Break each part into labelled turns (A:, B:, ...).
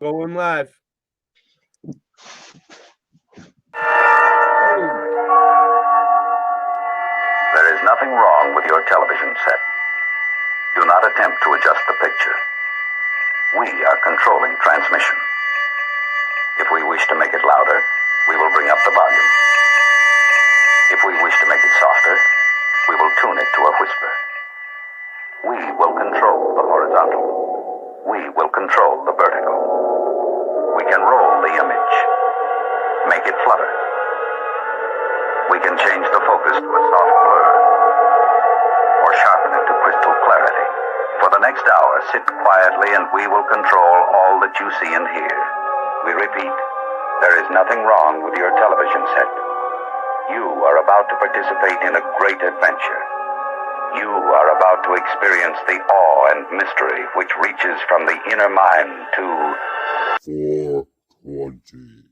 A: Going live.
B: There is nothing wrong with your television set. Do not attempt to adjust the picture. We are controlling transmission. If we wish to make it louder, we will bring up the volume. If we wish to make it softer, we will tune it to a whisper. We will control the horizontal. We will control the vertical. We can roll the image, make it flutter. We can change the focus to a soft blur, or sharpen it to crystal clarity. For the next hour, sit quietly and we will control all that you see and hear. We repeat, there is nothing wrong with your television set. You are about to participate in a great adventure. You are about to experience the awe and mystery which reaches from the inner mind to 420.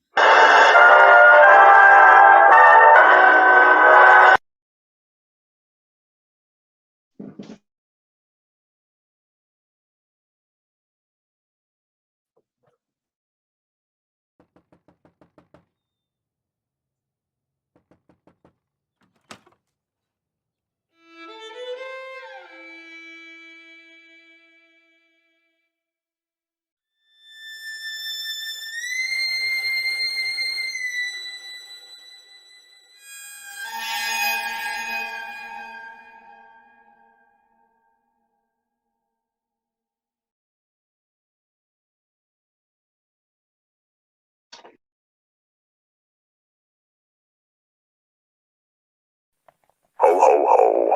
B: Ho, ho, ho.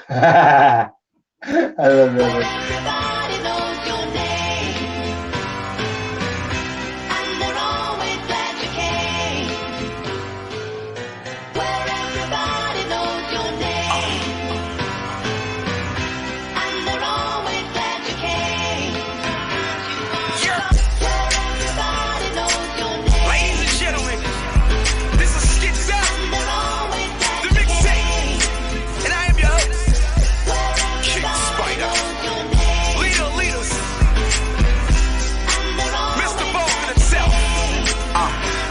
C: I love that.
D: Everybody knows your name, and they're always glad you came. Where everybody knows your name, and they're always glad you came. Where everybody knows your name,
E: Ladies and gentlemen, this is Skits Up,
D: and they're always glad
E: the
D: you
E: mixtape,
D: came.
E: and I am your host,
D: Where
E: King
D: everybody
E: Spider,
D: knows your name,
E: leaders,
D: and they're always
E: Mr. Bolton himself.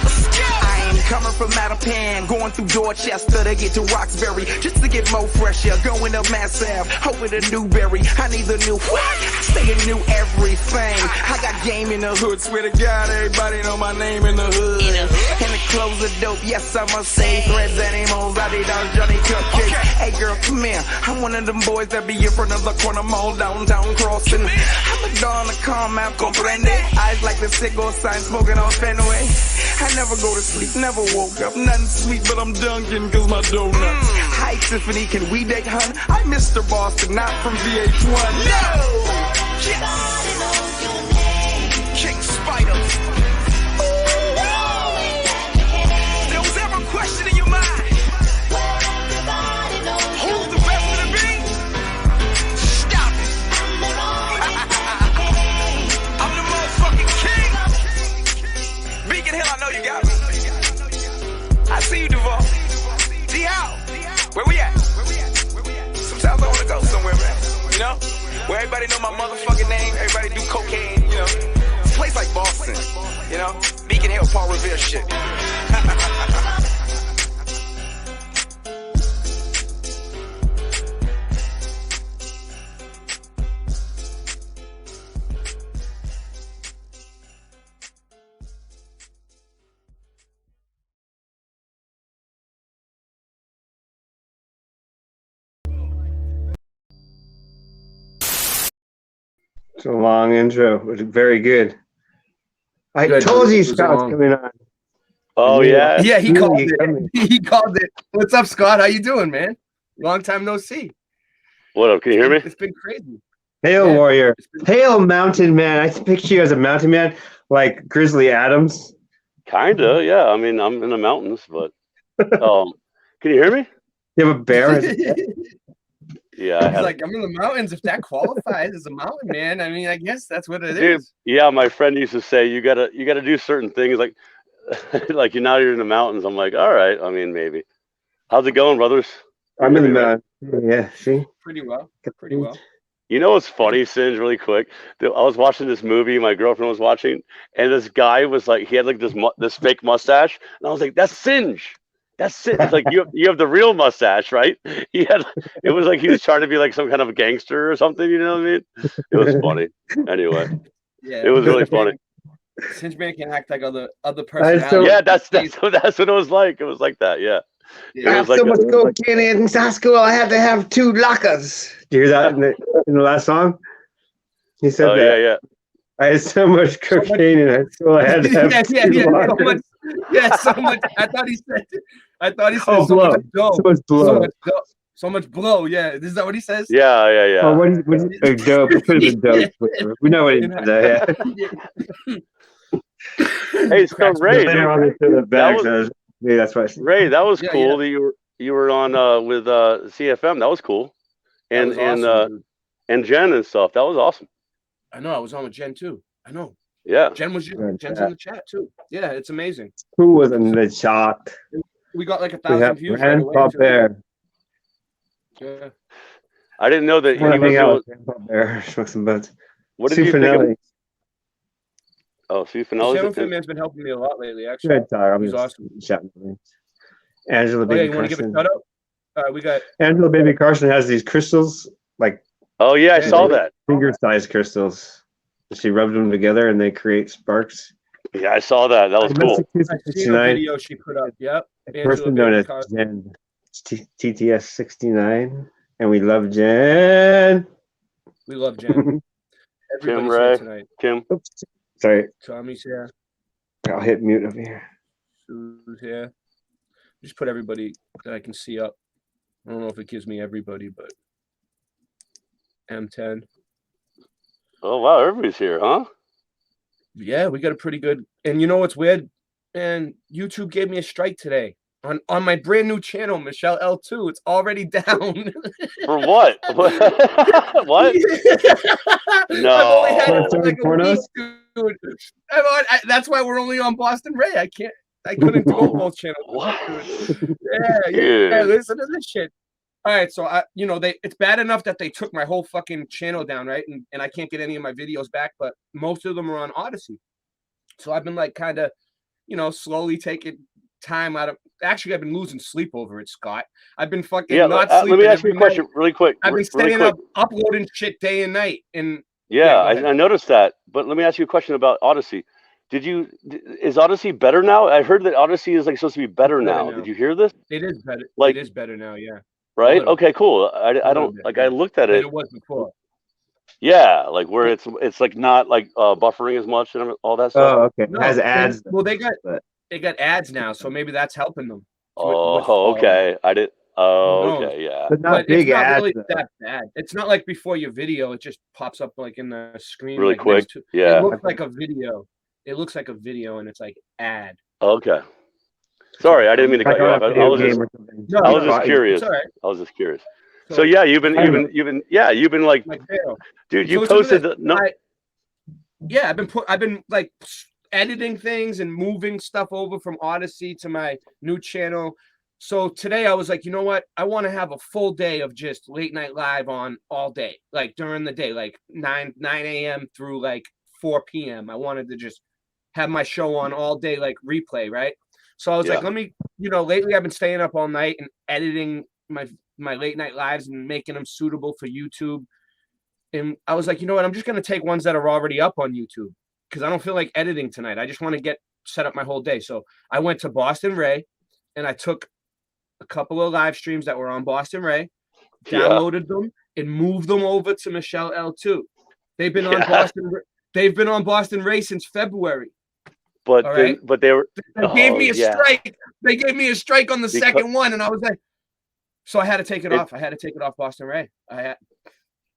E: Let's go. I ain't coming from Mattapan, going through Dorchester to get to Roxbury, just to get more fresh air, going up Mass Ave, hoping to Newberry. I need the new what? I stay in new everything. I got game in the hood, swear to God, everybody know my name in the hood. And the clothes are dope, yes I must say. Threads, animals, Adidas, Johnny Cupcakes. Hey girl, come here. I'm one of them boys that be in front of the corner mall downtown crossing. I'm a dawn to calm out, comprende. Eyes like the cigar sign, smoking on Fenway. I never go to sleep, never woke up. Nothing sweet, but I'm dunking cause my donuts. Hi Tiffany, can we date, hun? I'm Mr. Boston, not from VH1. No! Yes!
D: everybody knows your name,
E: King Spider.
D: they're always glad you came.
E: There was ever a question in your mind?
D: Where everybody knows your
E: Who's the best of the beat? Stop it.
D: and they're always glad you came.
E: I'm the motherfucking king. Beacon Hill, I know you got me. I see you, Duval. D how? Where we at? Sometimes I wanna go somewhere, man. You know? Where everybody know my motherfucking name, everybody do cocaine, you know. It's a place like Boston, you know? Beacon Hill, Paul Revere shit.
C: It's a long intro. It was very good. I
A: Good.
C: told you
A: It was
C: Scott's
A: long.
C: coming on.
F: Oh yeah.
A: Yeah, he
C: Really
A: called it.
C: coming.
A: He called it. What's up, Scott? How you doing, man? Long time no see.
F: What up? Can you hear me?
A: It's been crazy.
C: Hail
A: Yeah.
C: warrior.
A: It's been-
C: Hail mountain man. I picture you as a mountain man, like Grizzly Adams.
F: Kinda. Yeah. I mean, I'm in the mountains, but can you hear me?
C: You have a bear. as a pet?
F: Yeah. I
A: He's
F: have,
A: like, I'm in the mountains. If that qualifies as a mountain man, I mean, I guess that's what it
F: dude.
A: is.
F: Yeah. My friend used to say you gotta do certain things like like you're in the mountains. I'm like, all right. I mean, maybe. How's it going, brothers?
C: I'm in the
F: Right?
C: mountain. Yeah, see?
A: Pretty well. Pretty well.
F: You know what's funny, Singe, really quick? I was watching this movie my girlfriend was watching, and this guy was like, he had like this fake mustache, and I was like, that's Singe. That's Singe. It's like you have the real mustache, right? He had it was like he was trying to be like some kind of a gangster or something. You know what I mean? It was funny. Anyway,
A: Yeah,
F: it was really funny.
A: Singe Man can act like other
C: so-
A: personalities.
F: Yeah, that's what it was like. It was like that. Yeah.
A: Yeah.
C: I
F: It
C: have
F: was
C: so
F: like
C: much
F: a-
C: cocaine in school. I had to have 2 lockers. Do you hear that in the last song? He said
F: Oh
C: that.
F: yeah, yeah.
C: I had so much cocaine in high school. I had to have
A: yeah,
C: 2
A: so
C: lockers.
A: much. Yeah, so much. I thought he said
C: Oh,
A: so
C: blow.
A: much dough.
C: So much blow.
A: So much dough. So much blow. Yeah, is that what he says?
F: Yeah, yeah, yeah.
C: Oh, what is dope? It could have been dope. Whatever. We know what he meant. Yeah.
F: Hey, so Ray,
C: Later on, they threw the bags.
F: was-
C: Maybe that's why. I said-
F: Ray, that was
A: Yeah,
F: cool
A: yeah.
F: that you were on with CFM. That was cool,
A: That
F: and
A: was awesome, dude.
F: and Jen and stuff. That was awesome.
A: I know. I was on with Jen too. I know.
F: Yeah.
A: Jen's in the chat too. Yeah, it's amazing.
C: Who was in the shot?
A: We got like
C: We
A: 1,000
C: have
A: views. Right away,
C: Grandpa
A: too.
C: Bear.
A: Yeah.
F: I didn't know that
C: I want
F: he
C: to hang out
F: was.
C: with Grandpa Bear. Smoke some butts.
F: What did
C: Sue
F: you think?
C: Finelli.
F: Oh, Sue
A: Sam and
F: Finelli.
A: Finman's been helping me a lot lately, actually.
C: Good talk. I'm
A: He's
C: just
A: awesome.
C: shouting. Angela
A: Oh, yeah,
C: Baby
A: you want to give a
C: Carson.
A: shout out? All right, we got.
C: Angela Baby Carson has these crystals, like
F: Oh yeah, I
A: Yeah,
F: saw
A: dude.
F: that.
C: finger-sized crystals. She rubbed them together and they create sparks.
F: Yeah, I saw that. That was cool.
A: I seen a video she put up. Yep.
C: A person known as Jen. It's TTS 69, and we love Jen.
A: We love Jen. Everybody's
F: Ray.
A: here tonight.
F: Kim.
C: Oops. Sorry,
A: Tommy's here.
C: I'll hit mute over here.
A: Sue's here. Just put everybody that I can see up. I don't know if it gives me everybody, but M10.
F: Oh wow, everybody's here, huh?
A: Yeah, we got a pretty good. And you know what's weird? And YouTube gave me a strike today on my brand new channel, Michelle L2. It's already down.
F: For what? What?
A: I've only had it for like a
C: Pornos?
A: week, dude. That's why we're only on Boston Ray. I couldn't go both channels.
F: What?
A: Yeah,
F: Dude.
A: listen to this shit. All right, so it's bad enough that they took my whole fucking channel down, right? And I can't get any of my videos back, but most of them are on Odyssey. So I've been like kind of, slowly taking time out of. Actually, I've been losing sleep over it, Scott. I've been fucking
F: Yeah.
A: not
F: Let
A: sleeping.
F: me ask you a
A: every
F: question
A: night.
F: really quick.
A: I've been
F: really
A: staying
F: quick.
A: up, uploading shit day and night, and
F: Yeah,
A: go ahead.
F: I noticed that. But let me ask you a question about Odyssey. Is Odyssey better now? I heard that Odyssey is like supposed to be better
A: Better
F: now.
A: now.
F: Did you hear this?
A: it is better.
F: Like-
A: It is better now, yeah.
F: Right?
A: little.
F: Okay, cool. I
A: little
F: don't
A: bit,
F: like.
A: yeah.
F: I looked at
A: Than
F: it.
A: it was before.
F: Yeah, like where it's like not like buffering as much and all that stuff.
C: Oh, okay.
A: No,
C: It has ads.
A: Well, they got
C: but
A: ads now, so maybe that's helping them.
F: Oh, okay. I did. Oh,
A: knows?
F: okay. Yeah.
C: but not
A: But
C: big
A: it's not
C: ads.
A: really
C: though.
A: that bad. It's not like before your video; it just pops up like in the screen,
F: Really
A: like,
F: quick.
A: next to-
F: Yeah.
A: It looks like a video. It looks like a video, and it's like ad.
F: Okay. Sorry, I didn't mean to
C: Like
F: cut you
C: on
F: off.
C: a
F: I
C: video
F: was just
C: game or something.
A: No,
F: I was
A: no,
F: just curious.
A: It's all right.
F: I was just curious. So yeah, you've been like,
A: Like fail.
F: dude,
A: So
F: you
A: listen to
F: posted
A: this.
F: the no.
A: I've been like editing things and moving stuff over from Odyssey to my new channel. So today I was like, you know what? I want to have a full day of just late night live on all day, like during the day, like 9 a.m. through like 4 p.m. I wanted to just have my show on all day, like replay, right? So I was like,
F: Yeah.
A: let me, lately I've been staying up all night and editing my late night lives and making them suitable for YouTube. And I was like, you know what? I'm just going to take ones that are already up on YouTube because I don't feel like editing tonight. I just want to set up my whole day. So I went to Boston Ray and I took a couple of live streams that were on Boston Ray, downloaded them and moved them over to Michelle L2. They've been on They've been on Boston Ray since February.
F: But
A: all
F: they,
A: right.
F: but they were.
A: They gave me a
F: yeah.
A: strike. They gave me a strike on the
F: Because-
A: second one, and I was like, so I had to take it off. I had to take it off Boston Ray.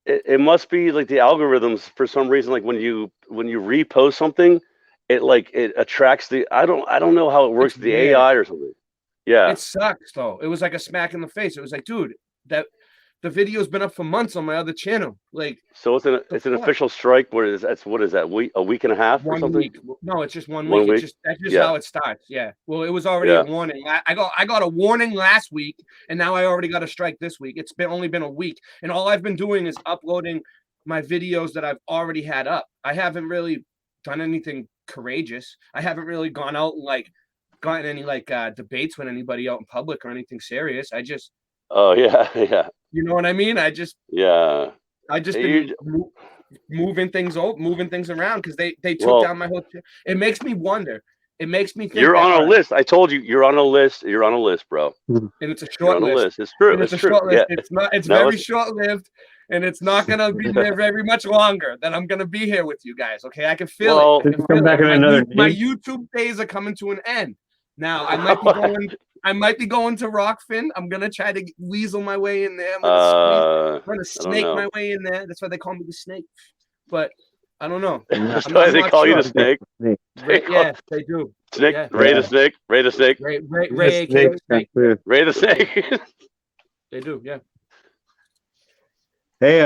F: It must be like the algorithms for some reason. Like when you repost something, it attracts the. I don't know how it works
A: It's
F: with the
A: weird.
F: AI or something. Yeah.
A: It sucks though. It was like a smack in the face. It was like, dude, that the video's been up for months on my other channel. Like
F: So it's an
A: fuck?
F: official strike. What is that? A week and a half or
A: 1
F: something?
A: week. No, it's just 1
F: 1
A: week.
F: week?
A: That's just
F: Yeah.
A: how it starts. Yeah. Well, it was already
F: Yeah.
A: a warning. I got a warning last week, and now I already got a strike this week. It's only been a week, and all I've been doing is uploading my videos that I've already had up. I haven't really done anything courageous. I haven't really gone out and like gotten any like debates with anybody out in public or anything serious. I just,
F: Oh yeah, yeah,
A: you know what I mean? I just
F: yeah.
A: been
F: You,
A: moving things around because they took
F: well,
A: down my whole. It makes me wonder. It makes me think
F: you're
A: that,
F: on
A: all
F: a
A: right,
F: list. I told you, you're on a list. You're on a list, bro.
A: and it's a
F: You're
A: short
F: on a
A: list.
F: list. It's true.
A: And it's
F: It's
A: a
F: true.
A: short list.
F: Yeah.
A: It's not. It's
F: No,
A: very
F: it's
A: short lived, and it's not gonna be there very much longer. That I'm gonna be here with you guys. Okay, I can feel
F: well.
A: it. I can
C: Come
A: feel
C: back
A: it.
C: in another
A: My
C: name.
A: YouTube days are coming to an end. Now I might be going. I might be going to Rockfin. I'm gonna try to weasel my way in there. I'm gonna I'm gonna
F: I don't
A: snake
F: know.
A: my way in there. That's why they call me the snake. But I don't know.
F: That's
A: I'm
F: why
A: not,
F: they
A: I'm not
F: call you
A: sure.
F: the snake.
A: Yeah, they do.
F: Snake.
A: Yeah.
F: Ray
C: Yeah.
F: the snake. Ray the snake.
A: Ray, aka Snake.
F: Ray the snake.
A: They do. Yeah.
C: Hey,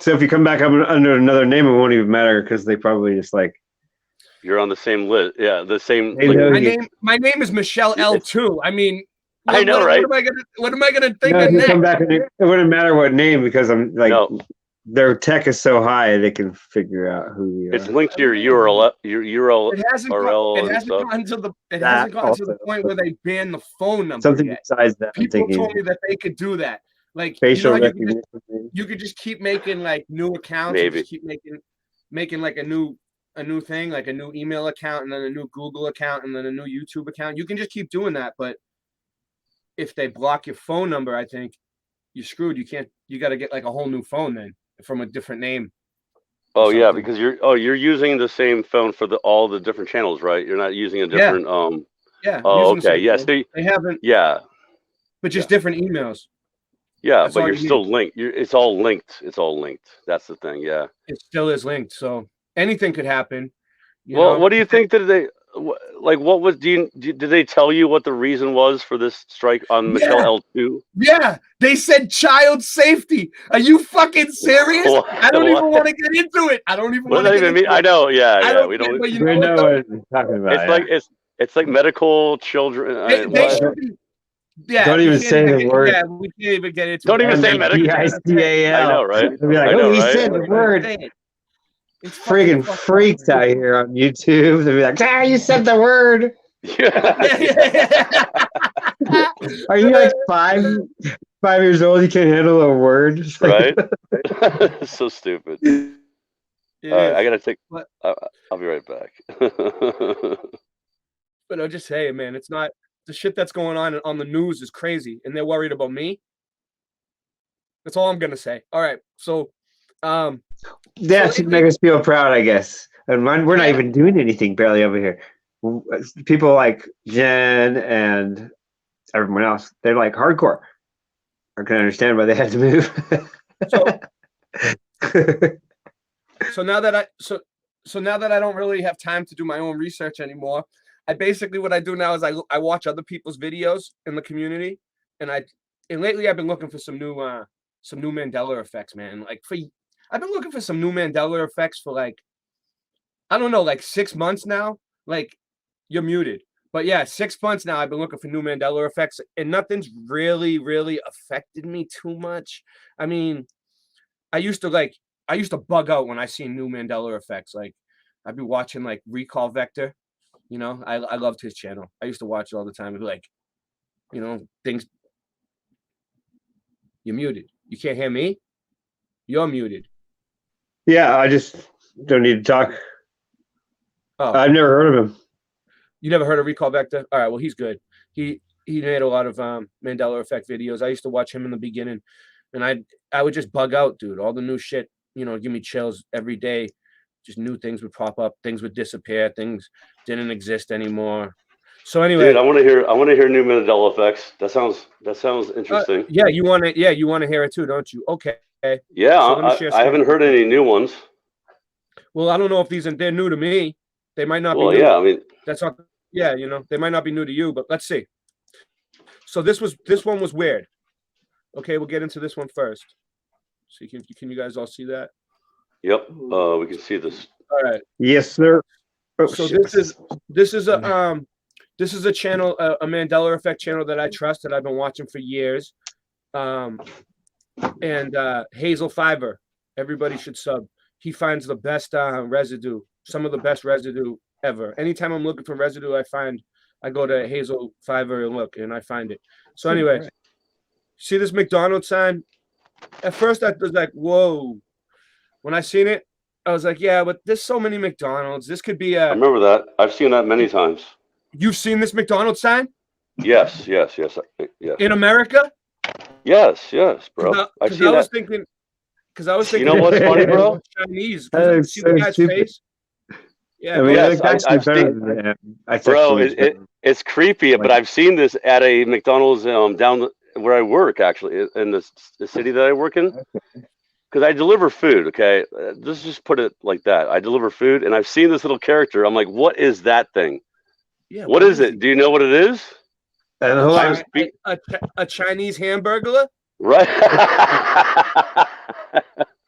C: so if you come back up under another name, it won't even matter because they probably just like
F: You're on the same list. Yeah, the same.
C: They
F: like,
C: know
A: My name is Michelle L2. I mean,
F: I know, right?
A: What am I gonna think
C: no,
A: of
C: if you
A: next?
C: come back and it wouldn't matter what name because I'm like
F: No,
C: their tech is so high they can figure out who you
F: it's
C: are.
F: linked to your URL. Your URL.
A: It hasn't
F: URL
A: it
F: and
A: hasn't
F: stuff.
A: gotten to the it
C: That
A: hasn't gotten to the
C: also.
A: point where they ban the phone number
C: Something
A: yet.
C: besides that, I'm
A: People
C: thinking
A: told me that they could do that. Like
C: facial
A: you know,
C: recognition.
A: you could just keep making like new accounts. And
F: Maybe.
A: just keep making like a new thing, like a new email account, and then a new Google account, and then a new YouTube account. You can just keep doing that, but if they block your phone number, I think you're screwed. You can't. You got to get like a whole new phone then from a different name.
F: Oh yeah,
A: something.
F: because you're using the same phone for all the different channels, right? You're not using a different
A: Yeah.
F: Oh,
A: using the
F: okay.
A: same
F: Yeah.
A: phone.
F: See,
A: They haven't,
F: yeah,
A: but just different emails.
F: yeah,
A: That's
F: but
A: all
F: you're
A: you need.
F: still linked. It's all linked. It's all linked. That's the thing. Yeah.
A: It still is linked, so anything could happen. You
F: Well,
A: know?
F: what do you think that they like? What was? Did they tell you what the reason was for this strike on Michelle
A: Yeah.
F: L2?
A: Yeah, they said child safety. Are you fucking serious?
F: What?
A: I don't even
F: What?
A: want to get into it. I don't even
F: What
A: want
F: does
A: to
F: that
A: get
F: even
A: into
F: mean? I
A: it.
F: know. Yeah,
A: I
F: yeah.
A: don't
F: We
A: get,
F: don't.
A: but you
C: We
A: know what
C: know
A: though?
C: what you're talking about.
F: It's like it's like medical children.
A: They
F: What?
A: should be. Yeah,
C: Don't
A: we
C: even
A: can't
C: say the word.
A: Yeah, we can't even get into
F: Don't
A: it.
F: even say medical.
C: MDICAL.
F: I know, right?
C: They'll be like,
F: I know,
C: oh, he
F: right?
C: said the word.
A: It's
C: Friggin'
A: fucked up,
C: freaks
A: man.
C: out here on YouTube. They'll be like, you said the word.
F: Yeah.
C: Are you like 5 years old? You can't handle a word. It's like-
F: Right? So stupid.
A: It
F: All right,
A: is.
F: I gotta take.
A: But-
F: I'll be right back.
A: But I'll just say, man, it's not the shit that's going on the news is crazy, and they're worried about me. That's all I'm gonna say. All right, so,
C: that should make us feel proud, I guess. And we're not
A: Yeah.
C: even doing anything barely over here. People like Jen and everyone else, they're like hardcore. I can understand why they had to move.
A: so now that I don't really have time to do my own research anymore, I basically what I do now is I watch other people's videos in the community, and lately I've been looking for some new Mandela effects, man. Like I've been looking for some new Mandela effects for like, I don't know, like 6 months now. Like, you're muted. But yeah, 6 months now I've been looking for new Mandela effects, and nothing's really, really affected me too much. I mean, I used to bug out when I see new Mandela effects. Like, I'd be watching like Recall Vector. You know, I loved his channel. I used to watch it all the time. It'd be like, you know, things. You're muted. You can't hear me? You're muted.
C: Yeah, I just don't need to talk.
A: Oh,
C: I've never heard of him.
A: you never heard of Recall Vector? All right, well, he's good. He made a lot of Mandela effect videos. I used to watch him in the beginning, and I would just bug out, dude. All the new shit, you know, give me chills every day. Just new things would pop up, things would disappear, things didn't exist anymore. So anyway,
F: Dude, I want to hear new Mandela effects. That sounds interesting.
A: yeah, you want to hear it too, don't you? Okay.
F: Yeah,
A: So let me share
F: I haven't heard any new ones.
A: Well, I don't know if they're new to me. They might not
F: Well,
A: be new.
F: yeah, I mean,
A: That's not. Yeah, you know, they might not be new to you, but let's see. So this one was weird. Okay, we'll get into this one first. So can you guys all see that?
F: yep. We can see this.
A: All right.
C: Yes, sir. Oh,
A: So
C: shit.
A: this is a channel, a Mandela effect channel that I trust, that I've been watching for years. and Hazel Fiver. Everybody should sub. He finds the best residue, some of the best residue ever. Anytime I'm looking for residue, I go to Hazel Fiver and look, and I find it. So anyway, see this McDonald's sign? At first, I was like, whoa. When I seen it, I was like, yeah, but there's so many McDonald's. This could be
F: I remember that. I've seen that many times.
A: You've seen this McDonald's sign?
F: Yes.
A: In America?
F: Yes, bro. I
A: Because I was thinking.
F: You know what's funny, bro?
A: Chinese.
C: That's
A: See the
C: so
A: guy's
C: stupid.
A: face? Yeah,
C: I mean,
F: Yes,
C: it's
F: I've
C: actually better
F: seen-
C: than that. I
F: Bro,
C: actually-
F: it's creepy, but I've seen this at a McDonald's down where I work, actually, in the city that I work in. Because I deliver food, okay? Let's just put it like that. I deliver food, and I've seen this little character. I'm like, what is that thing?
A: yeah.
F: What is it? Do you know what it is?
C: And hold on.
A: A Chinese hamburger?
F: Right?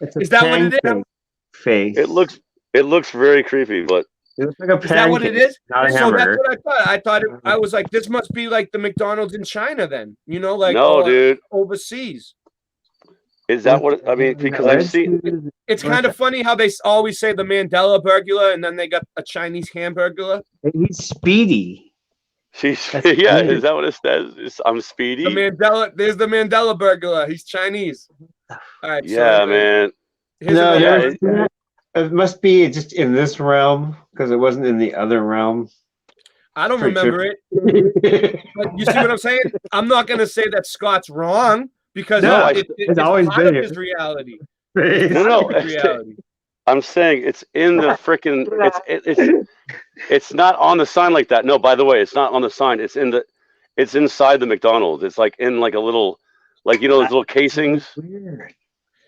C: It's a
A: Is that what it is?
C: pancake Face.
F: It looks very creepy, but
C: It looks like a
A: Is that what it
C: pancake,
A: is?
C: not a
A: So
C: hamburger.
A: that's what I thought. I was like, this must be like the McDonald's in China, then. You know, like
F: no, dude.
A: overseas.
F: Is that what I mean? Because I've seen.
A: It's kind of funny how they always say the Mandela burglar, and then they got a Chinese hamburger.
C: He's speedy.
F: She's
C: That's
F: yeah.
C: weird.
F: Is that what it says? I'm speedy.
A: There's the Mandela burglar. He's Chinese. All right.
F: Yeah,
A: so,
F: man.
A: Here's
C: No,
A: another
F: yeah,
A: one.
C: it must be just in this realm because it wasn't in the other realm.
A: I don't
C: Pretty
A: remember it. But you see what I'm saying? I'm not going to say that Scott's wrong because
C: No,
A: it's
C: always
A: part
C: been
A: of
C: here.
A: his reality.
F: No,
A: It's reality.
F: I'm saying it's in the freaking. It's not on the sign like that. No, by the way, it's not on the sign. It's inside the McDonald's. It's like in like a little, like those little casings.
C: Weird.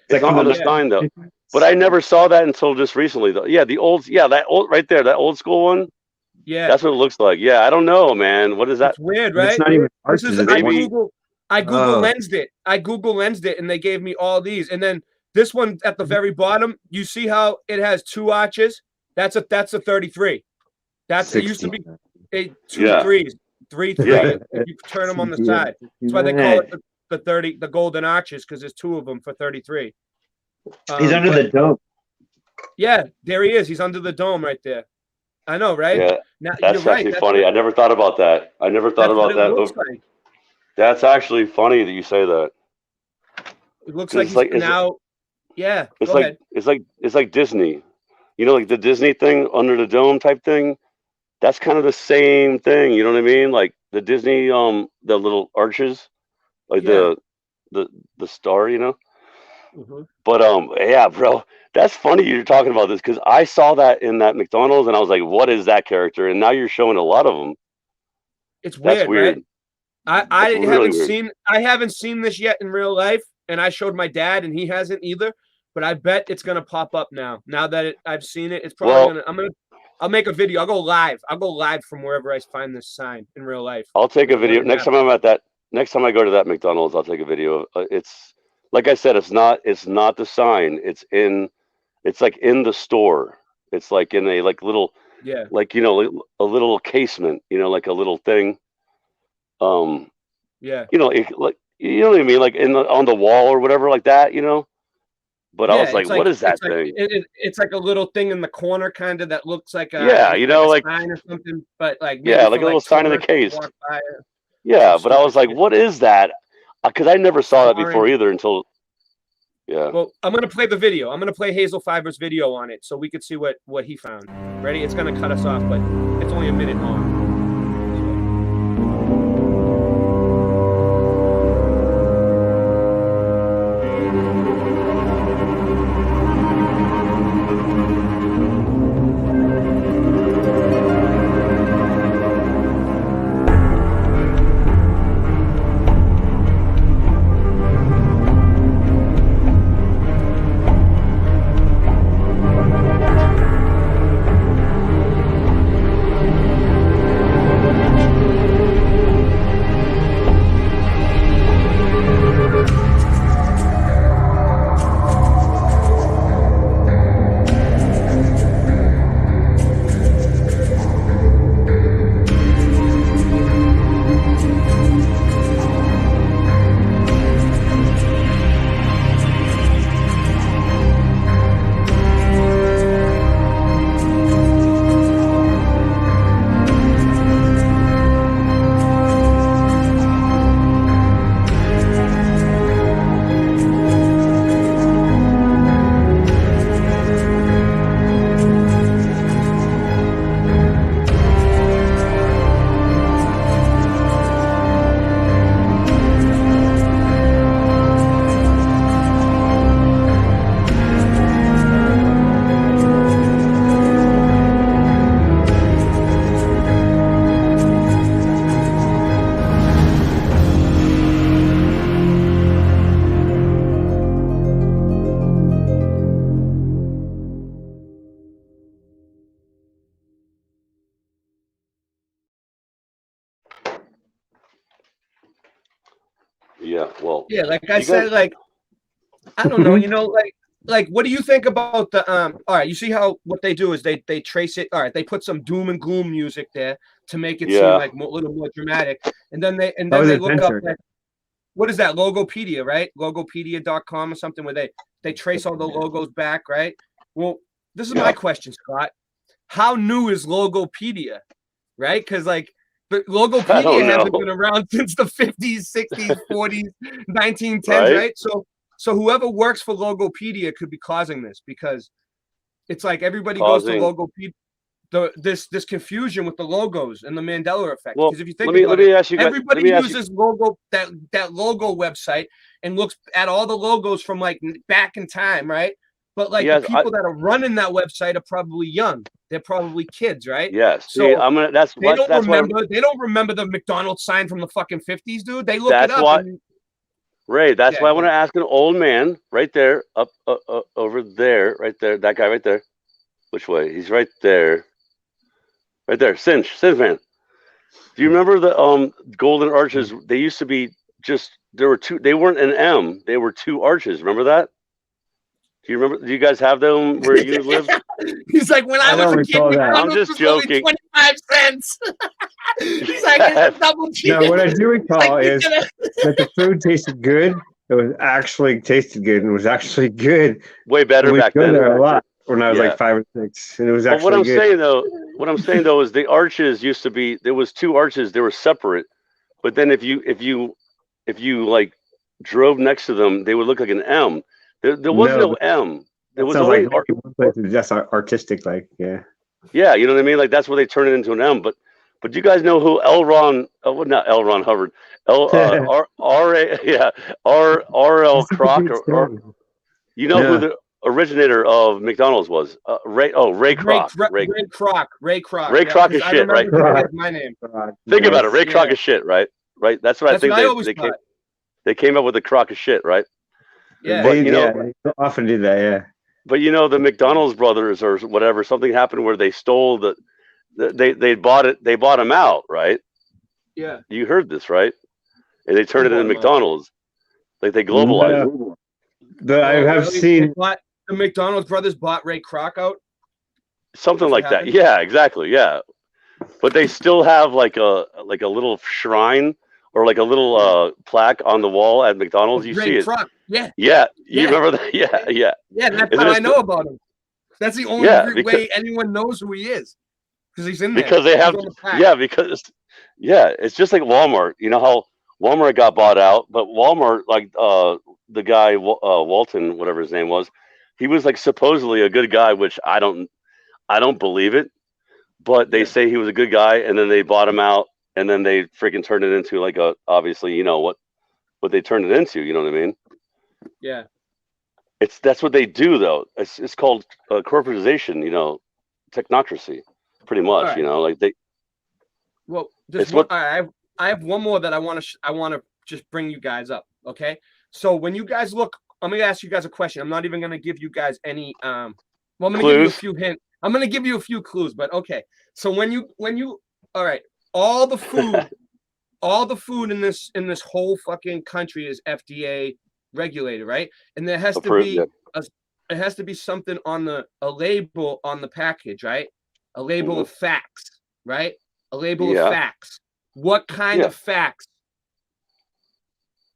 F: It's not on the sign though. But I never saw that until just recently though. Yeah, that old right there, that old school one.
A: Yeah.
F: That's what it looks like. Yeah, I don't know, man. What is that?
A: It's weird,
C: It's
A: right?
C: not even
A: This is
F: Maybe-
A: I Google
C: Oh.
A: lensed it. I Google lensed it, and they gave me all these. And then this one at the very bottom, you see how it has two arches? That's a 33. It used to be two
F: Yeah.
A: threes, three.
F: Yeah.
A: If you turn them on the side. That's why they call it the 30, the golden arches, because there's two of them for 33.
C: He's under
A: but-
C: the dome.
A: Yeah, there he is. He's under the dome right there. I know, right?
F: Yeah,
A: Now,
F: that's
A: you're right.
F: actually funny. I never thought about that. I never thought
A: That's what
F: about
A: it
F: that.
A: looks like.
F: That's actually funny that you say that.
A: It looks
F: It's
A: like
F: like-
A: he's
F: it's
A: now. Yeah,
F: It's
A: go
F: like
A: ahead.
F: it's like Disney. Like the Disney thing under the dome type thing. That's kind of the same thing. You know what I mean? Like the Disney the little arches, like
A: Yeah.
F: the star.
A: Mhm.
F: But yeah, bro, that's funny you're talking about this because I saw that in that McDonald's and I was like, what is that character? And now you're showing a lot of them.
A: It's
F: That's
A: weird,
F: weird.
A: right? I
F: That's
A: haven't
F: really weird.
A: seen I haven't seen this yet in real life, and I showed my dad, and he hasn't either. But I bet it's gonna pop up now. Now that I've seen it, it's probably
F: Well-
A: I'll make a video. I'll go live. I'll go live from wherever I find this sign in real life.
F: I'll take a
A: What
F: video
A: would
F: next time I'm at that. Next time I go to that McDonald's, I'll take a video. It's like I said, it's not the sign. It's like in the store. It's like in a little
A: Yeah,
F: like a little casement. Like a little thing.
A: yeah.
F: Like you know what I mean, like on the wall or whatever, like that. But I
A: Yeah,
F: was like,
A: it's
F: what is that
A: it's like-
F: thing?
A: it's like a little thing in the corner, kind of that looks like a
F: Yeah,
A: a
F: like-
A: sign or something, but like
F: Yeah,
A: maybe
F: like
A: for,
F: a little sign in the
A: tourists to
F: case.
A: walk by.
F: Yeah, but I
A: stupid
F: was like,
A: shit.
F: what is that? Because I never saw that before
A: Orange.
F: either until. Yeah.
A: Well, I'm gonna play the video. I'm gonna play Hazel Fiver's video on it, so we could see what he found. Ready? It's gonna cut us off, but it's only a minute long.
F: Yeah. Well,
A: Yeah, like I
F: you
A: said,
F: guys,
A: like I don't know, like what do you think about the all right, you see how what they do is they trace it. All right, they put some doom and gloom music there to make it seem
F: yeah,
A: like a little more dramatic. And then
C: That was
A: they look up
C: adventure.
A: like what is that? Logopedia, right? Logopedia.com or something where they trace all the logos back, right? Well, this is my question, Scott. How new is Logopedia? Right? Because like but
F: I
A: Logopedia
F: don't
A: hasn't
F: know,
A: been around since the 50s, 60s, 40s, 1910s,
F: right?
A: right? So whoever works for Logopedia could be causing this because it's like everybody goes to
F: Causing.
A: Logopedia. This confusion with the logos and the Mandela effect.
F: Well,
A: Because if you think about
F: let
A: it,
F: me ask you guys. Let
A: everybody
F: me ask you.
A: uses that logo website and looks at all the logos from like back in time, right? But like the
F: Yes,
A: people that are running that website are probably young. They're probably kids, right?
F: yes. See,
A: So
F: I'm gonna. That's
A: they
F: what.
A: don't
F: That's why.
A: remember. They don't remember the McDonald's sign from the fucking 50s, dude. They look it
F: That's
A: up
F: why.
A: and
F: Ray. That's
A: yeah,
F: why I
A: go
F: want to
A: ahead.
F: ask an old man right there, up over there, right there. That guy right there. Which way? He's right there. Right there. Cinch man. Do you remember the golden arches? They used to be just there were two. They weren't an M. They were two arches. Remember that? Do you remember? Do you guys have them where you lived?
A: He's like, when I
C: I
A: was
C: don't
A: a kid,
C: recall that.
F: I'm
A: McDonald's
F: just
A: was only
F: joking.
A: 25 cents. He's like, it's a double cheese.
C: No, what I do
A: He's like,
C: recall
A: you're
C: is
A: gonna-
C: that the food tasted good. It was actually tasted good and was actually good.
F: Way better
C: We'd
F: back
C: go
F: then.
C: there a lot when I was
F: Yeah.
C: like 5 or 6, and it was
F: But
C: actually good.
F: what I'm saying though is the arches used to be there was two arches. They were separate. But then if you like drove next to them, they would look like an M. There was
C: No,
F: no
C: but
F: M. There
C: that
F: was
C: sounds
F: only
C: like maybe one place is just artistic, like yeah.
F: yeah, you know what I mean? Like that's where they turn it into an M. But you guys know who L. Ron? Well, not L. Ron Hubbard. L. R. A. Yeah. R. L.
C: That's such a
F: Kroc
C: great
F: or
C: story.
F: you know who
C: Yeah,
F: the originator of McDonald's was? Ray Kroc.
A: Ray Kroc.
F: Ray
A: Yeah,
F: Kroc
A: because
F: is
A: I
F: shit, right?
A: remember he
C: right.
A: said my name.
F: Think about it.
C: Nice.
F: Ray
A: Yeah,
F: Kroc is shit, right? Right. That's what I
A: that's
F: think
A: what I always thought.
F: they came up with the crock of shit, right?
A: Yeah,
F: But you know,
C: They often do that. Yeah.
F: but you know the McDonald's brothers or whatever. Something happened where they stole they bought it. They bought them out, right?
A: yeah.
F: You heard this, right? And they
A: Who
F: turned it
A: bought
F: into
A: him out?
F: McDonald's. Like they globalized it.
C: No, but I
A: Oh,
C: have
A: really?
C: seen.
A: The McDonald's brothers bought Ray Kroc out.
F: Something
A: That's what
F: like that.
A: happened?
F: Yeah, exactly. Yeah. But they still have like a little shrine or like a little plaque on the wall at McDonald's.
A: Of
F: You
A: Ray
F: see it.
A: Kroc. Yeah,
F: Yeah. You
A: yeah,
F: remember that? Yeah, yeah.
A: yeah. That's
F: Isn't
A: how
F: it
A: I know about him. That's the only
F: yeah, because
A: way anyone knows who he is because he's in there.
F: because they
A: He's
F: have
A: on the pack.
F: yeah, because yeah, it's just like Walmart. You know how Walmart got bought out, but Walmart like the guy Walton, whatever his name was, he was like supposedly a good guy, which I don't believe it, but they
A: Yeah.
F: say he was a good guy, and then they bought him out, and then they freaking turned it into like a obviously you know what they turned it into. You know what I mean?
A: Yeah.
F: That's what they do though. It's called corporatization. You know, technocracy, pretty much.
A: right.
F: You know, like they.
A: Well,
F: It's
A: just one.
F: what
A: All right, I have one more that I want to just bring you guys up. Okay. So when you guys look, I'm gonna ask you guys a question. I'm not even gonna give you guys any. Well, I'm gonna give you a
F: clues.
A: few hints. I'm gonna give you a few clues, but okay. So when you all right, all the food in this whole fucking country is FDA regulated, right? And there has to
F: Approved,
A: be
F: yeah.
A: it has to be something on a label on the package, right? A label
F: Mhm.
A: of facts, right? A label of
F: Yeah.
A: facts. What kind
F: Yeah.
A: of facts?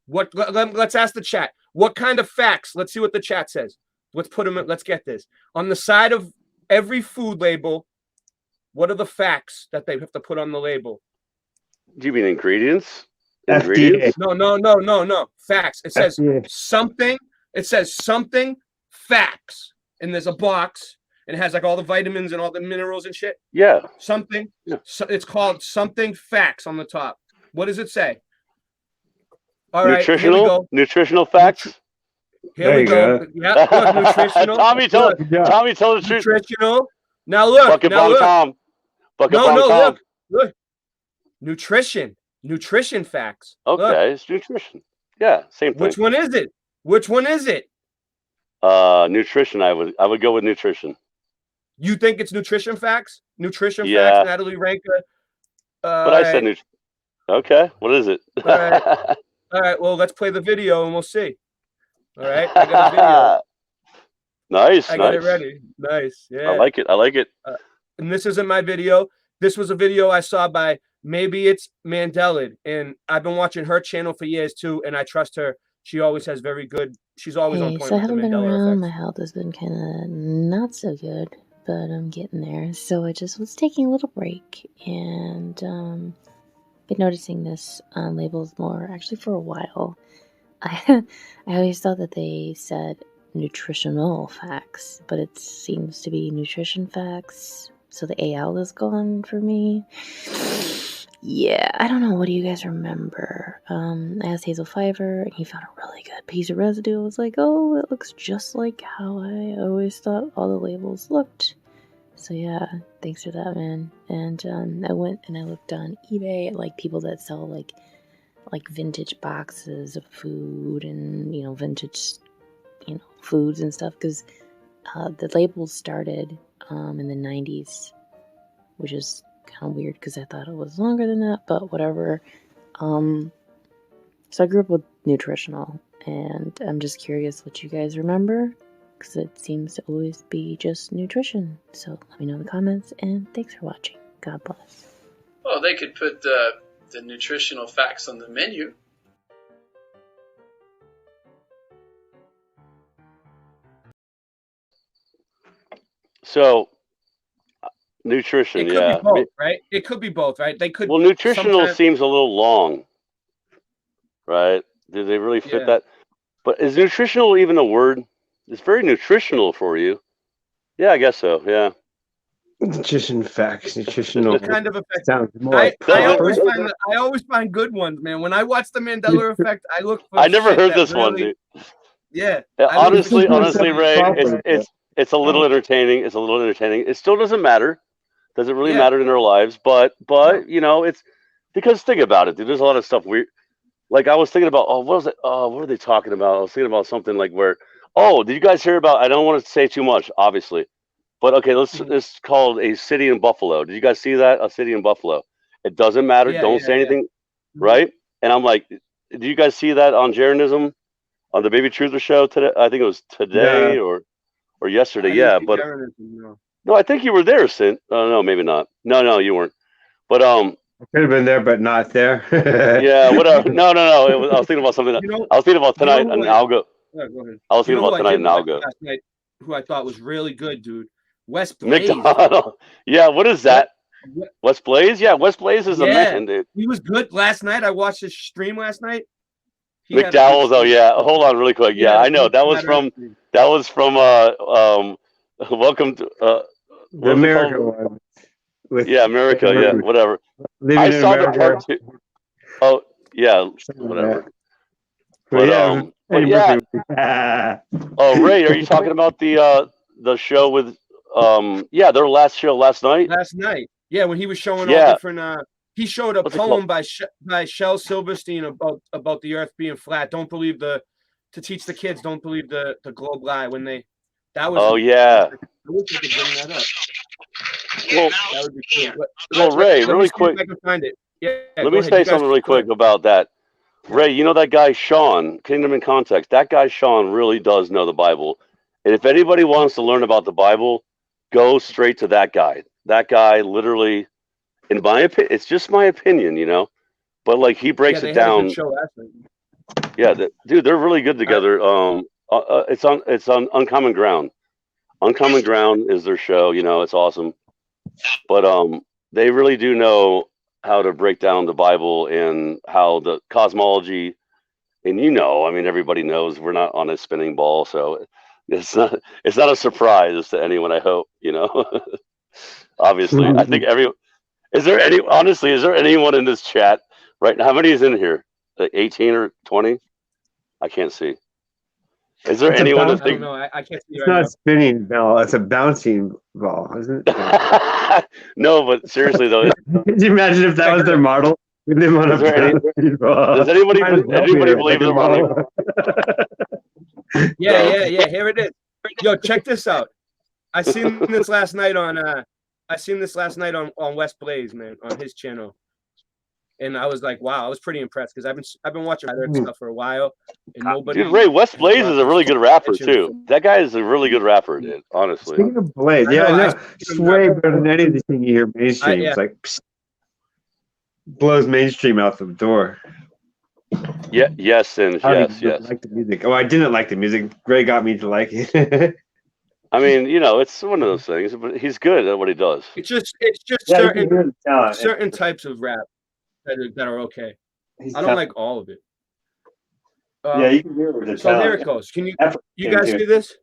A: Let's ask the chat. What kind of facts? Let's see what the chat says. Let's put them in, let's get this. On the side of every food label, what are the facts that they have to put on the label?
F: Do you mean ingredients?
C: FDA.
F: Ingredients?
A: No. Facts. It says
C: FDA.
A: something. It says something facts. And there's a box and it has like all the vitamins and all the minerals and shit.
F: Yeah.
A: Something.
F: Yeah.
A: So it's called something facts on the top. What does it say? All right, here we
F: Nutritional?
A: go.
F: Nutritional facts?
A: Here
C: There
A: we
C: you
A: go.
C: go.
A: Yeah, look, nutritional.
F: Tommy told
C: Good job.
F: Tommy told the truth.
A: Nutritional. Now look.
F: Bucket
A: Now
F: bomb
A: look.
F: Tom. Bucket
A: No,
F: bomb
A: no,
F: Tom.
A: look. Nutrition. Nutrition facts.
F: Okay,
A: Look.
F: it's nutrition. Yeah, same thing.
A: Which one is it? Which one is it?
F: Nutrition. I would go with nutrition.
A: You think it's nutrition facts? Nutrition
F: Yeah.
A: facts, Natalie Ranka.
F: But I said nutrition. Okay, what is it?
A: All All right, well, let's play the video and we'll see. All right, I got a video.
F: Nice,
A: I got it
F: nice.
A: ready. Nice,
F: I
A: yeah.
F: like it. I like it.
A: And this isn't my video. This was a video I saw by maybe it's Mandela, and I've been watching her channel for years too, and I trust her. She always has very good. She's always on
G: Hey,
A: point
G: so I
A: with the
G: haven't been
A: Mandela
G: around. My
A: effect.
G: health has been kind of not so good, but I'm getting there. So I just was taking a little break and been noticing this on labels more actually for a while. I always thought that they said nutritional facts, but it seems to be nutrition facts. So the AL is gone for me. Yeah, I don't know. What do you guys remember? I asked Hazel Fiverr, and he found a really good piece of residue. I was like, oh, it looks just like how I always thought all the labels looked. So yeah, thanks for that, man. And I went and I looked on eBay at like people that sell like vintage boxes of food and vintage foods and stuff, because the labels started in the 90s, which is kind of weird because I thought it was longer than that, but whatever. So I grew up with nutritional, and I'm just curious what you guys remember, because it seems to always be just nutrition. So let me know in the comments, and thanks for watching. God bless.
H: Well, they could put the nutritional facts on the menu.
F: So, nutrition,
A: It could
F: yeah.
A: be both, right? It could be both, right? They could.
F: Well, nutritional
A: sometimes-
F: seems a little long, right? Do they really fit
A: Yeah.
F: that? But is nutritional even a word? It's very nutritional for you. Yeah, I guess so. Yeah.
C: Nutrition facts, nutritional
A: kind of effect.
C: sounds more.
A: I
C: like
A: always find good ones, man. When I watch the Mandela effect, I look for
F: I never
A: shit
F: heard
A: that
F: this one,
A: really-
F: dude.
A: Yeah.
F: Yeah,
A: I look for
F: honestly,
A: shit-
F: Ray, it's a little entertaining. It's a little entertaining. It still doesn't matter. Doesn't really
A: Yeah.
F: matter in our lives, but it's because think about it, dude. There's a lot of stuff weird. Like I was thinking about, what was it? What are they talking about? I was thinking about something like where, did you guys hear about? I don't want to say too much, obviously, but okay, it's called a city in Buffalo. Did you guys see that? A city in Buffalo. It doesn't matter.
A: Yeah,
F: Don't
A: yeah,
F: say
A: yeah.
F: anything, right? And I'm like, do you guys see that on Jeranism, on the Baby Truther show today? I think it was today or yesterday.
A: I
F: Yeah,
A: didn't see
F: but
A: Darren as- no.
F: no, I think you were there, Sint. Oh no, maybe not. No, you weren't. But
C: Could have been there, but not there.
F: yeah, whatever. No. I was thinking about something.
A: You know-
F: I was thinking about
A: you know
F: tonight,
A: who
F: and
A: I-
F: I'll go.
A: Yeah, go ahead.
F: I was
A: You
F: thinking
A: know
F: about
A: who I
F: tonight,
A: did
F: and I'll
A: watch
F: go.
A: last night, who I thought was really good, dude. Wes Blaze.
F: McDonald. Yeah, what is that?
A: What-
F: West Blaze? Yeah, West Blaze is a
A: Yeah.
F: man, dude.
A: He was good last night. I watched his stream last night. He had a good
F: McDowell's. Oh
A: stream.
F: yeah. Hold on, really quick.
A: He
F: Yeah,
A: had a
F: I know.
A: good
F: That was
A: Saturday
F: from.
A: stream.
F: That was from. Welcome to.
C: The
F: what was it
C: America
F: called?
C: one. With
F: Yeah, America. Yeah, whatever.
C: Living
F: I
C: in
F: saw
C: America.
F: the part two. Oh yeah,
C: Something like
F: whatever.
C: that.
F: But
C: Eddie
F: yeah.
C: Murphy.
F: Oh, Ray, are you talking about the show with their last show last night?
A: Last night. Yeah, when he was showing
F: Yeah.
A: all different he showed a
F: What's it
A: poem by Shel Silverstein about the earth being flat. Don't believe to teach the kids, don't believe the globe lie when that was
F: Oh yeah.
A: I wish I could bring that up.
F: Well,
A: That would be cool.
F: well, Ray,
A: let me
F: really
A: see if
F: quick.
A: I can find it. Yeah.
F: Let
A: go
F: me
A: ahead.
F: say
A: You guys-
F: something really
A: go ahead.
F: quick about that. Ray, you know that guy Sean, Kingdom in Context. That guy Sean really does know the Bible. And if anybody wants to learn about the Bible, go straight to that guy. That guy literally, in my opinion, it's just my opinion, but like he breaks
A: Yeah,
F: it
A: they had a
F: down.
A: good show last night.
F: Yeah, dude, they're really good together. It's on Uncommon Ground. Uncommon Ground is their show. It's awesome. But they really do know how to break down the Bible and how the cosmology. And I mean, everybody knows we're not on a spinning ball, so it's not a surprise to anyone. I hope Obviously, I think is there anyone in this chat right now? How many is in here? Like 18 or 20? I can't see. Is there
C: It's a
F: anyone that
A: I don't
F: thinks?
A: know. I can't see
C: It's
A: right
C: not
A: now.
C: a spinning ball. It's a bouncing ball, isn't it?
F: No, but seriously though,
C: Could you imagine if that was their model? With them on a
F: Is there any-
C: bouncing ball.
F: does anybody
C: Might as well be
F: believe
C: a
F: they're running?
C: ball.
A: Yeah. Here it is. Yo, check this out. I seen this last night on West Blaze, man, on his channel. and I was like, wow, I was pretty impressed because I've been watching other stuff for a while, and nobody.
F: Dude, Ray West Blaze
A: brought
F: is a
A: this
F: really good rapper
A: attention.
F: too. That guy is a really good rapper, dude. Honestly.
C: Speaking of Blaze,
A: I
C: yeah, I
A: know, I
C: know.
A: see
C: It's
A: him
C: way
A: now.
C: better than any of the thing you hear mainstream.
A: yeah.
C: It's like blows mainstream out the door.
F: Yeah. Yes, Singe.
C: I don't
F: Yes.
C: even
F: Yes.
C: like the music. Oh, I didn't like the music. Ray got me to like it.
F: I mean, you know, it's one of those things, but he's good at what he does.
A: It's just
C: yeah, you can hear the talent.
A: certain types of rap that are okay.
C: He's
A: I don't
C: tough.
A: like all of it.
C: Yeah, you can hear it with the
A: So
C: talent.
A: here it goes. Can you
C: Effort into
A: guys
C: it.
A: see this?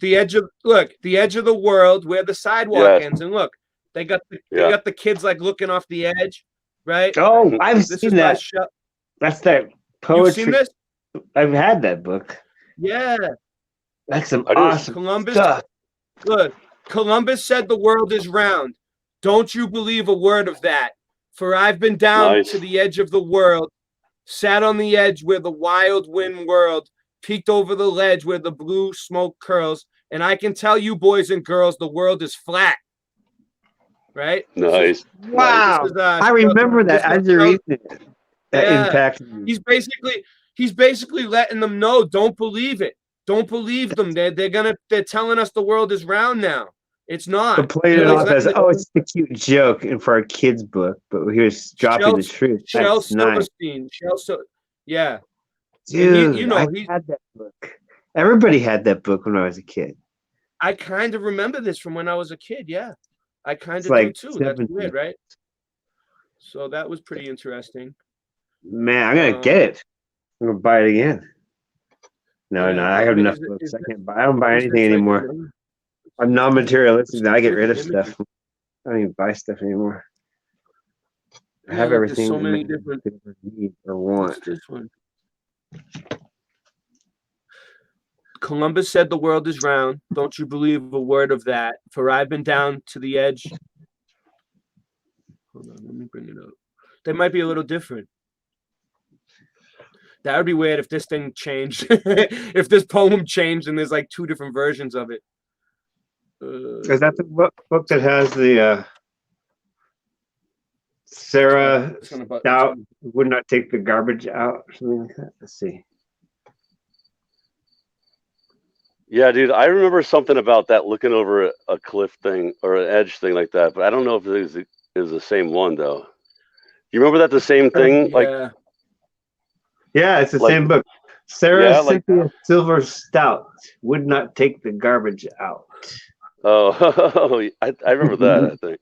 A: The edge of the world where the sidewalk ends, and look, they got the kids like looking off the edge, right?
C: Oh, I've
A: This is
C: seen
A: by
C: that.
A: Shel-
C: That's that
A: You've seen
C: poetry.
A: this?
C: I've had that book.
A: Yeah.
C: That's some
F: I do.
C: awesome
A: Columbus.
C: stuff.
A: Look, Columbus said the world is round. Don't you believe a word of that? For I've been down
F: Nice.
A: to the edge of the world, sat on the edge where the wild wind whirled, peeked over the ledge where the blue smoke curls, and I can tell you, boys and girls, the world is flat. Right?
F: Nice.
C: Wow.
A: This is,
C: I remember that
A: this
C: as you're reading it. That
A: Yeah.
C: impacted me.
A: He's basically letting them know, don't believe it. Don't believe them. They're telling us the world is round now. It's not.
C: But playing it
A: He's
C: off as,
A: letting
C: oh, it's a cute joke and for a kid's book, but here's dropping the truth.
A: Shel
C: That's nice.
A: Silverstein. Yeah.
C: Dude,
A: you know,
C: I had that book. Everybody had that book when I was a kid.
A: I kind of remember this from when I was a kid. Yeah, I kind
C: It's
A: of
C: like
A: do too. That's
C: 70.
A: weird, right? So that was pretty interesting.
C: Man, I'm gonna get it. I'm gonna buy it again. No,
A: Yeah,
C: no, I have
A: mean,
C: enough
A: is it-
C: books.
A: is
C: I
A: it-
C: can't buy. I don't buy
A: is
C: anything
A: it like-
C: anymore. I'm non-materialistic. Now I get rid of
A: Images.
C: stuff. I don't even buy stuff anymore. I
A: Yeah,
C: have
A: look,
C: everything
A: there's so many
C: I
A: different.
C: could ever need or
A: What's
C: want.
A: this one? Columbus said the world is round. Don't you believe a word of that? For I've been down to the edge. Hold on, let me bring it up. They might be a little different. That would be weird if this thing changed. If this poem changed and there's like two different versions of it.
C: Is that the book that has the Sarah Stout would not take the garbage out or something like that? Let's see.
F: Yeah, dude, I remember something about that looking over a cliff thing or an edge thing like that, but I don't know if it is the same one though. You remember that the same thing? Like,
C: yeah, it's the
F: like-
C: same book. Sarah
F: Yeah, like-
C: Cynthia Silver Stout would not take the garbage out.
F: oh, I remember that. I think.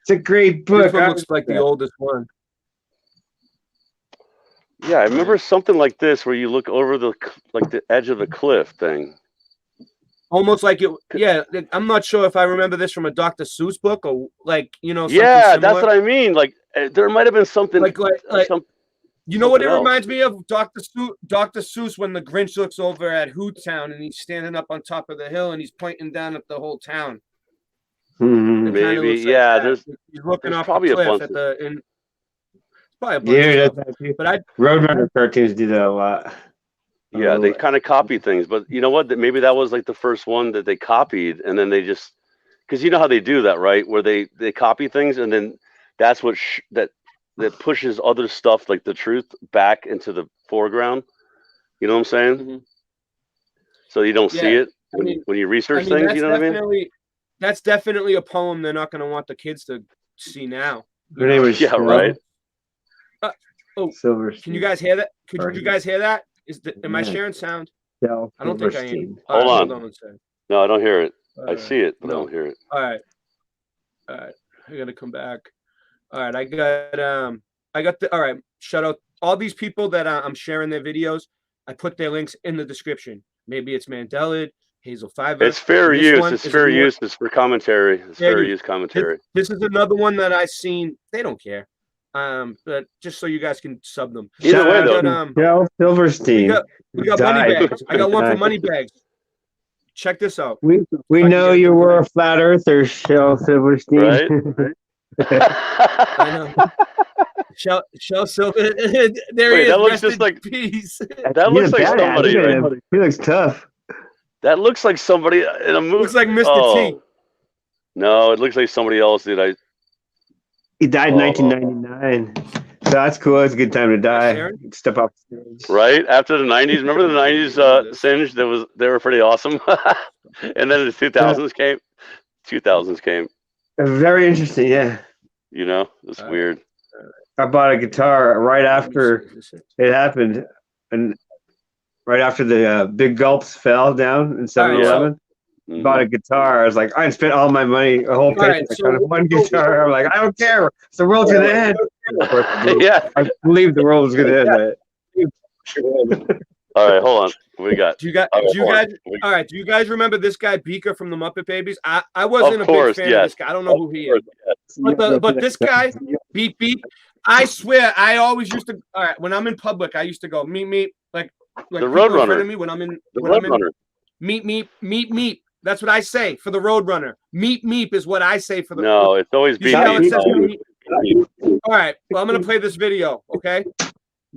C: It's a great book.
A: This one looks like the oldest one.
F: Yeah, I remember something like this where you look over the edge of the cliff thing.
A: Almost like it. Yeah, I'm not sure if I remember this from a Dr. Seuss book or like something
F: Yeah,
A: similar.
F: that's what I mean. Like, there might have been something
A: Like you know what it
F: something else.
A: reminds me of? Dr. Seuss when the Grinch looks over at Hoottown and he's standing up on top of the hill and he's pointing down at the whole town.
C: Mhm.
A: It kinda
F: Maybe,
A: looks like
F: yeah.
A: that. He's looking
F: there's
A: off
F: probably
A: the
F: a
A: cliff
F: bunch
A: at
F: of-
A: the. Probably a bunch
C: Yeah,
A: of
C: that's
A: stuff. But
C: Roadrunner cartoons do that a lot.
F: Yeah, they
C: Oh,
F: kind of copy things, but you know what? Maybe that was like the first one that they copied, and then they just because you know how they do that, right? Where they copy things, and then that's what that pushes other stuff like the truth back into the foreground. You know what I'm saying?
A: Mhm.
F: So you don't see
A: Yeah,
F: it when you research
A: I mean,
F: things. You know what I mean?
A: That's definitely a poem they're not going to want the kids to see now.
C: Her name was
F: Yeah, right.
C: Silverstein.
A: Can you guys hear that? Could
C: Sorry.
A: you guys hear that? Am I
C: Yeah.
A: sharing sound?
C: Shel
A: I don't think I am.
C: Silverstein.
A: All right,
F: Hold on.
A: one second.
F: No, I don't hear it. I
A: Alright.
F: see it, but I
A: No.
F: don't hear it.
A: All right. I gotta come back. All right, I got all right. Shout out all these people that I'm sharing their videos. I put their links in the description. Maybe it's Mandela, Hazel Fiverr.
F: It's fair
A: This
F: use.
A: one
F: It's
A: is
F: fair
A: more-
F: use. It's for commentary. It's
A: Yeah,
F: fair
A: dude.
F: use commentary.
A: This is another one that I seen. They don't care. But just so you guys can sub them.
F: Either way,
A: I
F: though.
A: got,
C: Shel Silverstein.
A: we got money
C: died.
A: bags. I got one for
C: Died.
A: money bags. Check this out.
C: We
A: can
C: know
A: get
C: you
A: it.
C: were a flat earther, Shel Silverstein.
A: I know. Shel Silver. There
F: Wait,
A: he is.
F: that looks
A: Rest
F: just
A: in
F: like-
A: peace.
F: That looks like
C: badass.
F: somebody.
C: Look at
F: Right?
C: him. He looks tough.
F: That looks like somebody in a movie.
A: Looks like Mr.
F: Oh.
A: T.
F: No, it looks like somebody else, dude.
C: He died in
F: Oh.
C: 1999. That's cool. It's a good time to die.
A: Sharon?
C: Step up.
F: Right after the '90s, remember the '90s Singe? They were pretty awesome. And then the 2000s came. 2000s came.
C: Very interesting. Yeah.
F: You know, it's weird.
C: I bought a guitar right after it happened, and right after the big gulps fell down in 7-Eleven. Bought a guitar. I was like, I spent all my money, a whole paycheck on one guitar. I'm like, I don't care. The world's gonna end. Of course,
F: Yeah.
C: I believe the world was gonna end.
F: All right, hold on. What we got?
A: Do you guys? All right. Do you guys remember this guy Beaker from the Muppet Babies? I wasn't
F: Of course,
A: a big fan of this guy. I don't know who he is. But this guy, beep beep. I swear, I always used to. All right, when I'm in public, I used to go meep like
F: the Roadrunner.
A: Me when I'm in
F: the Roadrunner.
A: Meep. That's what I say for the Roadrunner. Meep is what I say for the.
F: No, it's always beep.
A: All right, well, I'm gonna play this video. Okay.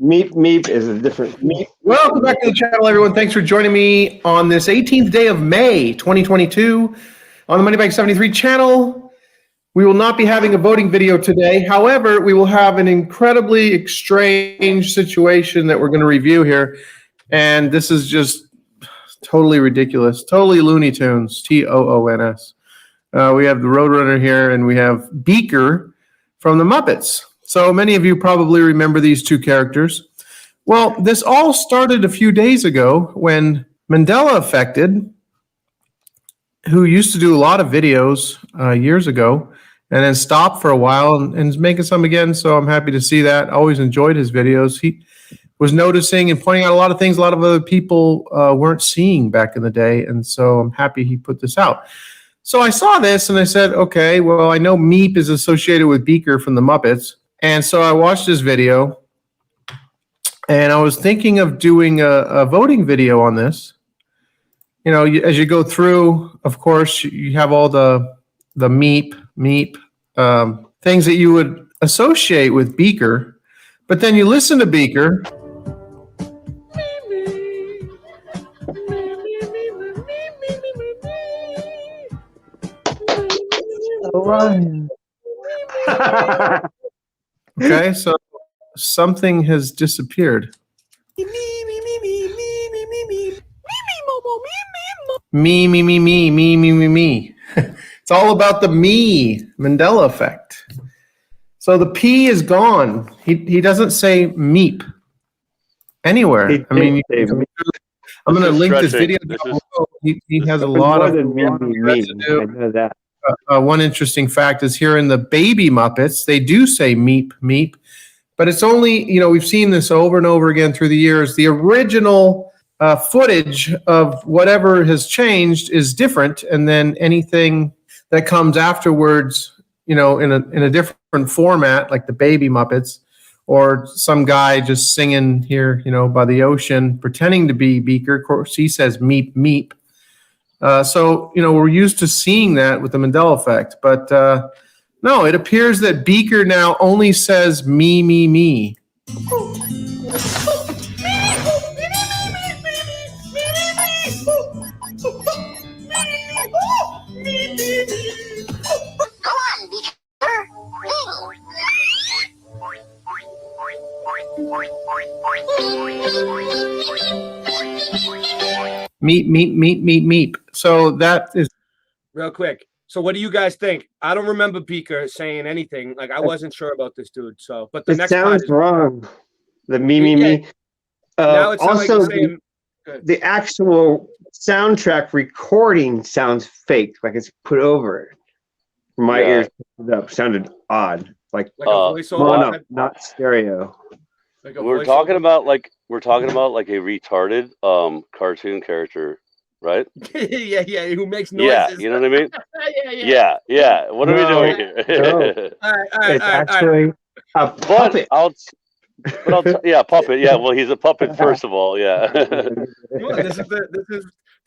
C: Meep is a different. Meep.
I: Welcome back to the channel, everyone. Thanks for joining me on this 18th day of May 2022 on the Money Bag 73 channel. We will not be having a voting video today. However, we will have an incredibly strange situation that we're going to review here. And this is just totally ridiculous. Totally Looney Tunes. Toons. We have the Roadrunner here, and we have Beaker from the Muppets. So many of you probably remember these two characters. Well, this all started a few days ago when Mandela who used to do a lot of videos years ago, and then stopped for a while and is making some again. So I'm happy to see that. Always enjoyed his videos. He was noticing and pointing out a lot of things a lot of other people weren't seeing back in the day. And so I'm happy he put this out. So I saw this and I said, okay, well, I know Meep is associated with Beaker from the Muppets. And so I watched this video and I was thinking of doing a voting video on this. You know, as you go through, of course, you have all the Meep things that you would associate with Beaker, but then you listen to Beaker. Okay, so something has disappeared. Me. It's all about the me, Mandela effect. So the P is gone. He doesn't say meep anywhere. I'm going to link this video down below. He has a lot of residue.
C: I know that.
I: One interesting fact is here in the Baby Muppets, they do say meep, but it's only, we've seen this over and over again through the years. The original footage of whatever has changed is different, and then anything that comes afterwards, in a different format, like the Baby Muppets, or some guy just singing here, by the ocean, pretending to be Beaker. Of course, he says meep. So, we're used to seeing that with the Mandela effect, but no, it appears that Beaker now only says me. Meep. So that is
A: real quick. So what do you guys think? I don't remember Beaker saying anything. Like I wasn't sure about this dude. So, but the
C: it
A: next
C: sounds wrong. The me.
A: Now it's
C: also,
A: like saying,
C: the actual soundtrack recording sounds fake, like it's put over it. My ears picked it up. Sounded odd, like
A: a voiceover,
C: not stereo.
A: Like
F: we're talking about like a retarded cartoon character, right?
A: yeah, who makes noises.
F: Yeah, you know what I mean? yeah. What are we doing here?
A: All right.
C: It's actually a puppet.
F: Puppet. Yeah, well, he's a puppet first of all. Yeah.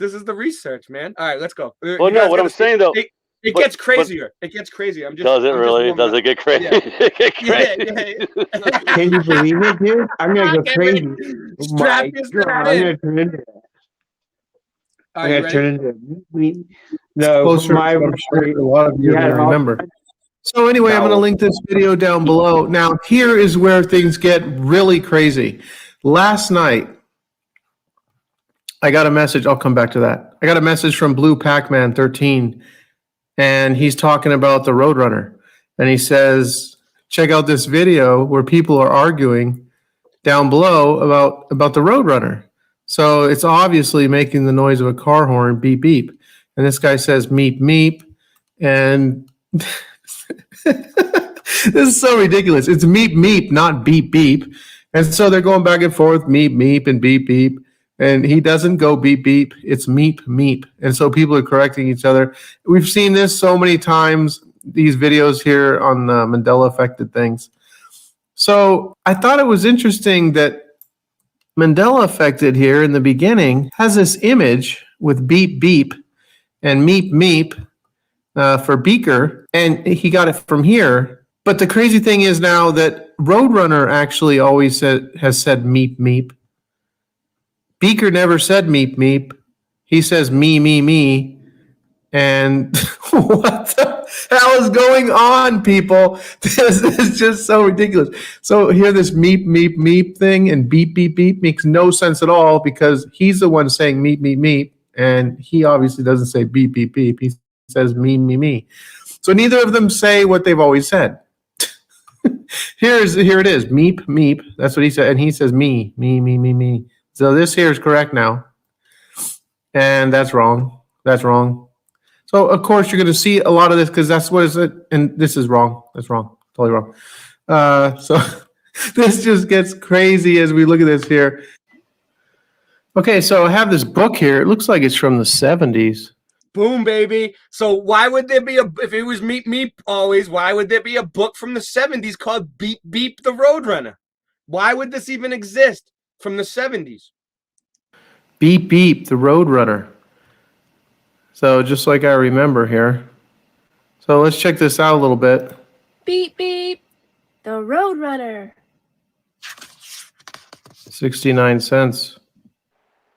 A: This is the research, man. All right, let's go.
F: Well, no, what I'm saying though.
A: It gets crazier. It gets crazy.
F: Does it really? Does it get crazy?
A: Yeah.
C: Can you believe it, dude? I'm gonna go crazy.
A: Strap yourself
C: I'm gonna turn into that. I'm gonna turn into no.
I: Closer. I'm sure a lot of you are gonna remember. So anyway, I'm going to link this video down below. Now, here is where things get really crazy. Last night, I got a message. I'll come back to that. I got a message from Blue Pac-Man 13, and he's talking about the Roadrunner. And he says, check out this video where people are arguing down below about the Roadrunner. So it's obviously making the noise of a car horn, beep, beep. And this guy says, meep, meep. And this is so ridiculous. It's meep, meep, not beep, beep. And so they're going back and forth, meep, meep, and beep, beep. And he doesn't go beep, beep. It's meep, meep. And so people are correcting each other. We've seen this so many times, these videos here on Mandela affected things. So I thought it was interesting that Mandela affected here in the beginning has this image with beep, beep and meep, meep for Beaker. And he got it from here. But the crazy thing is now that Roadrunner actually always has said meep, meep. Beaker never said meep, meep. He says me, me, me. And what the hell is going on, people? This is just so ridiculous. So here this meep, meep, meep thing and beep, beep, beep makes no sense at all because he's the one saying meep, meep, meep. And he obviously doesn't say beep, beep, beep. He says me, me, me. So neither of them say what they've always said. Here it is, meep, meep. That's what he said. And he says me, me, me, me, me. So this here is correct now. And that's wrong. That's wrong. So, of course, you're going to see a lot of this because that's what is it. And this is wrong. That's wrong. Totally wrong. So this just gets crazy as we look at this here. Okay, so I have this book here. It looks like it's from the 70s.
A: Boom, baby. So why would there be if it was meep, meep always, why would there be a book from the 70s called Beep, Beep, the Roadrunner? Why would this even exist from the 70s?
I: Beep, beep, the Roadrunner. So just like I remember here. So let's check this out a little bit.
J: Beep, beep, the Roadrunner.
I: 69 cents.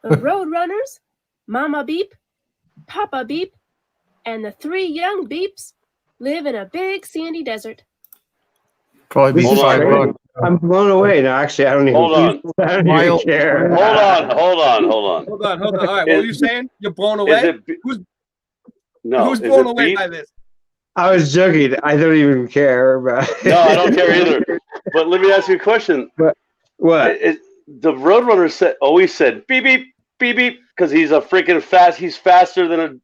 J: The Roadrunners, Mama Beep, Papa Beep, and the 3 young Beeps live in a big sandy desert.
I: Probably be $5.
C: I'm blown away. No, actually, I don't even, I don't even care.
F: Hold on.
A: Hold on. All right, what were you saying? You're blown away? Who's blown away by this?
C: I was joking. I don't even care. But
F: No, I don't care either. But let me ask you a question.
C: What?
F: The Roadrunner always said beep, beep, beep, beep, because he's a freaking he's faster than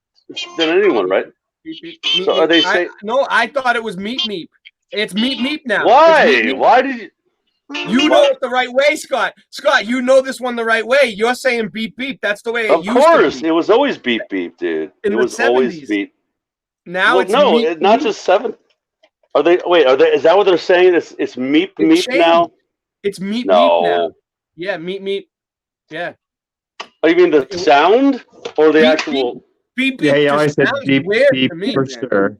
F: anyone, right?
A: Beep, beep, meep,
F: So are they saying?
A: No, I thought it was meep, meep. It's meep, meep now.
F: Why?
A: Meep, meep.
F: Why did you?
A: You know it the right way, Scott. Scott, you know this one the right way. You're saying beep, beep. That's the way it used to be.
F: Of course, it was always beep, beep, dude.
A: In
F: it
A: the
F: was
A: 70s.
F: always beep.
A: Now it's
F: no,
A: meep,
F: not
A: meep.
F: just 7. Are they? Wait, are they? Is that what they're saying? It's meep,
A: It
F: meep
A: changed.
F: now.
A: It's meep,
F: No.
A: meep now. Yeah, meep, meep. Yeah.
F: Oh, you mean the sound or the
A: Beep,
F: actual?
A: Beep, beep.
C: Yeah, he
A: just
C: always said
A: sounds
C: beep,
A: weird
C: beep
A: to me,
C: for
A: man.
C: sure.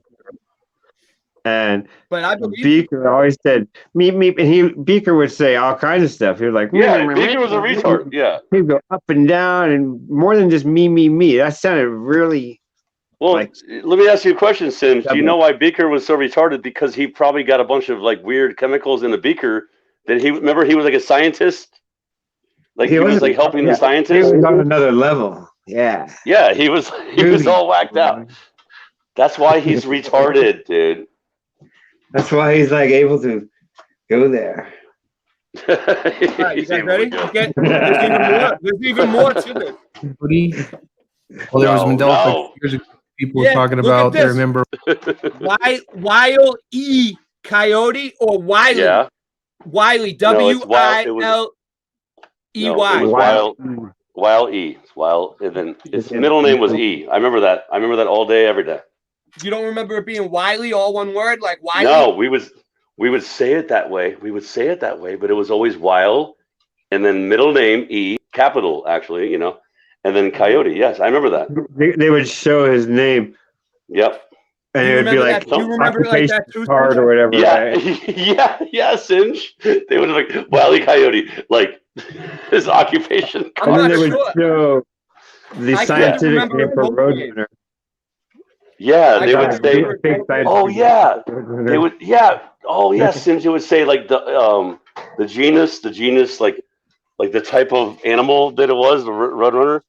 C: And
A: But I believe
C: Beaker always said meep, meep, and Beaker would say all kinds of stuff. He was like,
F: Yeah, Beaker was a retard. Yeah.
C: He'd go up and down and more than just me, me, me. That sounded really.
F: Well,
C: Like-
F: let me ask you a question, Sims. Do you know why Beaker was so retarded? Because he probably got a bunch of like weird chemicals in the beaker. That he was like a scientist. Like he was
C: wasn't-
F: like helping the
C: He
F: scientists.
C: was on another level. Yeah.
F: Yeah, he was all whacked out. That's why he's retarded, dude.
C: That's why he's like able to go there.
A: All right, you guys ready? Okay. There's even more to this.
I: Well, there was
F: No,
I: Mandela
F: no.
I: years ago, people were talking
A: look at
I: about. They
A: this.
I: remember.
A: Wile E. Coyote or Wiley?
F: Yeah.
A: Wiley.
F: No, it's Wild- it was-
A: W-I-L-E-Y.
F: No, it was Wild E. Wild, and then his middle name was E. I remember that. I remember that all day, every day.
A: You don't remember it being Wiley, all one word, like Wiley?
F: No, we would say it that way. We would say it that way, but it was always Wild, and then middle name E, capital actually, and then Coyote. Yes, I remember that.
C: They would show his name.
F: Yep.
C: And
A: You
C: it would be
A: remember
C: like
A: that? You remember it like that
C: occupation
A: too,
C: card
A: Singe?
C: or whatever.
F: Yeah,
C: Right?
F: yeah, Singe. They would have like Wile E. Coyote, like his occupation
A: I'm
C: And
F: card.
C: then
A: not
C: they would
A: sure.
C: show the
A: I can't
C: scientific
A: remember
C: name for
A: both ways.
C: Roadrunner.
F: Yeah,
A: I
F: they
A: got
F: would
A: it.
F: say,
C: Big science
F: "Oh
C: fiction.
F: yeah," they would, yeah, oh yeah. Sims, it would say like the genus, like the type of animal that it was, the roadrunner.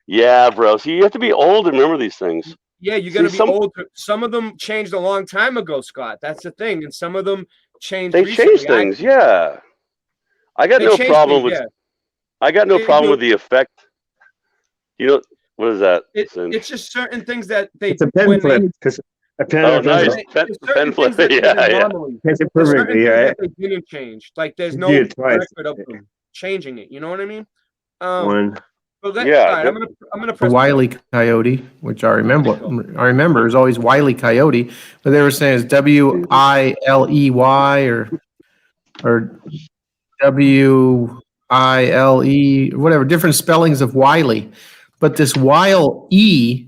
F: Yeah, bro. See, you have to be old to remember these things.
A: Yeah, you're
F: See,
A: gonna be old. Some of them changed a long time ago, Scott. That's the thing, and some of them changed
F: they change
A: recently.
F: things. Yeah, I got
A: They
F: no
A: changed
F: problem
A: things.
F: with.
A: Yeah,
F: I got no
A: they
F: problem
A: do.
F: with the effect. You know what is that? Singe?
A: It's just certain things that they
C: It's a pen
A: when
C: flip
A: they
C: because a pen
F: Oh,
C: or
F: nice.
C: pencil.
F: Pen,
A: there's
F: pen
A: certain
F: flip.
A: things that they did
F: Yeah, yeah.
A: normally.
C: It's
A: There's certain
C: perfectly,
A: things
C: right?
A: that they didn't change. Like there's
C: You
A: no
C: did it twice.
A: record of them changing it. You know what I mean?
C: One.
A: But
F: Yeah,
A: all right, I'm gonna press
I: Wile E. Coyote, which I remember is always Wile E. Coyote, but they were saying it's Wiley or Wile, whatever, different spellings of Wiley. But this Wile E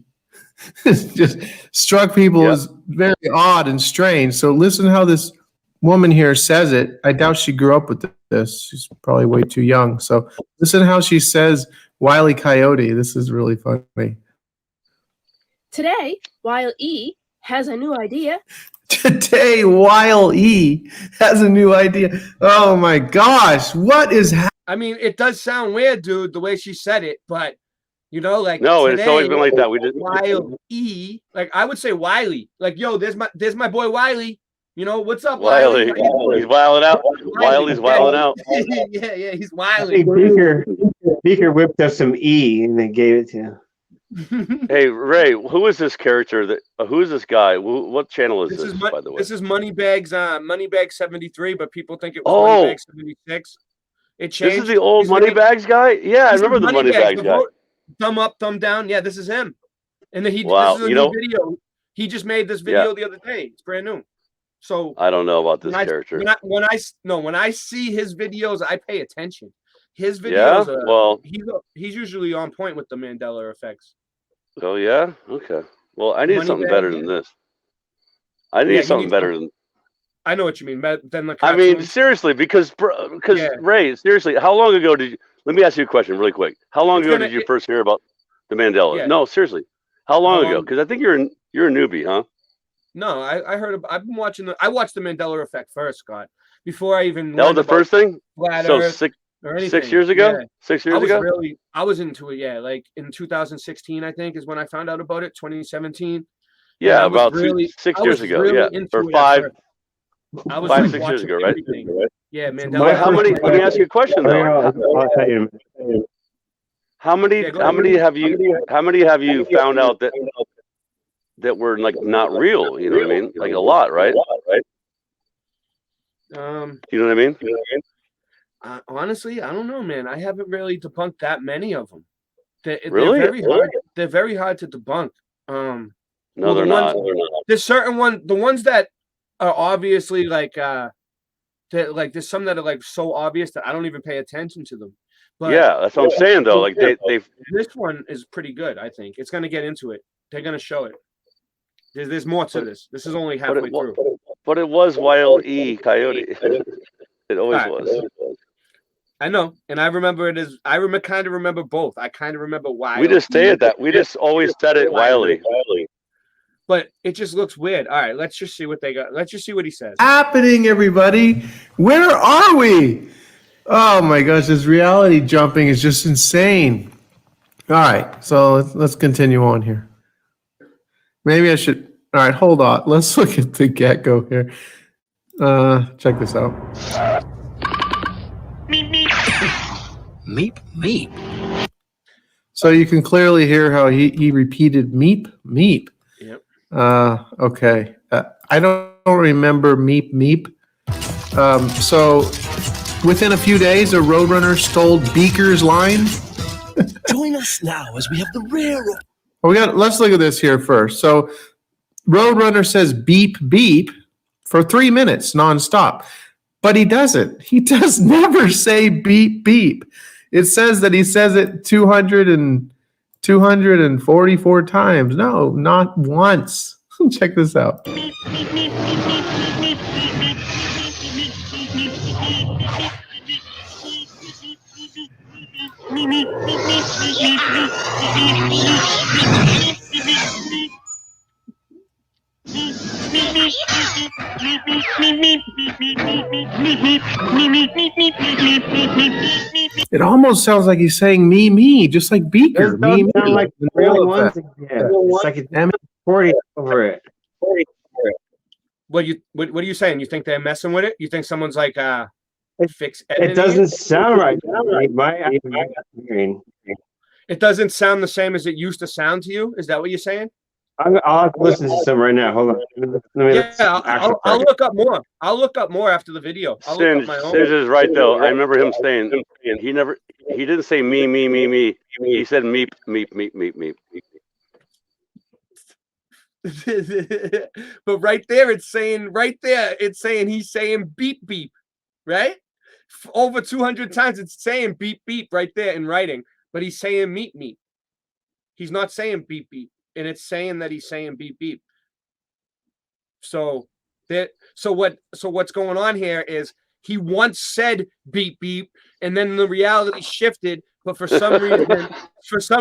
I: just struck people as very odd and strange. So listen how this woman here says it. I doubt she grew up with this. She's probably way too young. So listen how she says Wile E. Coyote. This is really funny.
J: Today, Wile E has a new idea.
I: Today, Wile E has a new idea. Oh my gosh, what is happening?
A: I mean, it does sound weird, dude, the way she said it, but you know, like
F: No,
A: today,
F: it's always been like that. We just
A: Wile E, like I would say Wiley, like yo, there's my boy Wiley. You know what's up,
F: Wiley.
A: Wiley?
F: He's wilding out. Wiley's wilding out.
A: Yeah, he's
C: I
A: Wiley.
C: think Beaker whipped up some E and they gave it to him.
F: Hey Ray, who is this character? Who is this guy? What channel is this? By the way,
A: This is Moneybag 73, but people think it was
F: Oh.
A: Moneybag 76. It changed.
F: this is the old
A: He's the
F: Moneybags guy. Yeah, I
A: This is
F: remember the Moneybags
A: the
F: guy.
A: Thumb up, thumb down. Yeah, this is him. And then
F: Wow,
A: this is a
F: you
A: new
F: know-
A: video. He just made this video the other day. It's brand new. So
F: I don't know about this
A: when
F: character.
A: when I see his videos, I pay attention. His
F: Yeah?
A: videos,
F: Well-
A: he's usually on point with the Mandela effects.
F: Oh yeah. Okay. Well, I need something
A: Moneybag,
F: better
A: yeah.
F: than this. I need
A: Yeah, you
F: something
A: need
F: better than.
A: I know what you mean. Better than the
F: I mean,
A: cartoons.
F: seriously, because
A: Yeah.
F: Ray, seriously, how long ago did you? Let me ask you a question, really quick. How long
A: It's
F: ago
A: gonna-
F: did you first hear about the Mandela?
A: Yeah.
F: No, seriously, how long
A: How
F: ago?
A: long-
F: Because I think you're a newbie, huh?
A: No, I heard. I've been watching I watched the Mandela effect first, Scott. Before I even
F: That was
A: learned
F: the
A: about
F: first thing.
A: flat
F: So
A: Earth
F: six
A: or anything.
F: 6 years ago.
A: Yeah.
F: 6 years ago.
A: I was into it. Yeah, like in 2016, I think is when I found out about it. 2017.
F: Yeah,
A: I was
F: about
A: really-
F: 6
A: I
F: years
A: was
F: ago.
A: really
F: Yeah,
A: into
F: or
A: it at
F: five,
A: first. I was
F: 5,
A: like
F: 6 years
A: watching
F: ago, right?
A: everything. Yeah,
C: My
A: Mandela.
F: How many? Let me ask you a question though.
C: I'll tell you.
F: How many?
A: Yeah, go
F: How
A: ahead.
F: many have you? How many have you found out that were like not real? You know what I mean? Like a lot, right? You know what I mean?
A: Honestly, I don't know, man. I haven't really debunked that many of them.
F: Really?
A: They're very hard. They're very hard to debunk.
F: No,
A: Well,
F: they're
A: the
F: not.
A: ones- There's certain the ones that are obviously like that like there's some that are like so obvious that I don't even pay attention to them. But
F: Yeah, that's what I'm saying though. Like they've
A: this one is pretty good, I think. It's gonna get into it. They're gonna show it. There's more to this. This is only halfway through.
F: but it was Wile E. Coyote. It always
A: Alright.
F: was.
A: I know, and I remember it as kind of remember both. I kind of remember why.
F: We just say it that. We just always said it Wiley.
A: But it just looks weird. All right, let's just see what they got. Let's just see what he says.
I: Happening, everybody? Where are we? Oh my gosh, this reality jumping is just insane. All right, so let's continue on here. Maybe I should. All right, hold on. Let's look at the gecko here. Check this out.
K: Meep, meep.
I: So you can clearly hear how he repeated meep, meep.
A: Yep.
I: Okay. I don't remember meep, meep. So within a few days, a Roadrunner stole Beaker's line.
K: Join us now as we have the rare.
I: Let's look at this here first. So Roadrunner says beep, beep for 3 minutes nonstop. But he doesn't. He does never say beep, beep. It says that he says it 244 times. No, not once. Check this out. It almost sounds like he's saying me, just like Beaker.
C: Those don't sound like the real
I: Mandela
C: ones
I: effect.
C: again. It's like it's recording over it.
A: What are you saying? You think they're messing with it? You think someone's like fix
C: It
A: editing
C: doesn't sound right. My hearing.
A: It doesn't sound the same as it used to sound to you. Is that what you're saying?
C: I'll have to listen to some right now. Hold on. Let me
A: Yeah, I'll look up more. I'll look up more after the video. I'll look up
F: Singe,
A: my own.
F: Singe is right though. I remember him saying he didn't say me. He said meep.
A: But right there, it's saying he's saying beep beep, right? Over 200 times it's saying beep beep right there in writing, but he's saying meep meep. He's not saying beep beep, and it's saying that he's saying beep beep. So what's going on here is he once said beep beep, and then the reality shifted. But for some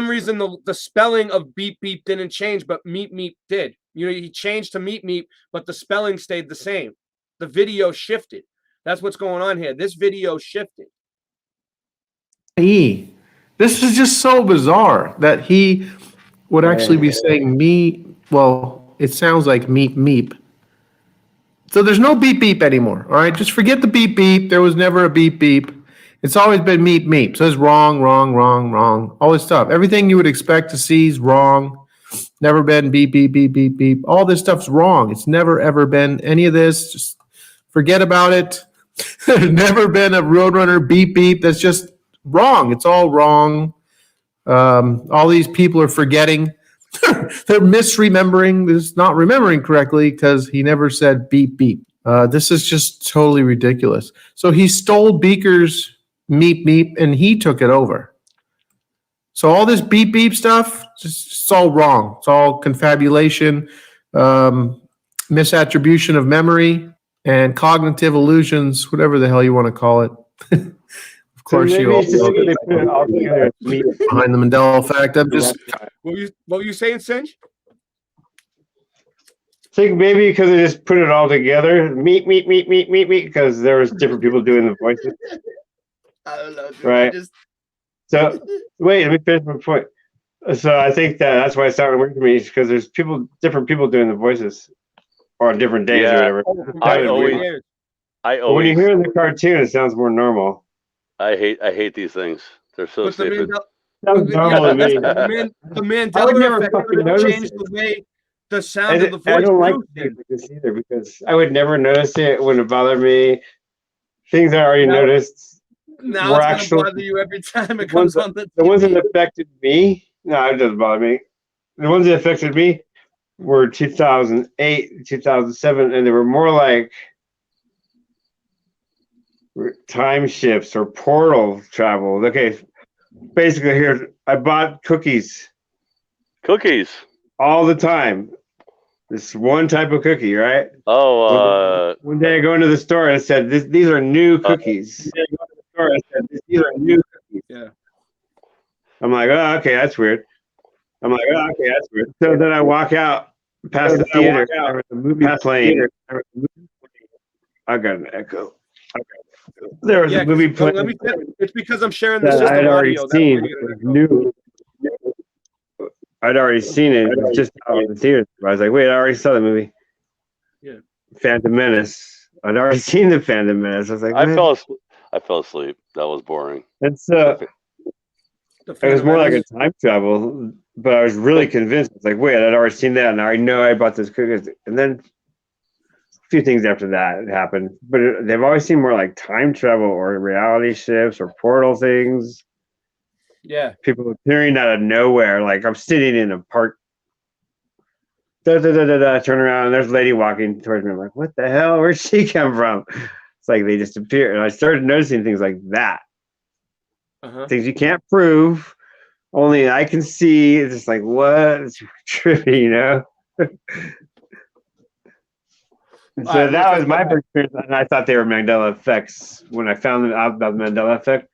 A: reason, the spelling of beep beep didn't change, but meep meep did. You know, he changed to meep meep, but the spelling stayed the same. The video shifted. That's what's going on here. This video shifted.
I: This is just so bizarre that he would actually be saying me. Well, it sounds like meep meep. So there's no beep beep anymore. All right, just forget the beep beep. There was never a beep beep. It's always been meep meep. So it's wrong. All this stuff. Everything you would expect to see is wrong. Never been beep beep beep beep beep. All this stuff's wrong. It's never ever been any of this. Just forget about it. There's never been a Roadrunner beep beep. That's just wrong. It's all wrong. All these people are forgetting. They're misremembering. This not remembering correctly because he never said beep beep. This is just totally ridiculous. So he stole Beaker's meep meep and he took it over. So all this beep beep stuff, it's all wrong. It's all confabulation, misattribution of memory, and cognitive illusions, whatever the hell you want to call it. Of course, you all know
C: they put it all together.
I: behind the Mandela effect. I'm just
A: What were you saying, Singe?
C: I think maybe because they just put it all together, meet, because there was different people doing the voices.
A: I don't know, dude.
C: Right. So wait, let me finish my point. So I think that's why it sounded weird to me, is because there's different people doing the voices on different days or whatever.
F: I always
C: when you hear the cartoon, it sounds more normal.
F: I hate these things. They're so
A: But
F: stupid.
C: Sounds normal to me.
A: The
C: I would
A: Mandela
C: never
A: effect
C: fucking
A: would
C: notice
A: change
C: it.
A: the way the sound of the voice.
C: I don't like
A: did.
C: this either because I would never notice it. It wouldn't bother me. Things I already noticed
A: Now
C: were
A: it's
C: actual.
A: gonna bother you every time it
C: The ones
A: comes on the
C: The ones that
A: TV.
C: affected me, no, it doesn't bother me. The ones that affected me were 2008, 2007, and they were more like time shifts or portal travel. Okay, basically here, I bought cookies all the time. This one type of cookie, right?
F: Oh,
C: one day I go into the store and it said, these are new cookies. These are new cookies.
A: Yeah.
C: I'm like, oh, okay, that's weird. So then I walk out past the theater. There was a movie playing. I got an echo. There was a movie playing
A: Let me tell you, it's because I'm sharing the
C: that I
A: system
C: had already
A: audio.
C: seen. It was new. I'd already seen it. It was just out of the theater. I was like, wait, I already saw the movie.
A: Yeah.
C: Phantom Menace. I'd already seen the Phantom Menace. I was like,
F: I
C: man.
F: fell asleep. That was boring.
C: It's it was more like a time travel, but I was really convinced. It's like, wait, I'd already seen that, and I know I bought this cookies. And then a few things after that happened, but they've always seemed more like time travel or reality shifts or portal things.
A: Yeah.
C: People appearing out of nowhere. Like I'm sitting in a park. I turn around and there's a lady walking towards me. I'm like, what the hell? Where'd she come from? It's like they just appear. And I started noticing things like that. Things you can't prove, only I can see. It's just like, what? It's trippy, you know? So that was my first experience, and I thought they were Mandela effects. When I found out about the Mandela effect,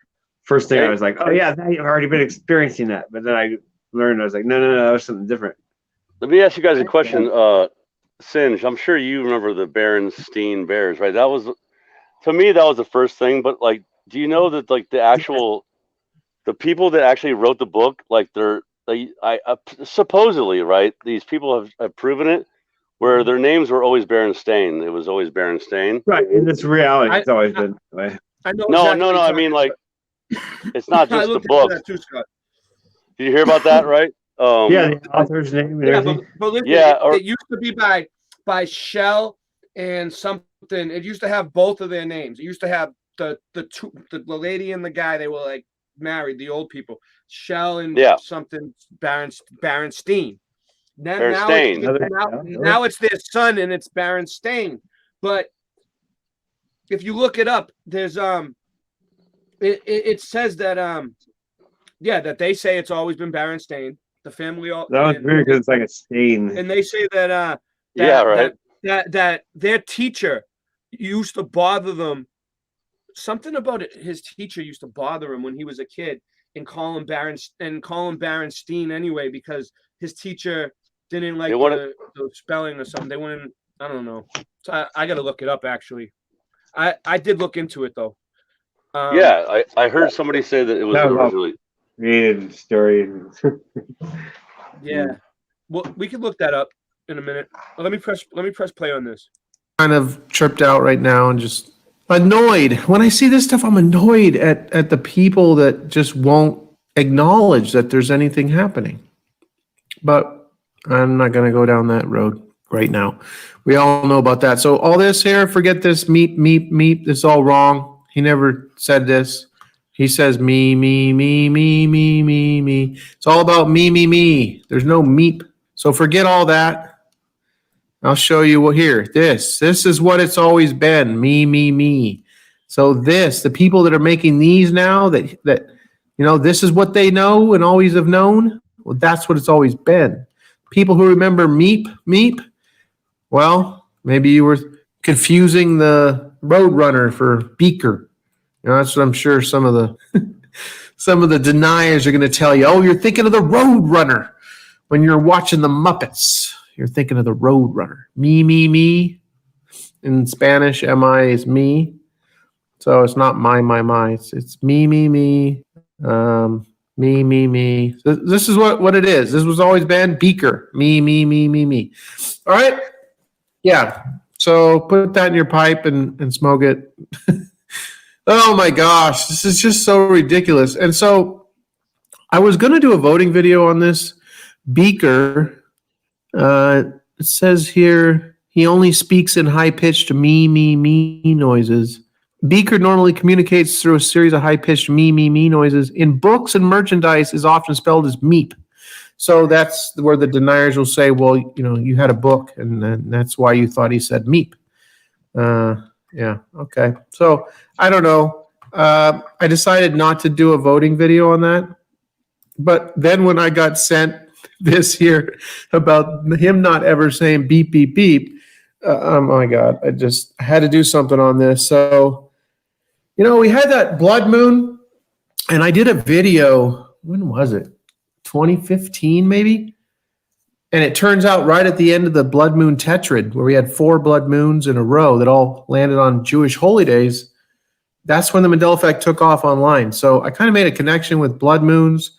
C: first thing I was like, oh yeah, I've already been experiencing that. But then I learned, I was like, no, it was something different.
F: Let me ask you guys a question. Singe, I'm sure you remember the Berenstein Bears, right? That was, to me, that was the first thing. But like, do you know that like the people that actually wrote the book, like supposedly, right? These people have proven it, where their names were always Berenstain. It was always Berenstain.
C: Right. In this reality,
A: I,
C: it's always
A: I,
C: been that way.
A: I know
F: No,
A: exactly
F: no,
A: what
F: no.
A: you're
F: I
A: talking
F: mean, like,
A: about.
F: it's not
A: I
F: just the
A: looked into
F: book.
A: that too, Scott.
F: Did you hear about that, right?
C: Yeah, the author's name and
A: Yeah,
C: everything.
A: but listen,
F: Yeah,
A: it used to be by Shell and something. It used to have both of their names. It used to have the lady and the guy. They were like married, the old people. Shell and
F: yeah,
A: something Berenstein. Now
F: Berenstain.
A: now it's their son and it's Berenstain. But if you look it up, there's it says that that they say it's always been Berenstain. The family all
C: That was weird because it's like a stain.
A: and they say that
F: Yeah, right.
A: that their teacher used to bother them. Something about it, his teacher used to bother him when he was a kid and call him Berenstein anyway because his teacher didn't like the spelling or something. They wouldn't. I don't know. So I got to look it up. Actually, I did look into it though.
F: Yeah, I heard somebody say that it was originally
C: created story.
A: Yeah. Well, we can look that up in a minute. Let me press play on this.
I: Kind of tripped out right now and just annoyed. When I see this stuff, I'm annoyed at the people that just won't acknowledge that there's anything happening. But I'm not going to go down that road right now. We all know about that. So all this here, forget this meep, meep, meep. This is all wrong. He never said this. He says me, me, me, me, me, me, me. It's all about me, me, me. There's no meep. So forget all that. I'll show you what here. This is what it's always been. Me, me, me. So the people that are making these now that this is what they know and always have known. Well, that's what it's always been. People who remember meep, meep. Well, maybe you were confusing the Roadrunner for Beaker. That's what I'm sure some of the deniers are going to tell you. Oh, you're thinking of the Roadrunner when you're watching the Muppets. You're thinking of the Roadrunner. Me, me, me. In Spanish, mi is me. So it's not my. It's me, me, me. Me, me, me. This is what it is. This was always been Beaker. Me, me, me, me, me. All right. Yeah. So put that in your pipe and smoke it. Oh my gosh. This is just so ridiculous. And so I was going to do a voting video on this Beaker. It says here he only speaks in high-pitched me, me, me noises. Beaker normally communicates through a series of high-pitched me, me, me noises. In books and merchandise is often spelled as meep. So that's where the deniers will say, well, you had a book, and that's why you thought he said meep. Yeah, okay. So I don't know. I decided not to do a voting video on that. But then when I got sent this here about him not ever saying beep, beep, beep, oh my God, I had to do something on this. So, we had that blood moon, and I did a video. When was it? 2015, maybe? And it turns out right at the end of the blood moon tetrad, where we had 4 blood moons in a row that all landed on Jewish holy days, that's when the Mandela effect took off online. So I kind of made a connection with blood moons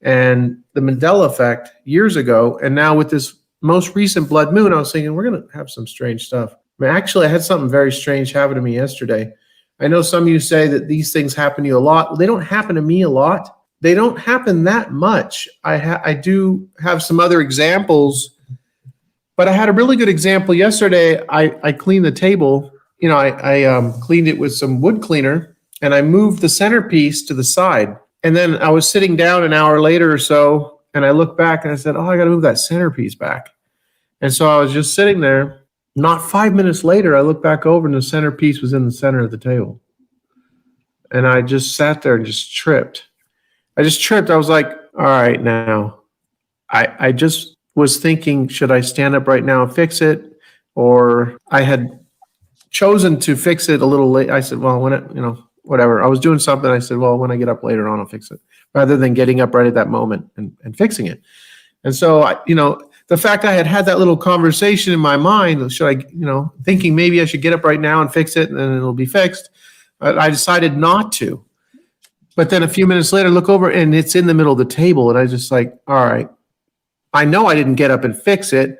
I: and the Mandela effect years ago. And now with this most recent blood moon, I was thinking we're going to have some strange stuff. Actually, I had something very strange happen to me yesterday. I know some of you say that these things happen to you a lot. Well, they don't happen to me a lot. They don't happen that much. I do have some other examples, but I had a really good example yesterday. I cleaned the table. I cleaned it with some wood cleaner, and I moved the centerpiece to the side. And then I was sitting down an hour later or so, and I looked back and I said, I got to move that centerpiece back. And so I was just sitting there. Not 5 minutes later, I looked back over and the centerpiece was in the center of the table. And I just sat there and just tripped. I was like, all right, now. I just was thinking, should I stand up right now and fix it? Or I had chosen to fix it a little late. I said, well, whatever. I was doing something. I said, well, when I get up later on, I'll fix it, rather than getting up right at that moment and fixing it. And so, the fact I had that little conversation in my mind, should I, thinking maybe I should get up right now and fix it and then it'll be fixed. I decided not to. But then a few minutes later, look over and it's in the middle of the table. And I just like, all right, I know I didn't get up and fix it.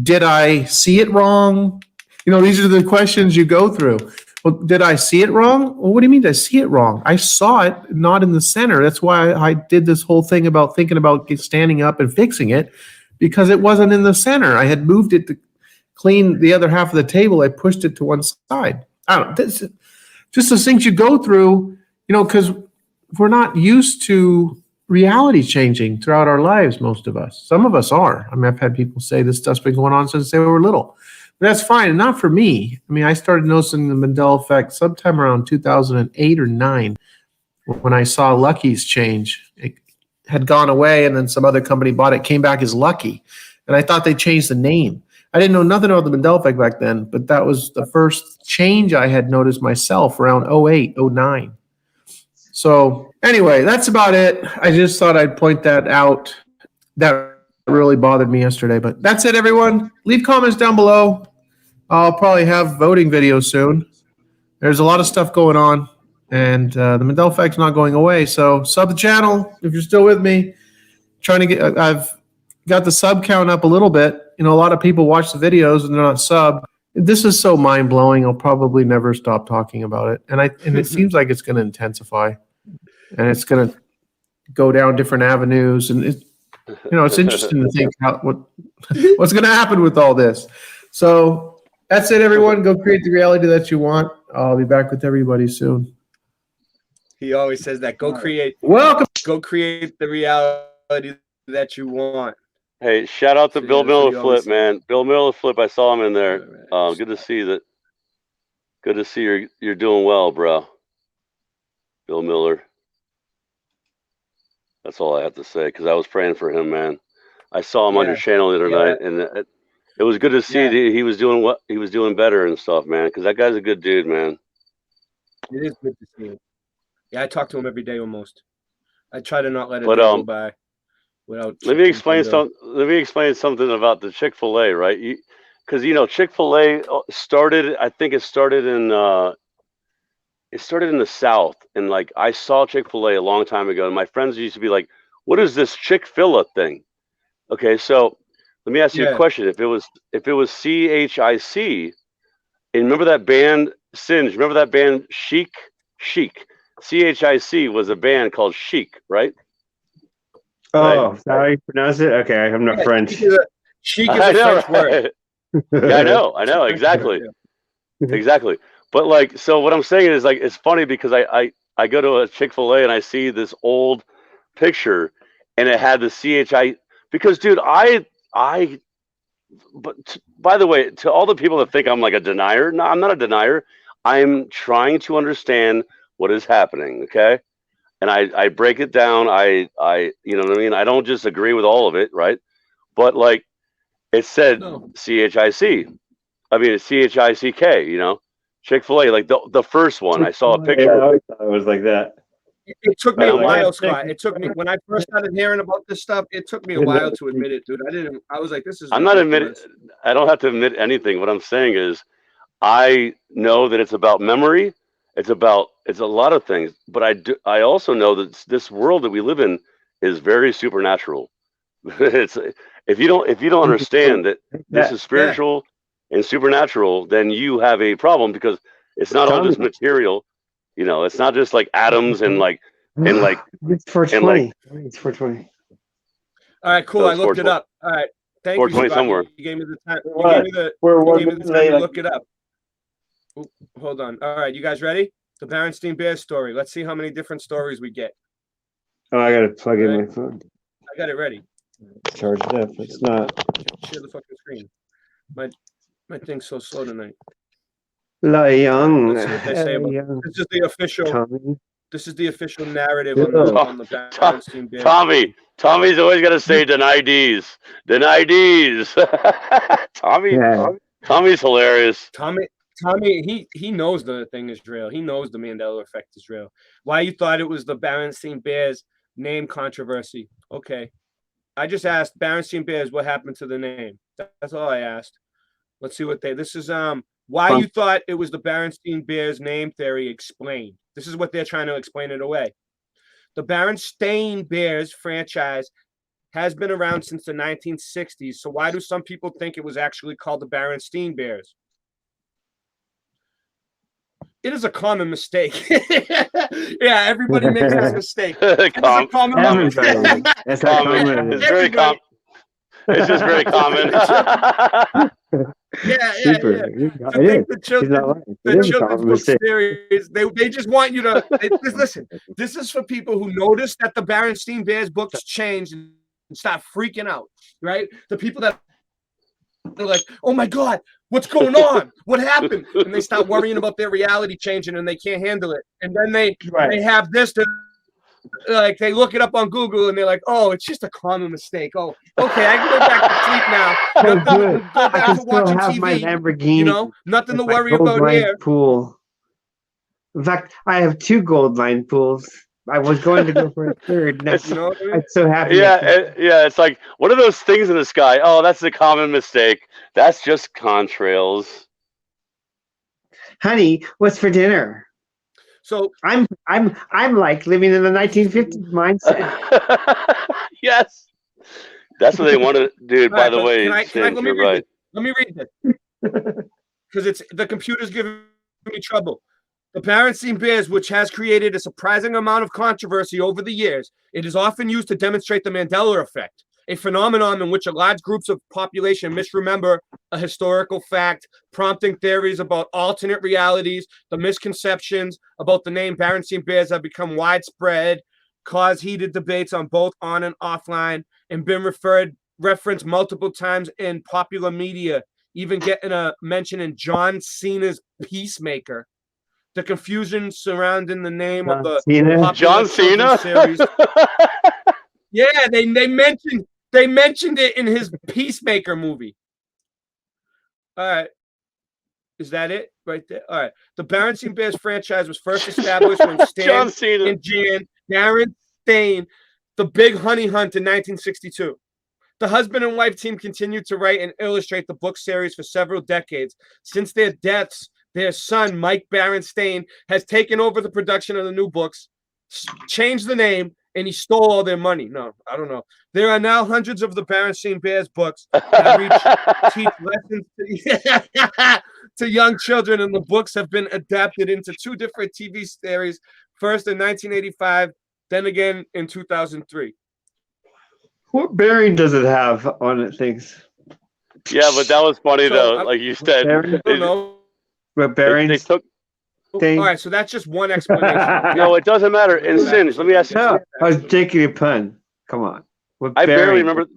I: Did I see it wrong? These are the questions you go through. Well, did I see it wrong? Well, what do you mean did I see it wrong? I saw it not in the center. That's why I did this whole thing about thinking about standing up and fixing it, because it wasn't in the center. I had moved it to clean the other half of the table. I pushed it to one side. I don't know. This, just the things you go through, because we're not used to reality changing throughout our lives, most of us. Some of us are. I mean, I've had people say this stuff's been going on since they were little. But that's fine, and not for me. I mean, I started noticing the Mandela effect sometime around 2008 or 9 when I saw Lucky's change. It had gone away, and then some other company bought it, came back as Lucky. And I thought they changed the name. I didn't know nothing about the Mandela effect back then, but that was the first change I had noticed myself around 08, 09. So anyway, that's about it. I just thought I'd point that out. That really bothered me yesterday, but that's it, everyone. Leave comments down below. I'll probably have voting videos soon. There's a lot of stuff going on, and the Mandela effect's not going away. So sub the channel if you're still with me. I've got the sub count up a little bit. A lot of people watch the videos and they're not sub. This is so mind blowing. I'll probably never stop talking about it, and it seems like it's going to intensify, and it's going to go down different avenues, and it's interesting to think what's going to happen with all this. So that's it, everyone. Go create the reality that you want. I'll be back with everybody soon.
A: He always says that. Go create the reality that you want.
F: Hey, shout out to Bill Miller Flip, man. Bill Miller Flip, I saw him in there. Good to see that. Good to see you're doing well, bro. Bill Miller. That's all I have to say, because I was praying for him, man. I saw him on your channel the other night, and it was good to see that he was doing he was doing better and stuff, man. Because that guy's a good dude, man.
A: It is good to see him. Yeah, I talk to him every day almost. I try to not let it go by. Let me explain something about the Chick-fil-A, right? Because Chick-fil-A started. I think it started in the South, and like I saw Chick-fil-A a long time ago, and my friends used to be like, "What is this Chick-fil-A thing?" Okay, so let me ask you a question. If it was CHIC, and remember that band Singe? Remember that band Chic? CHIC was a band called Chic, right?
C: Oh, is that how you pronounce it? Okay, I'm not French.
A: Chic is a French word.
F: Yeah, I know, exactly. Exactly. But like, so what I'm saying is like, it's funny because I go to a Chick-fil-A and I see this old picture and it had the CHI, because dude, but by the way, to all the people that think I'm like a denier, no, I'm not a denier. I'm trying to understand what is happening. Okay. And I break it down. I you know what I mean? I don't just agree with all of it, right? But like it said CHIC. I mean it's CHICK, Chick-fil-A, like the first one. I saw a picture.
C: Yeah, I always thought it was like that.
A: It took me a while, Scott. It took me when I first started hearing about this stuff, it took me a while to admit it, dude. I was like, this is
F: I'm not admitting, I don't have to admit anything. What I'm saying is I know that it's about memory. It's a lot of things, but I also know that this world that we live in is very supernatural. It's if you don't understand that this is spiritual and supernatural, then you have a problem, because it's not all just material. It's not just like atoms and like
C: it's 420. It's 420.
A: All right, cool. I looked it up. All right, thank you, Scott.
F: Somewhere.
A: You gave me the time. You gave me the time to look it up. Ooh, hold on. All right, you guys ready? The Berenstain Bears story. Let's see how many different stories we get.
C: Oh, I gotta plug in my phone.
A: I got it ready.
C: Charged up. It's not.
A: Share the fucking screen. My thing's so slow tonight.
C: Lion.
A: Let's see what they say about this. Is the official. Tommy. This is the official narrative on the Berenstain Bears.
F: Tommy's always got to say deny D's. Deny D's. Tommy's hilarious.
A: Tommy, he knows the thing is real. He knows the Mandela effect is real. Why you thought it was the Berenstain Bears name controversy? Okay. I just asked Berenstain Bears what happened to the name. That's all I asked. Let's see what they. This is why you thought it was the Berenstain Bears name theory explained. This is what they're trying to explain it away. The Berenstain Bears franchise has been around since the 1960s. So why do some people think it was actually called the Berenstain Bears? It is a common mistake. Yeah, everybody makes this mistake. It's a common mistake.
C: That's how common it is.
F: It's very common. It's just very common.
C: Super.
A: Yeah.
C: It
A: To think
C: is.
A: the children,
C: He's not lying.
A: the
C: It is a
A: children's
C: common
A: book
C: mistake.
A: series, they just want you to listen. This is for people who notice that the Berenstain Bears books changed and start freaking out, right? The people that they're like, oh my God, what's going on? What happened? And they start worrying about their reality changing and they can't handle it. And then they have this to, like, they look it up on Google and they're like, oh, it's just a common mistake. Oh, okay, I can go back to sleep now.
C: Oh,
A: Nothing,
C: good.
A: go
C: I
A: back
C: can
A: to
C: still
A: watching
C: have my
A: TV.
C: Lamborghini.
A: You know, nothing to
C: my
A: worry
C: gold
A: about
C: line
A: here.
C: pool. In fact, I have 2 gold line pools. I was going to go for a third. Now,
A: You know what I mean?
C: I'm so happy.
F: Yeah, it's like, what are those things in the sky? Oh, that's a common mistake. That's just contrails.
C: Honey, what's for dinner?
A: So
C: I'm like living in the 1950s mindset.
F: Yes. That's what they want to do. By
A: All right,
F: the
A: but
F: way,
A: let me
F: Singe, you're
A: read
F: right.
A: this. Let me read this. Because it's the computer's giving me trouble. The Berenstain Bears, which has created a surprising amount of controversy over the years, it is often used to demonstrate the Mandela effect, a phenomenon in which large groups of population misremember a historical fact, prompting theories about alternate realities. The misconceptions about the name Berenstain Bears have become widespread, caused heated debates on both on and offline, and been referenced multiple times in popular media, even getting a mention in John Cena's Peacemaker. The confusion surrounding the name of the popular
F: John Cena
A: series. Yeah, they mentioned it in his Peacemaker movie. All right. Is that it right there? All right. The Berenstain Bears franchise was first established when Stan and Jan Berenstain, the Big Honey Hunt in 1962. The husband and wife team continued to write and illustrate the book series for several decades. Since their deaths, their son, Mike Berenstain, has taken over the production of the new books, changed the name, and he stole all their money. No, I don't know. There are now hundreds of the Berenstain Bears books that teach lessons to young children, and the books have been adapted into 2 different TV series, first in 1985, then again in 2003.
C: What bearing does it have on it? Things.
F: Yeah, but that was funny
A: So,
F: though. Like you said,
A: I don't know.
C: What bearings?
F: they took.
C: Thing?
A: All right, so that's just one explanation.
F: No, it doesn't matter. And Singe, let me ask you.
C: No, I was taking a pun. Come on. What
F: I barely
C: bearing?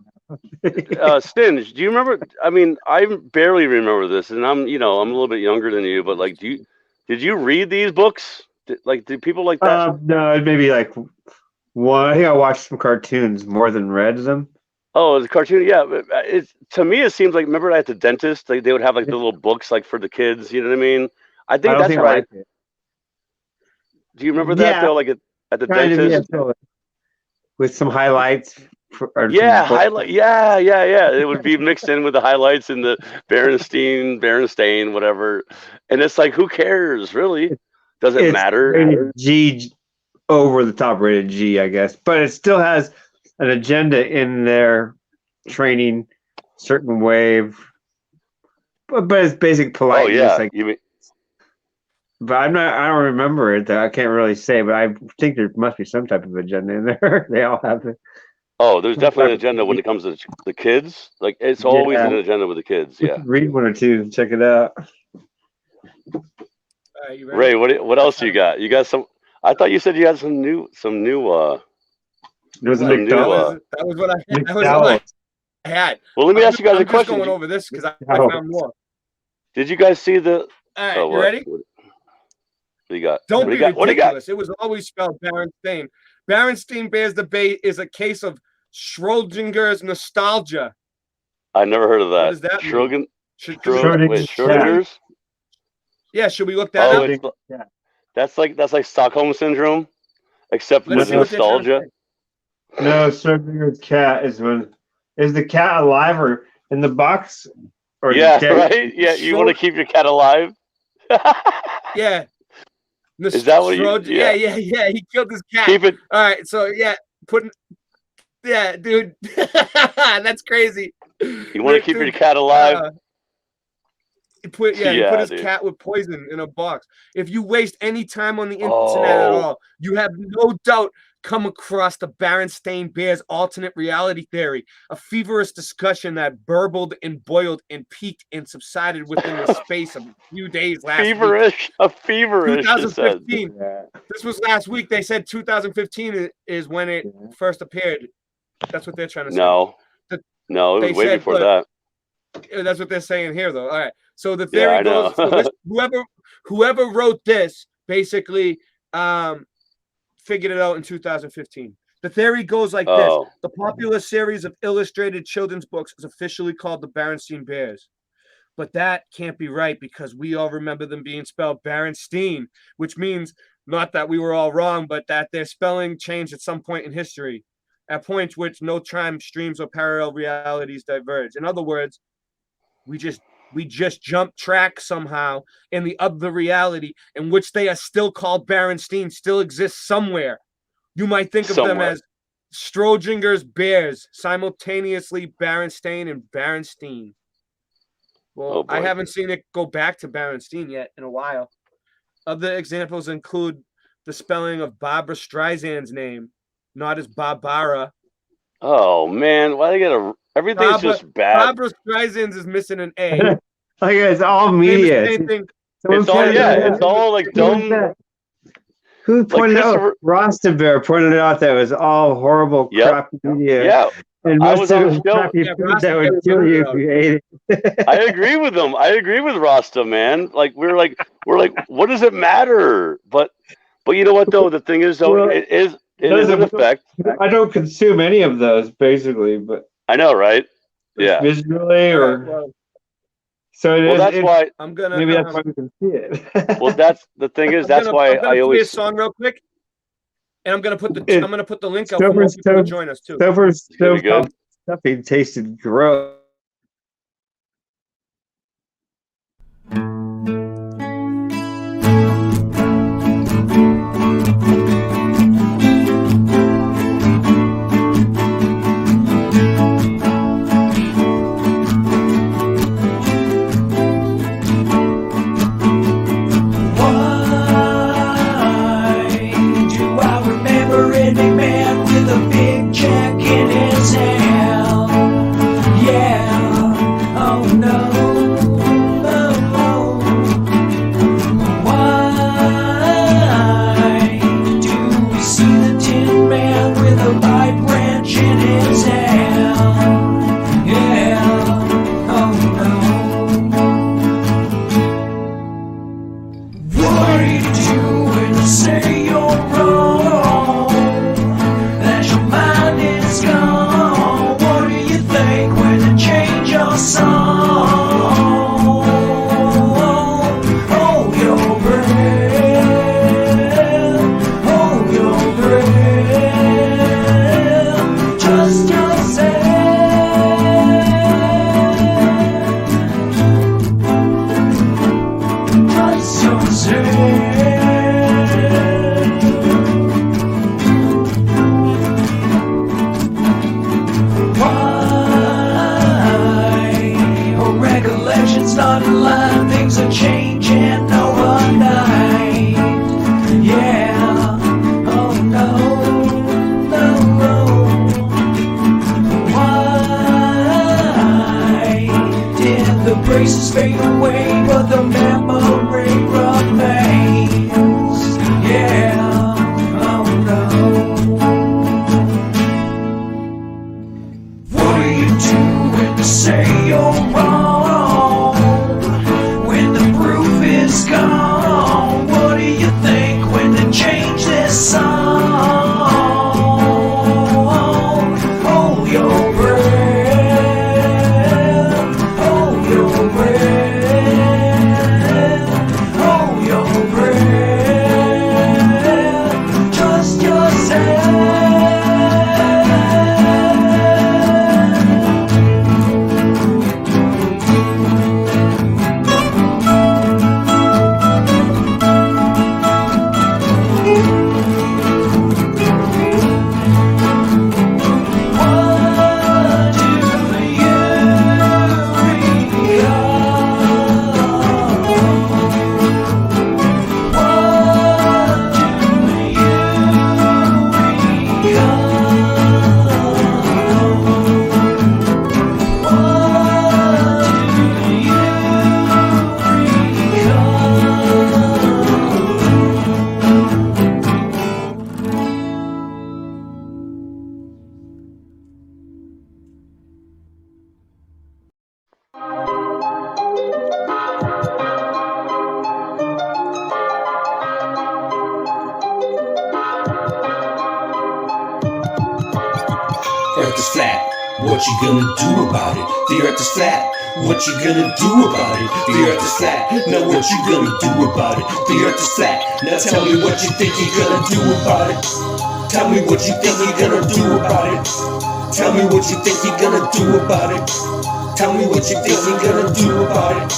F: remember. Stinge, do you remember? I mean, I barely remember this, and I'm a little bit younger than you. But like, did you read these books? Do people like that?
C: No, maybe like one. I think I watched some cartoons more than read them.
F: Oh, the cartoon, yeah. To me, it seems like, remember at the dentist, they would have like the little books like for the kids. You know what I mean? I think that's right. Do you remember that though? Like at the dentist,
C: with some highlights.
F: Highlight. Yeah. It would be mixed in with the highlights and the Berenstain, whatever. And it's like, who cares, really? Does it matter?
C: Rated G, over the top rated G, I guess, but it still has an agenda in there, training certain way. But it's basic politeness.
F: Oh yeah,
C: like,
F: you mean.
C: But I don't remember it. I can't really say, but I think there must be some type of agenda in there. They all have it.
F: Oh, there's definitely an agenda when it comes to the kids. Like, it's always an agenda with the kids. Yeah.
C: Read one or two and check it out.
A: You
F: Ray, what else you got? You got some? I thought you said you had some new.
C: There was a
A: that was what I had. That was what I had.
F: Well, let me ask you guys a question.
A: I'm just going over this because I found more.
F: Did you guys see the?
A: All right, you ready?
F: What do you got?
A: Don't be ridiculous. It was always spelled Berenstain. Berenstain Bears debate is a case of Schrodinger's nostalgia.
F: I never heard of that.
A: What does that mean?
F: Schrodinger's?
A: Yeah, should we look that up?
F: Yeah. That's like Stockholm syndrome, except with nostalgia.
C: No, Schrodinger's cat is when is the cat alive or in the box? Or
F: Yeah,
C: dead?
F: right. Yeah, you want to keep your cat alive?
A: Yeah.
F: Is that what you?
A: Yeah. He killed his cat.
F: Keep it.
A: All right. So yeah, yeah, dude. That's crazy.
F: You want to keep your cat alive?
A: He put his
F: dude.
A: cat with poison in a box. If you waste any time on the internet at all, you have no doubt come across the Berenstain Bears alternate reality theory, a feverish discussion that burbled and boiled and peaked and subsided within the space of a few days last week.
F: A feverish.
A: 2015. This was last week. They said 2015 is when it first appeared. That's what they're trying to say.
F: No, it was way before that.
A: That's what they're saying here, though. All right. So the theory goes. So whoever wrote this basically figured it out in 2015. The theory goes like this: the popular series of illustrated children's books is officially called the Berenstain Bears, but that can't be right because we all remember them being spelled Berenstein, which means not that we were all wrong, but that their spelling changed at some point in history, at points which no time streams or parallel realities diverge. In other words, we just jump track somehow, and the other reality in which they are still called Berenstein still exists somewhere. You might think of them as Schrodinger's bears, simultaneously Berenstain and Berenstein. Well, I haven't seen it go back to Berenstein yet in a while. Other examples include the spelling of Barbra Streisand's name, not as Barbara.
F: Oh man, why they get everything's just bad.
A: Barbra Streisand's is missing an A.
C: Like it's all media.
F: It's all like dumb.
C: Who pointed out? Rostabear pointed out that it was all horrible crap media.
F: Yeah.
C: And most of it was crappy food that would kill you if you ate it.
F: I agree with them. I agree with Rasta, man. Like we're like, what does it matter? But you know what though? The thing is though, it is an effect.
C: I don't consume any of those basically, but
F: I know, right? Yeah.
C: Visually or so it is.
F: That's why
A: I'm gonna
C: maybe that's why we can see it.
F: Well, that's the thing is that's why I always
A: play a song real quick. And I'm gonna put the link up for more people to join us too.
C: Stuffing tasted gross.
K: What you gonna do about it? The earth is flat. What you gonna do about it? The earth is flat. Now what you gonna do about it? The earth is flat. Now tell me what you think you're gonna do about it. Tell me what you think you're gonna do about it. Tell me what you think you're gonna do about it. Tell me what you think you're gonna do about it.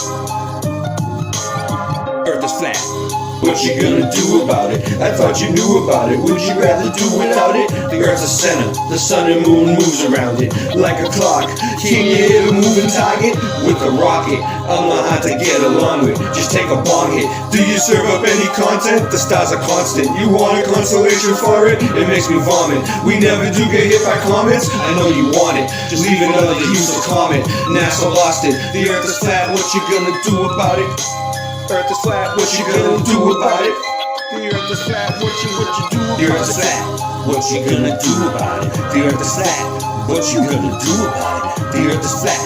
K: Earth is flat. What you gonna do about it? I thought you knew about it. Would you rather do without it? The earth's a center. The sun and moon moves around it like a clock. Can you hit a moving target with a rocket? I'm not hard to get along with. Just take a bong hit. Do you serve up any content? The stars are constant. You want a consolation for it? It makes me vomit. We never do get hit by comets. I know you want it. Just leave another useless comment. NASA lost it. The earth is flat. What you gonna do about it? Earth is flat, what you gonna do about it? The earth is flat, what you do about it? The earth is flat, what you gonna do about it? The earth is flat, what you gonna do about it? The earth is flat,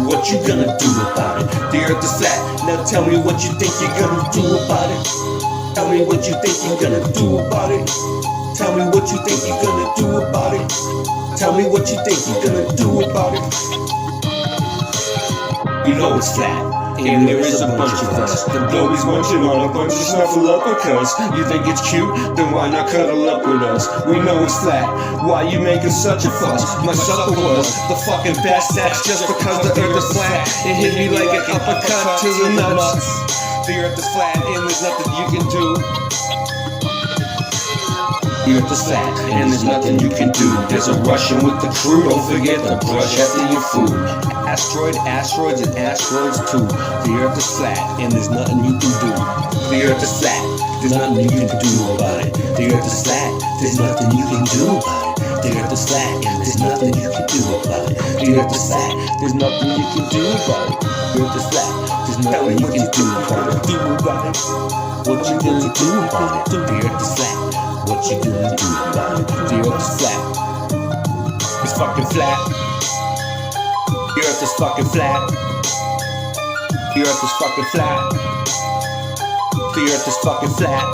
K: what you gonna do about it? The earth is flat, now tell me what you think you're gonna do about it. Tell me what you think you're gonna do about it. Tell me what you think you're gonna do about it. Tell me what you think you're gonna do about it. You know it's flat. And there is a bunch of us. The globies munching on a bunch of snuffleupagus. You think it's cute? Then why not cuddle up with us? We know it's flat. Why you making such a fuss? My supper was the fucking best. That's just because the earth is flat. It hit me like an uppercut to the nuts. The earth is flat and there's nothing you can do. The earth is flat and there's nothing you can do. There's a Russian with the crew. Don't forget to brush after your food. Asteroids and asteroids too. The earth is flat and there's nothing you can do. The earth is flat, there's nothing you can do about it. The earth is flat, there's nothing you can do about it. The earth is flat and there's nothing you can do about it. The earth is flat, there's nothing you can do about it. The earth is flat, there's nothing you can do about it. What you gonna do about it? The earth is flat. What you gonna do about it? The earth is flat. It's fucking flat. The earth is fucking flat. The earth is fucking flat. The earth is fucking flat.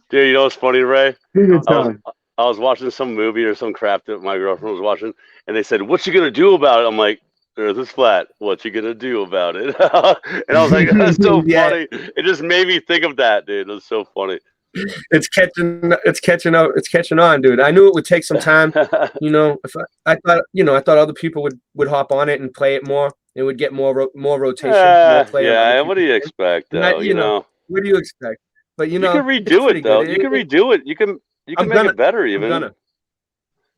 F: Dude, you know what's funny, Ray?
C: Good
F: I
C: time.
F: was watching some movie or some crap that my girlfriend was watching, and they said, "What you gonna do about it?" I'm like, "Earth is flat. What you gonna do about it?" And I was like, "That's so
A: Yeah.
F: funny." It just made me think of that, dude. It was so funny.
A: It's catching on, dude. I knew it would take some time. You know, if I thought other people would hop on it and play it more. It would get more rotation, more play. on
F: Yeah.
A: other
F: What do you
A: people's things.
F: expect,
A: And
F: though? You know,
A: what do you expect? But
F: you can
A: it's
F: redo
A: pretty
F: it, though.
A: good.
F: You can redo it. You can
A: I'm
F: make
A: gonna.
F: it better,
A: I'm
F: even.
A: gonna.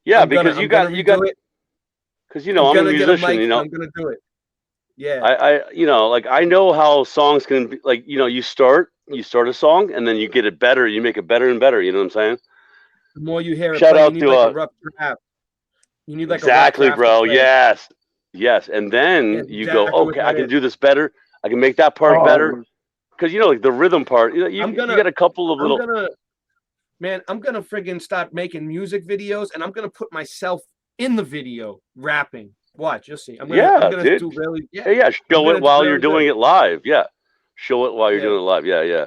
F: Yeah,
A: I'm
F: because
A: gonna
F: you got
A: redo it.
F: because you know
A: I'm
F: I'm a
A: gonna get a
F: musician.
A: mic.
F: You
A: And
F: know,
A: I'm gonna do it. Yeah.
F: I like I know how songs can be like. You know, you start a song and then you get it better. You make it better and better. You know what I'm saying?
A: The more you hear it
F: Shout
A: play, you
F: out
A: need
F: to
A: like a rough draft. You need like a rough
F: exactly,
A: draft to
F: bro.
A: play.
F: Yes, and
A: Yeah,
F: then
A: that's
F: you go,
A: exactly what
F: okay, I
A: that
F: can
A: is.
F: do this better. I can make that part better
C: Oh,
F: because you know, like the rhythm part. You know, you
A: I'm gonna.
F: got a couple of
A: I'm
F: little.
A: gonna. Man, I'm gonna friggin' start making music videos, and I'm gonna put myself in the video rapping. Watch, you'll see. I'm
F: Yeah,
A: gonna
F: dude.
A: do really. Yeah.
F: Yeah,
A: I'm
F: show
A: gonna
F: it
A: do
F: while you're
A: really good.
F: doing it live. Yeah, show it while you're
A: Yeah.
F: doing it live. Yeah.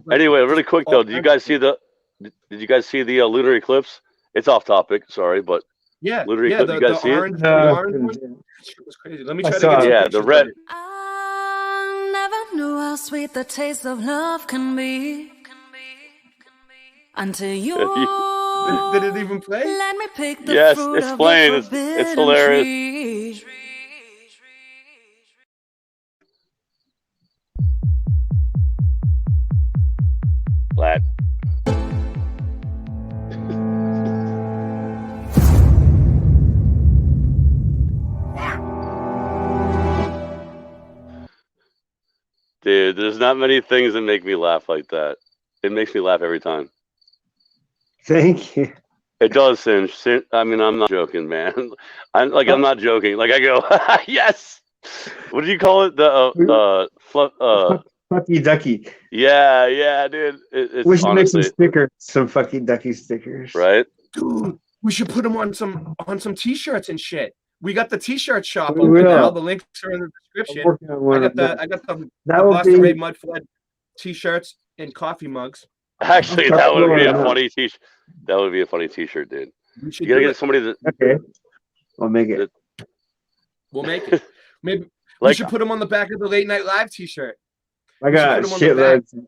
A: Like,
F: Anyway,
A: just
F: really quick
A: all
F: though, did you
A: kinds of
F: guys see
A: shit.
F: Did you guys see the lunar eclipse? It's off topic. Sorry, but
A: Yeah,
F: lunar
A: yeah.
F: eclipse. You guys
A: The
F: see it?
A: orange, the orange one. That shit was crazy. Let me
C: I
A: try to
C: saw
A: get some
C: it.
F: Yeah, the
A: pictures
F: red.
A: of it.
D: I never knew how sweet the taste of love can be until you
A: Did it even play?
D: let me pick the
F: Yes,
D: fruit
F: it's
D: of
F: playing.
D: the
F: It's
D: forbidden
F: hilarious.
D: tree.
F: Flat. Dude, there's not many things that make me laugh like that. It makes me laugh every time.
C: Thank you.
F: It does, Singe. I mean, I'm not joking, man. I'm not joking. Like I go, yes. What do you call it? The
C: Fucky Ducky.
F: Yeah, dude. It's
C: We should make some
F: honestly
C: stickers, some Fucky Ducky stickers.
F: right.
A: Dude, we should put them on some t-shirts and shit. We got the t-shirt shop
C: We
A: open
C: will.
A: now. The links are in the
C: I'm
A: description.
C: working on one
A: I
C: of
A: got
C: them.
A: the
C: That would
A: Boston
C: be
A: Ray Mud Flood t-shirts and coffee mugs.
F: Actually,
C: Start
F: that would be
C: rolling
F: a
C: out.
F: funny t-shirt. That would be a funny t-shirt, dude.
A: We should
F: You gotta
A: do
F: get
A: it.
F: somebody that
C: Okay, I'll make it.
A: We'll make it. Maybe we
F: like
A: should put them on the back of the Late Night Live t-shirt.
C: I
A: We should
C: got
A: put 'em on the back.
C: shitloads.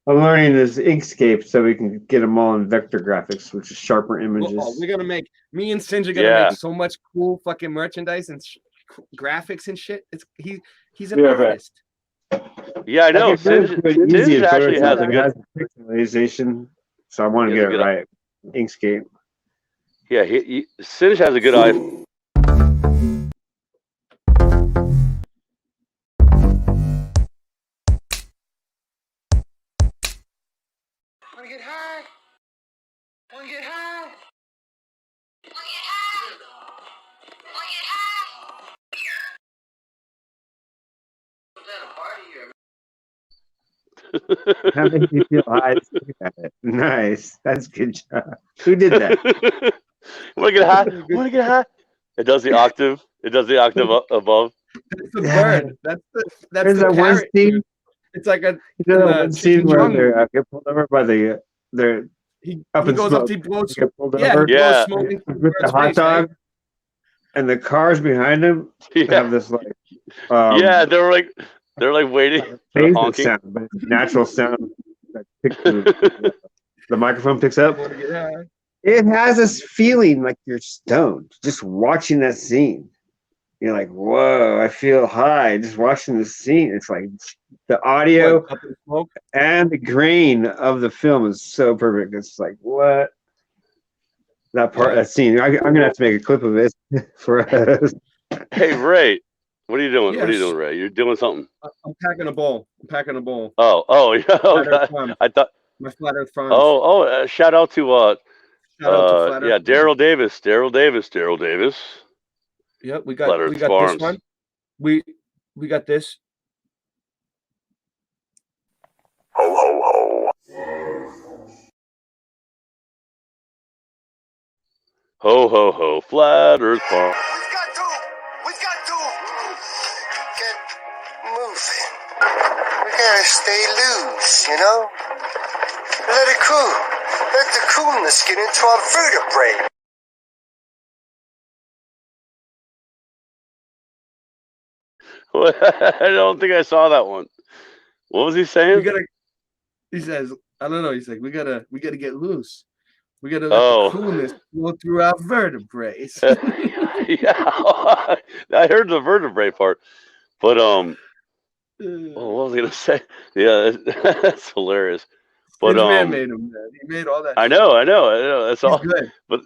C: I'm learning this Inkscape so we can get them all in vector graphics, which is sharper images.
A: We're gonna make me and Singe are gonna
F: Yeah.
A: make so much cool fucking merchandise and graphics and shit. He's an
C: Yeah,
A: artist.
F: yeah, I know.
C: can do it
F: Singe
C: pretty easy in
F: actually has
C: Photoshop.
F: a
C: It
F: good
C: has pixelization, so I want to
F: He has
C: get
F: a
C: it
F: good-
C: right. Inkscape.
F: yeah. Singe has a good eye.
E: Wanna get high? Wanna get high?
C: That makes me feel high. Just look at it. Nice. That's good job. Who did that?
F: Wanna get high? Wanna get high? It does the octave. It does the octave above.
A: That's the bird. That's
C: There's
A: the
C: that one
A: parrot.
C: scene.
A: It's like a
C: You know
A: in
C: that
A: the
C: one scene
A: Chicken
C: where
A: Jungle.
C: they get pulled over by they're
A: he
C: up in
A: goes
C: smoke.
A: up, he blows,
C: They get pulled
A: yeah,
C: over.
A: he blows
F: Yeah.
A: smoke into the
C: With the
A: bird's
C: hot
A: face, right?
C: dog, and the cars behind him
F: Yeah,
C: have this like
F: yeah. They're like waiting for
C: phasing
F: honking.
C: sound, but it's natural sound that the microphone picks up.
A: Wanna get high?
C: It has this feeling like you're stoned just watching that scene. You're like, whoa, I feel high just watching this scene. It's like the audio
A: What, up in smoke?
C: and the grain of the film is so perfect. It's like, what? That part,
A: Yeah.
C: that scene. I'm gonna have to make a clip of it for us.
F: Hey Ray, what are you doing? What are you
A: Yes.
F: doing, Ray? You're doing something.
A: I'm packing a bowl.
F: Oh, yeah. Oh,
A: Flat Earth
F: God.
A: Farms.
F: I thought.
A: My Flat Earth Farms.
F: Shout out to
A: Shout out to Flat Earth.
F: yeah, Daryl Davis.
A: Yep, we
F: Flat
A: got
F: Earth
A: this
F: Farms.
A: one. We got this.
B: Ho, ho, ho.
F: Ho ho ho, Flat Earth Farm.
E: We got to get moving. We gotta stay loose, you know? Let it cool. Let the coolness get into our vertebrae.
F: I don't think I saw that one. What was he saying?
A: He says, I don't know. He's like, we gotta get loose. We gotta let
F: Oh.
A: the coolness flow through our vertebrae.
F: Yeah, I heard the vertebrae part, but what was I gonna say? Yeah, that's hilarious. But
A: This man made him, man. He made all that.
F: I know. That's
A: He's
F: all.
A: good.
F: But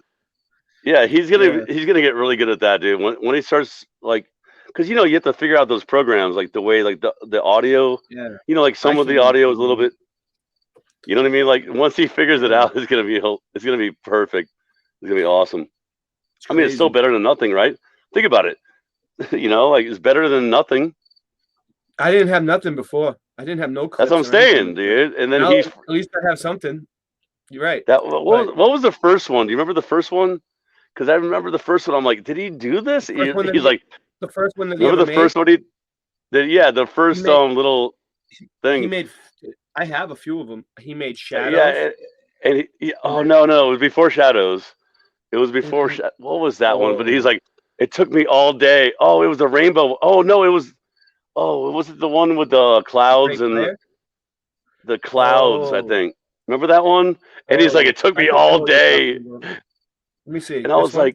F: yeah, he's gonna get really good at that, dude. When he starts like, because you have to figure out those programs, like the way like the audio.
A: Yeah.
F: Like some of the audio is a little bit. You know what I mean? Like once he figures it out, it's gonna be perfect. It's gonna be awesome. I mean, it's still better than nothing, right? Think about it. Like it's better than nothing.
A: I didn't have nothing before. I didn't have no clips.
F: That's what I'm saying, dude. And then
A: now,
F: he's
A: at least I have something. You're right.
F: what was the first one? Do you remember the first one? Because I remember the first one. I'm like, did he do this? He's like,
A: the first one that he
F: remember
A: ever
F: the first one he did? Yeah, the first little thing.
A: He made. I have a few of them. He made Shadows.
F: Yeah, and oh no, it was before Shadows. It was before what was that one? But he's like, it took me all day. Oh, it was a rainbow. Oh no, it was. Oh, was it the one with the clouds and the clouds? I think. Remember that one? And he's like, it took me all day.
A: Let me see.
F: And I was like.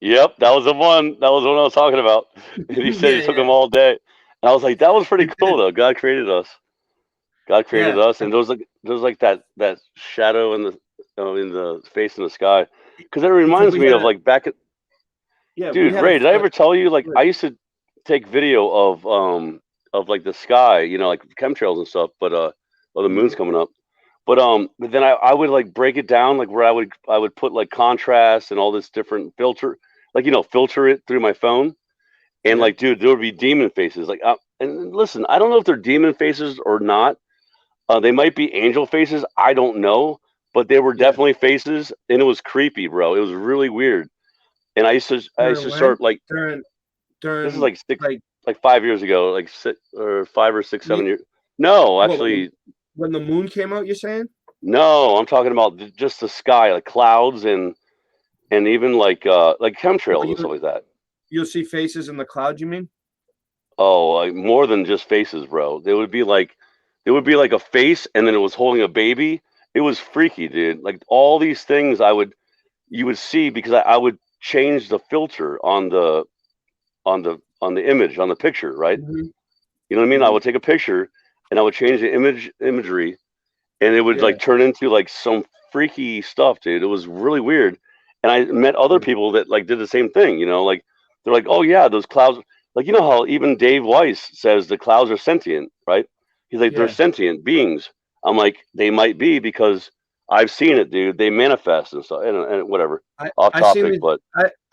F: Yep, that was the one. That was the one I was talking about. And he said
A: Yeah,
F: he took
A: yeah.
F: them all day. And I was like, that was pretty cool though. God created us. God created
A: Yeah.
F: us, and there was like that shadow in the face in the sky, because it
A: Because
F: reminds
A: we
F: me
A: had
F: of like back at
A: we
F: dude
A: had
F: Ray. Did I
A: a
F: ever tell you like I used to take video of like the sky, like chemtrails and stuff, but or the moon's coming up. But then I would like break it down like where I would put like contrast and all this different filter, like filter it through my phone, and
A: Yeah.
F: like dude, there would be demon faces. Like and listen, I don't know if they're demon faces or not. They might be angel faces. I don't know, but they were
A: Yeah.
F: definitely faces, and it was creepy, bro. It was really weird. And I used
A: During
F: to
A: when?
F: start like this is
A: During
F: like six,
A: like
F: like 5 years ago, like 5 or 6,
A: you
F: 7 years. No,
A: what
F: actually,
A: when the moon came out, you're saying?
F: no. I'm talking about just the sky, like clouds and even like
A: Oh,
F: chemtrails and stuff like that.
A: you'll see faces in the cloud, you mean?
F: Oh, like more than just faces, bro. There would be like a face, and then it was holding a baby. It was freaky, dude. Like all these things you would see because I would change the filter on the image, on the picture, right?
A: Mhm.
F: You know what I mean? I
A: Mhm.
F: would take a picture and I would change the imagery, and it would
A: Yeah.
F: like turn into like some freaky stuff, dude. It was really weird. And I met other
A: Yeah.
F: people that like did the same thing, like they're like, "Oh yeah, those clouds." Like how even Dave Weiss says the clouds are sentient, right? He's like, "They're
A: Yeah.
F: sentient beings." I'm like, "They might be because I've seen it, dude. They manifest and stuff and whatever." Off
A: I seen
F: topic,
A: these
F: but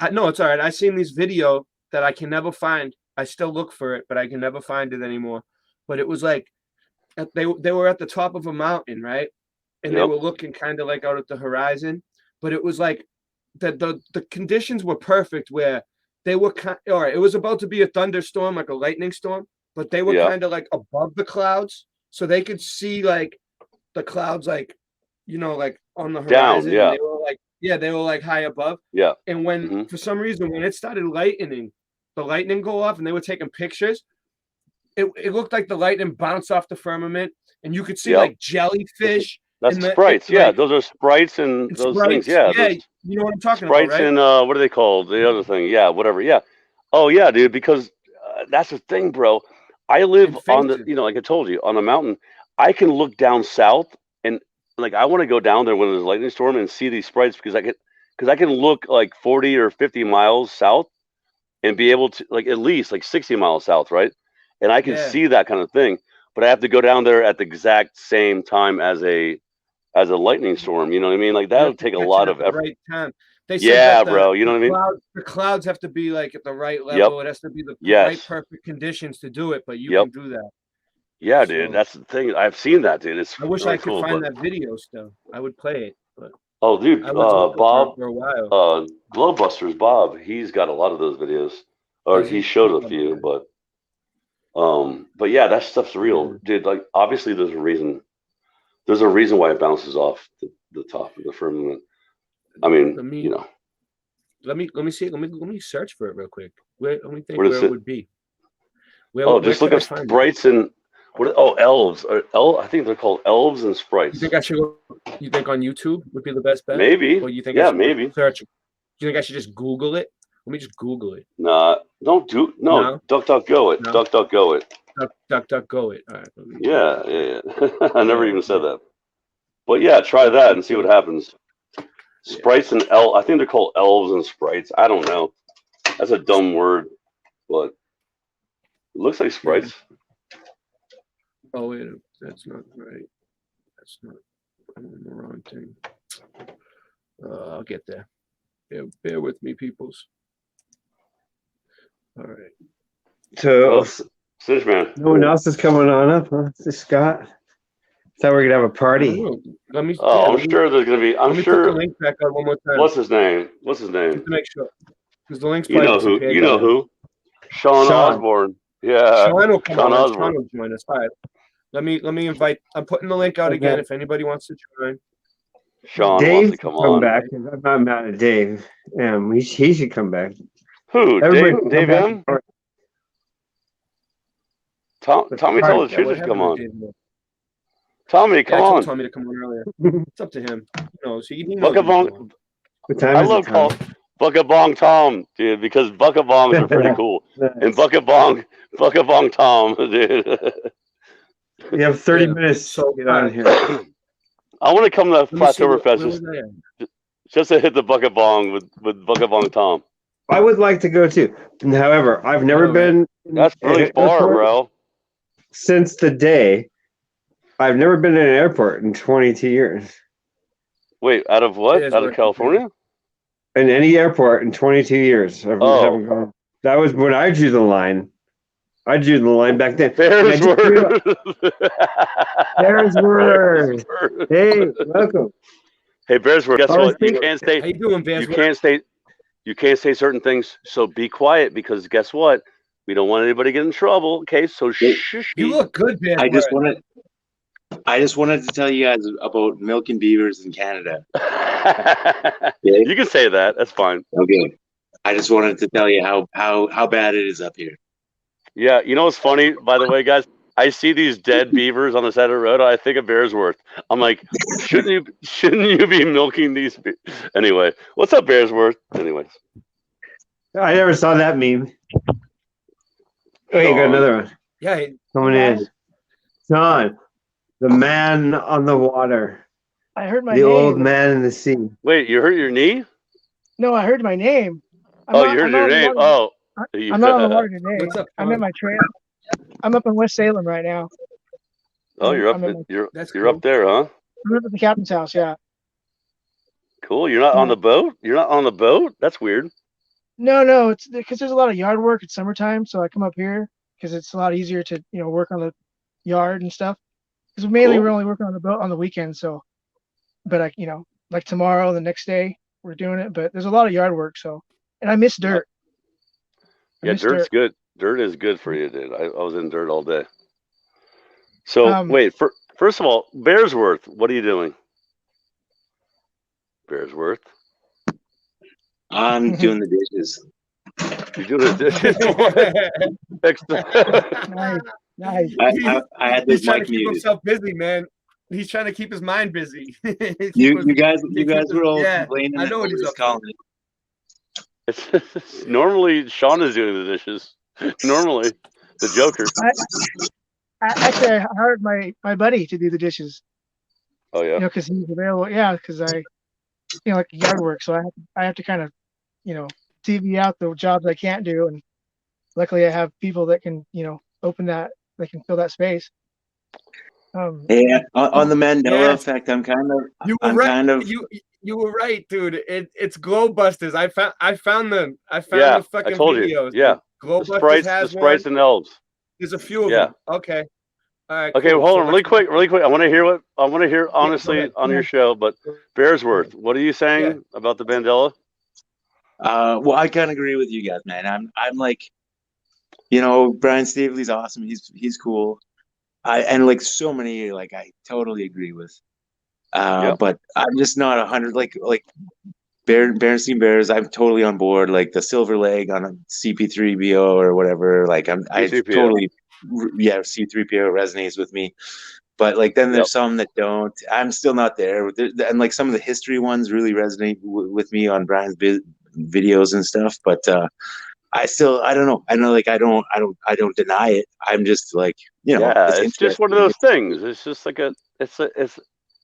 A: I no, it's all right. I seen these video that I can never find. I still look for it, but I can never find it anymore. But it was like they were at the top of a mountain, right? And they
F: yep,
A: were looking kind of like out at the horizon, but it was like the conditions were perfect where they were all right. It was about to be a thunderstorm, like a lightning storm, but they were
F: yeah,
A: kind of like above the clouds, so they could see like the clouds, like like on the
F: down,
A: horizon, and
F: yeah,
A: they were like they were like high above.
F: yeah,
A: And when
F: hmm
A: for some reason when it started lightning, the lightning go off, and they were taking pictures. It looked like the lightning bounced off the firmament, and you could see
F: yep.
A: like jellyfish
F: That's
A: and
F: sprites. Yeah,
A: like
F: those are sprites and those things.
A: sprites.
F: Yeah,
A: Yeah,
F: those
A: you know what I'm talking about,
F: sprites
A: right?
F: and what are they called? The other thing. Yeah, whatever. Yeah. Oh yeah, dude. Because that's the thing, bro. I live
A: And
F: on the,
A: faces.
F: like I told you, on a mountain. I can look down south, and like I want to go down there when there's a lightning storm and see these sprites because I can look like 40 or 50 miles south and be able to like at least like 60 miles south, right? And I can
A: Yeah,
F: see that kind of thing. But I have to go down there at the exact same time as a lightning storm. You know what I mean? Like
A: you
F: that
A: have
F: would
A: to
F: take a
A: catch it
F: lot
A: at
F: of
A: the
F: effort.
A: right time. They said
F: Yeah,
A: that
F: bro. You know what I mean?
A: the clouds have to be like at the right
F: Yep.
A: level. It has to be the right
F: Yes.
A: perfect conditions to do it, but you
F: Yep.
A: can do that.
F: Yeah, dude.
A: So
F: That's the thing. I've seen that, dude. It's
A: I wish I
F: really
A: could
F: cool.
A: find
F: But
A: that video still. I would play it, but
F: oh, dude,
A: I was looking for it
F: Bob,
A: for a while.
F: Glowbusters, Bob. He's got a lot of those videos, or
A: Does
F: he
A: he?
F: showed a
A: Oh,
F: few.
A: okay.
F: But yeah, that stuff's real,
A: Yeah.
F: dude. Like obviously, there's a reason. There's a reason why it bounces off the top of the firmament. I mean,
A: Let me let me see. Let me search for it real quick. Let me think
F: where
A: where
F: does
A: it
F: it?
A: would be.
F: Oh,
A: Where
F: just look
A: could I
F: up
A: find it?
F: sprites and what? Oh, elves. I think they're called elves and
A: You
F: sprites.
A: think I should go? You think on YouTube would be the best bet,
F: Maybe.
A: or you think I
F: Yeah,
A: should just
F: maybe.
A: search? Do you think I should just Google it? Let me just Google it.
F: Nah, don't do no.
A: No,
F: Duck, duck, go it.
A: no.
F: Duck, duck, go it.
A: Duck, go it. All right. Let me do
F: Yeah,
A: that.
F: yeah, yeah. I never
A: Yeah,
F: even said
A: yeah.
F: that. But yeah, try
A: Duck,
F: that and see what
A: go.
F: happens.
A: Yeah.
F: Sprites and I think they're called elves and sprites. I don't know. That's a dumb word, but it looks like
A: Yeah.
F: sprites.
A: Oh wait, that's not right. That's not. I'm on the wrong thing. I'll get there. Bear with me, peoples. All right.
C: So
F: Cinch man.
C: no one else is coming on up, huh? This Scott. Thought we were gonna have a
A: I
C: party.
A: don't know. Let me.
F: Oh,
A: Yeah,
F: I'm
A: let me,
F: sure there's gonna be. I'm
A: let me put the
F: sure.
A: link back up one more time.
F: What's his name? What's his
A: Just
F: name?
A: to make sure, because the link's
F: You
A: probably
F: know who?
A: disappeared.
F: You
A: by
F: know
A: now.
F: who? Sean
C: Sean.
F: Osborne. Yeah,
A: Sean will come
F: Sean
A: on.
F: Osborne.
A: Sean will join us. All right. Let me invite. I'm putting the link out again. If anybody wants to join.
F: Sean
C: Dave
F: wants to
C: should
F: come
C: come
F: on.
C: back. 'Cause I'm not mad at Dave. He should come back.
F: Who?
C: Everybody
F: Dave? Dave M? Tommy told the
A: Yeah,
F: truth
A: what
F: to come
A: happened
F: on.
A: to Dave?
F: Tommy, come
A: I told
F: on.
A: Tommy to come on earlier. It's up to him. He knows. He
F: Look
A: knows
F: up
A: he can
F: on.
A: come on.
C: What time
F: I
C: is it,
F: love
C: Tom?
F: call. Buckabong Tom, dude, because Buckabongs are pretty cool. And Buckabong Tom, dude.
C: You have 30 minutes to get on here.
F: I want to come to Plastoberfest
A: Where was I at?
F: just to hit the Buckabong with Buckabong Tom.
C: I would like to go too. However, I've never been.
F: That's really far, bro.
C: Since the day, I've never been in an airport in 22 years.
F: Wait, out of what? Out of California?
C: In any airport in 22 years. I haven't gone. That was when I drew the line. I drew the line back then.
F: Bearsworth.
C: Bearsworth. Hey, welcome.
F: Hey, Bearsworth. Guess what? You can't say.
A: How you doing, Bearsworth?
F: You can't say certain things. So be quiet because guess what? We don't want anybody to get in trouble. Okay, so shush.
A: You look good, Bearsworth.
L: I just wanted to tell you guys about milking beavers in Canada.
F: You can say that. That's fine.
L: Okay. I just wanted to tell you how bad it is up here.
F: Yeah, you know what's funny, by the way, guys? I see these dead beavers on the side of the road. I think of Bearsworth. I'm like, shouldn't you be milking these? Anyway, what's up, Bearsworth? Anyways,
C: I never saw that meme. Oh, you got another one.
A: Yeah,
C: coming in. John, the man on the water.
M: I heard my
C: the
M: name.
C: old man in the sea.
F: Wait, you hurt your knee?
M: No, I heard my name.
F: You heard your name. Oh,
M: I'm not on the water today.
A: What's up,
M: I'm at my trail. I'm up in West Salem right now.
F: Oh, you're up. You're up there, huh?
M: I'm up at the captain's house. Yeah.
F: Cool. You're not on the boat. You're not on the boat. That's weird.
M: No, it's because there's a lot of yard work. It's summertime, so I come up here because it's a lot easier to work on the yard and stuff. Because mainly we're only working on the boat on the weekend. So, but like tomorrow, the next day, we're doing it. But there's a lot of yard work. So, and I miss dirt.
F: Yeah, dirt's good. Dirt is good for you, dude. I was in dirt all day. So wait, first of all, Bearsworth, what are you doing? Bearsworth?
L: I'm doing the dishes.
F: You're doing the dishes?
M: Nice.
L: I had
A: He's
L: this
A: trying
L: mic
A: to keep
L: muted.
A: himself busy, man. He's trying to keep his mind busy.
L: You guys were all complaining
A: I know what
L: that
A: he's
L: was
A: up
L: calling.
F: Normally, Sean is doing the dishes. Normally, the Joker.
M: Actually, I hired my buddy to do the dishes.
F: Oh yeah.
M: Because he's available. Yeah, because I, like yard work, so I have to kind of, TV out the jobs I can't do, and luckily I have people that can, open that, they can fill that space.
L: Yeah, on the Mandela effect, I'm kind of.
A: You were right, dude. It's Globe Busters. I found them. I found
F: Yeah,
A: the fucking
F: I told
A: videos.
F: you. Yeah.
A: Globe
F: The
A: Busters
F: sprites,
A: has
F: the sprites
A: one.
F: and elves.
A: There's a few of
F: Yeah.
A: them. Okay. All right.
F: Okay,
A: cool.
F: hold
A: So
F: on, really quick. I want to hear honestly
A: ahead.
F: on your show. But Bearsworth, what are you saying about the Mandela?
L: Well, I kind of agree with you guys, man. I'm like, Brian Staveley's awesome. He's cool. And like so many, like I totally agree with. But I'm just not 100. Like Berenstein Bears, I'm totally on board. Like the silver leg on a CP3BO or whatever. Like I totally, C3PO resonates with me. But like then there's some that don't. I'm still not there. And like some of the history ones really resonate with me on Brian's videos and stuff. But I don't know. I know, like I don't deny it. I'm just like,
F: it's just one of those things. It's just like it's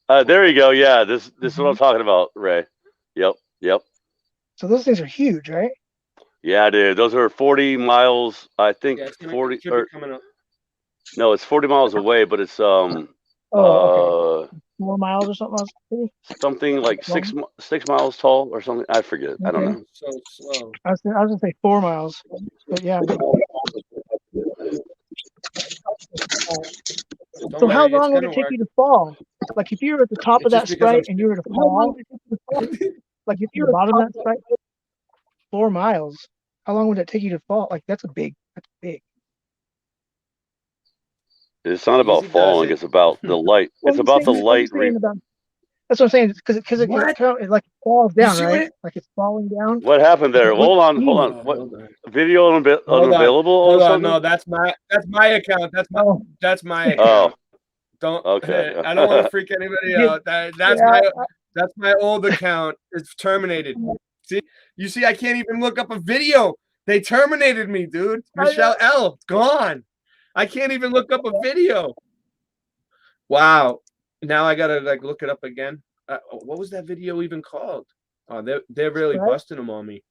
F: there you go. Yeah, this is what I'm talking about, Ray. Yep.
M: So those things are huge, right?
F: Yeah, dude. Those are 40 miles. I think 40. No, it's 40 miles away, but it's
M: okay. 4 miles or something else?
F: Something like 6 miles tall or something. I forget. I don't know.
A: So slow.
M: I was gonna say 4 miles, but yeah. So how long would it take you to fall? Like if you were at the top of that sprite and you were to fall, like if you were at the bottom of that sprite, 4 miles. How long would it take you to fall? Like that's big.
F: It's not about falling. It's about the light. It's about the light.
M: That's what I'm saying. Because it like falls down, right? Like it's falling down.
F: What happened there? Hold on. What video unavailable or something?
A: No, that's my account. That's my account.
F: Oh.
A: Don't.
F: Okay.
A: I don't want to freak anybody out. That's my old account. It's terminated. See, you see, I can't even look up a video. They terminated me, dude. Michelle L. gone. I can't even look up a video. Wow. Now I gotta like look it up again. What was that video even called? Oh, they're really busting them on me.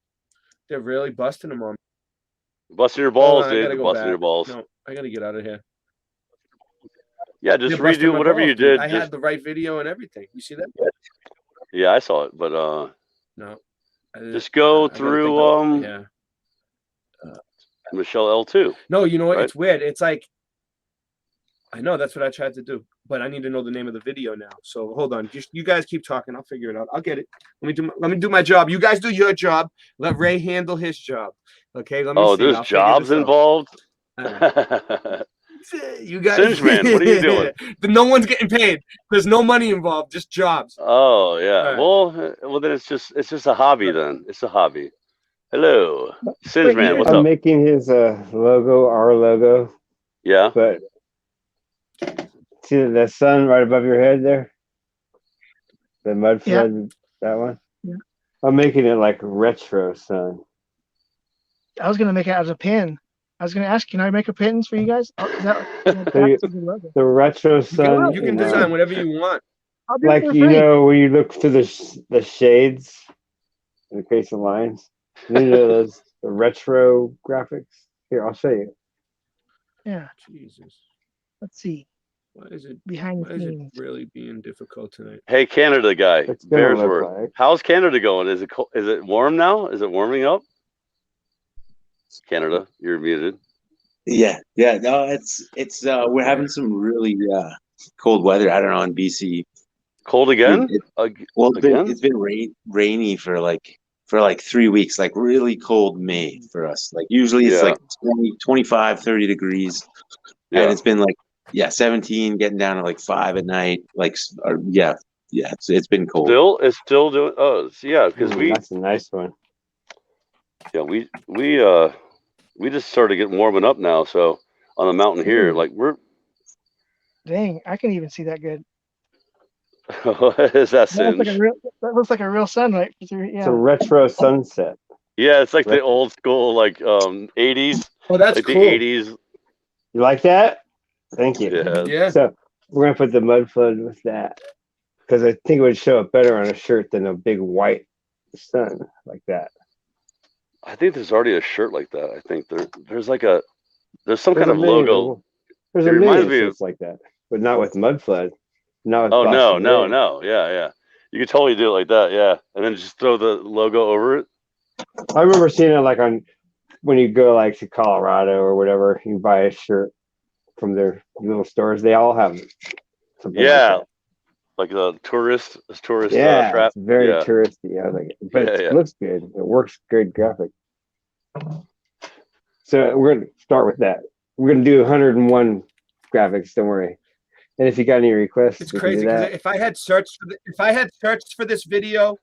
A: They're really busting them on me.
F: Busting your balls,
A: on,
F: dude. Busting your balls.
A: No, I gotta get out of here.
F: Yeah, just redo whatever you did.
A: I had the right video and everything. You see that?
F: Yeah, I saw it, but
A: no.
F: Just go through
A: yeah.
F: Michelle L2.
A: No, you know what?
F: Right?
A: It's weird. It's like I know that's what I tried to do, but I need to know the name of the video now. So hold on. Just you guys keep talking. I'll figure it out. I'll get it. Let me do my job. You guys do your job. Let Ray handle his job. Okay. Let me see.
F: There's jobs involved.
A: You guys,
F: Singe man, what are you doing?
A: No one's getting paid. There's no money involved. Just jobs.
F: Oh yeah.
A: Right.
F: Well then it's just a hobby then. It's a hobby. Hello, Singe man. What's
C: I'm
F: up?
C: making his logo, our logo.
F: Yeah.
C: But see the sun right above your head there? The mud flood, that one?
M: Yeah.
C: I'm making it like retro sun.
M: I was gonna make it as a pin. I was gonna ask, can I make a pins for you guys?
C: The retro sun.
A: You can design whatever you want.
C: Like when you look through the shades in the case of lines. You know those the retro graphics. Here, I'll show you.
M: Yeah.
A: Jesus.
M: Let's see.
A: Why is it
M: behind the scenes?
A: It really being difficult tonight?
F: Hey, Canada guy, Bearsworth. Like. How's Canada going? Is it warm now? Is it warming up? Canada, you're muted.
L: Yeah. No, it's we're having some really cold weather. I don't know in BC.
F: Cold again?
L: It's been rainy for like 3 weeks, like really cold May for us. Like usually it's like 20, 25, 30 degrees. Yeah. And it's been like 17, getting down to like 5 at night. Like it's been cold.
F: It's still doing because
C: that's a nice one.
F: Yeah, we just started getting warming up now, so on the mountain here, like we're
M: dang, I can even see that good.
F: Is that Singe?
M: That looks like a real sun right through. Yeah.
C: It's a retro sunset.
F: Yeah, it's like the old school, like 80s.
A: Oh, that's
F: like
A: cool.
F: The 80s.
C: You like that? Thank you.
F: Yeah.
C: So we're gonna put the mud flood with that because I think it would show up better on a shirt than a big white sun like that.
F: I think there's already a shirt like that. I think there's some kind of logo.
C: There's a million shirts like that, but not with mud flood. Not with
F: no. Yeah. You could totally do it like that, yeah. And then just throw the logo over it.
C: I remember seeing it like when you go like to Colorado or whatever, you buy a shirt from their little stores. They all have something
F: like the tourist
C: yeah,
F: trap.
C: It's very touristy. I like it, but it looks good. It works good graphic. So we're gonna start with that. We're gonna do 101 graphics. Don't worry. And if you got any requests,
A: it's crazy because if I had searched for this video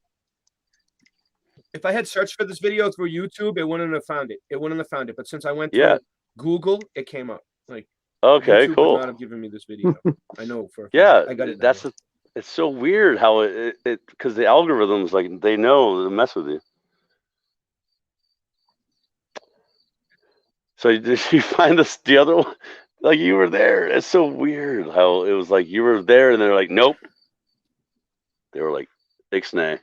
A: through YouTube, it wouldn't have found it. But since I went to Google, it came up. Like
F: okay,
A: YouTube
F: cool.
A: would not have given me this video. I know for
F: I
A: got it.
F: It's so weird how it because the algorithms like they know to mess with you. So did you find the other one? Like you were there. It's so weird how it was like you were there and they're like, nope. They were like, Ixnay.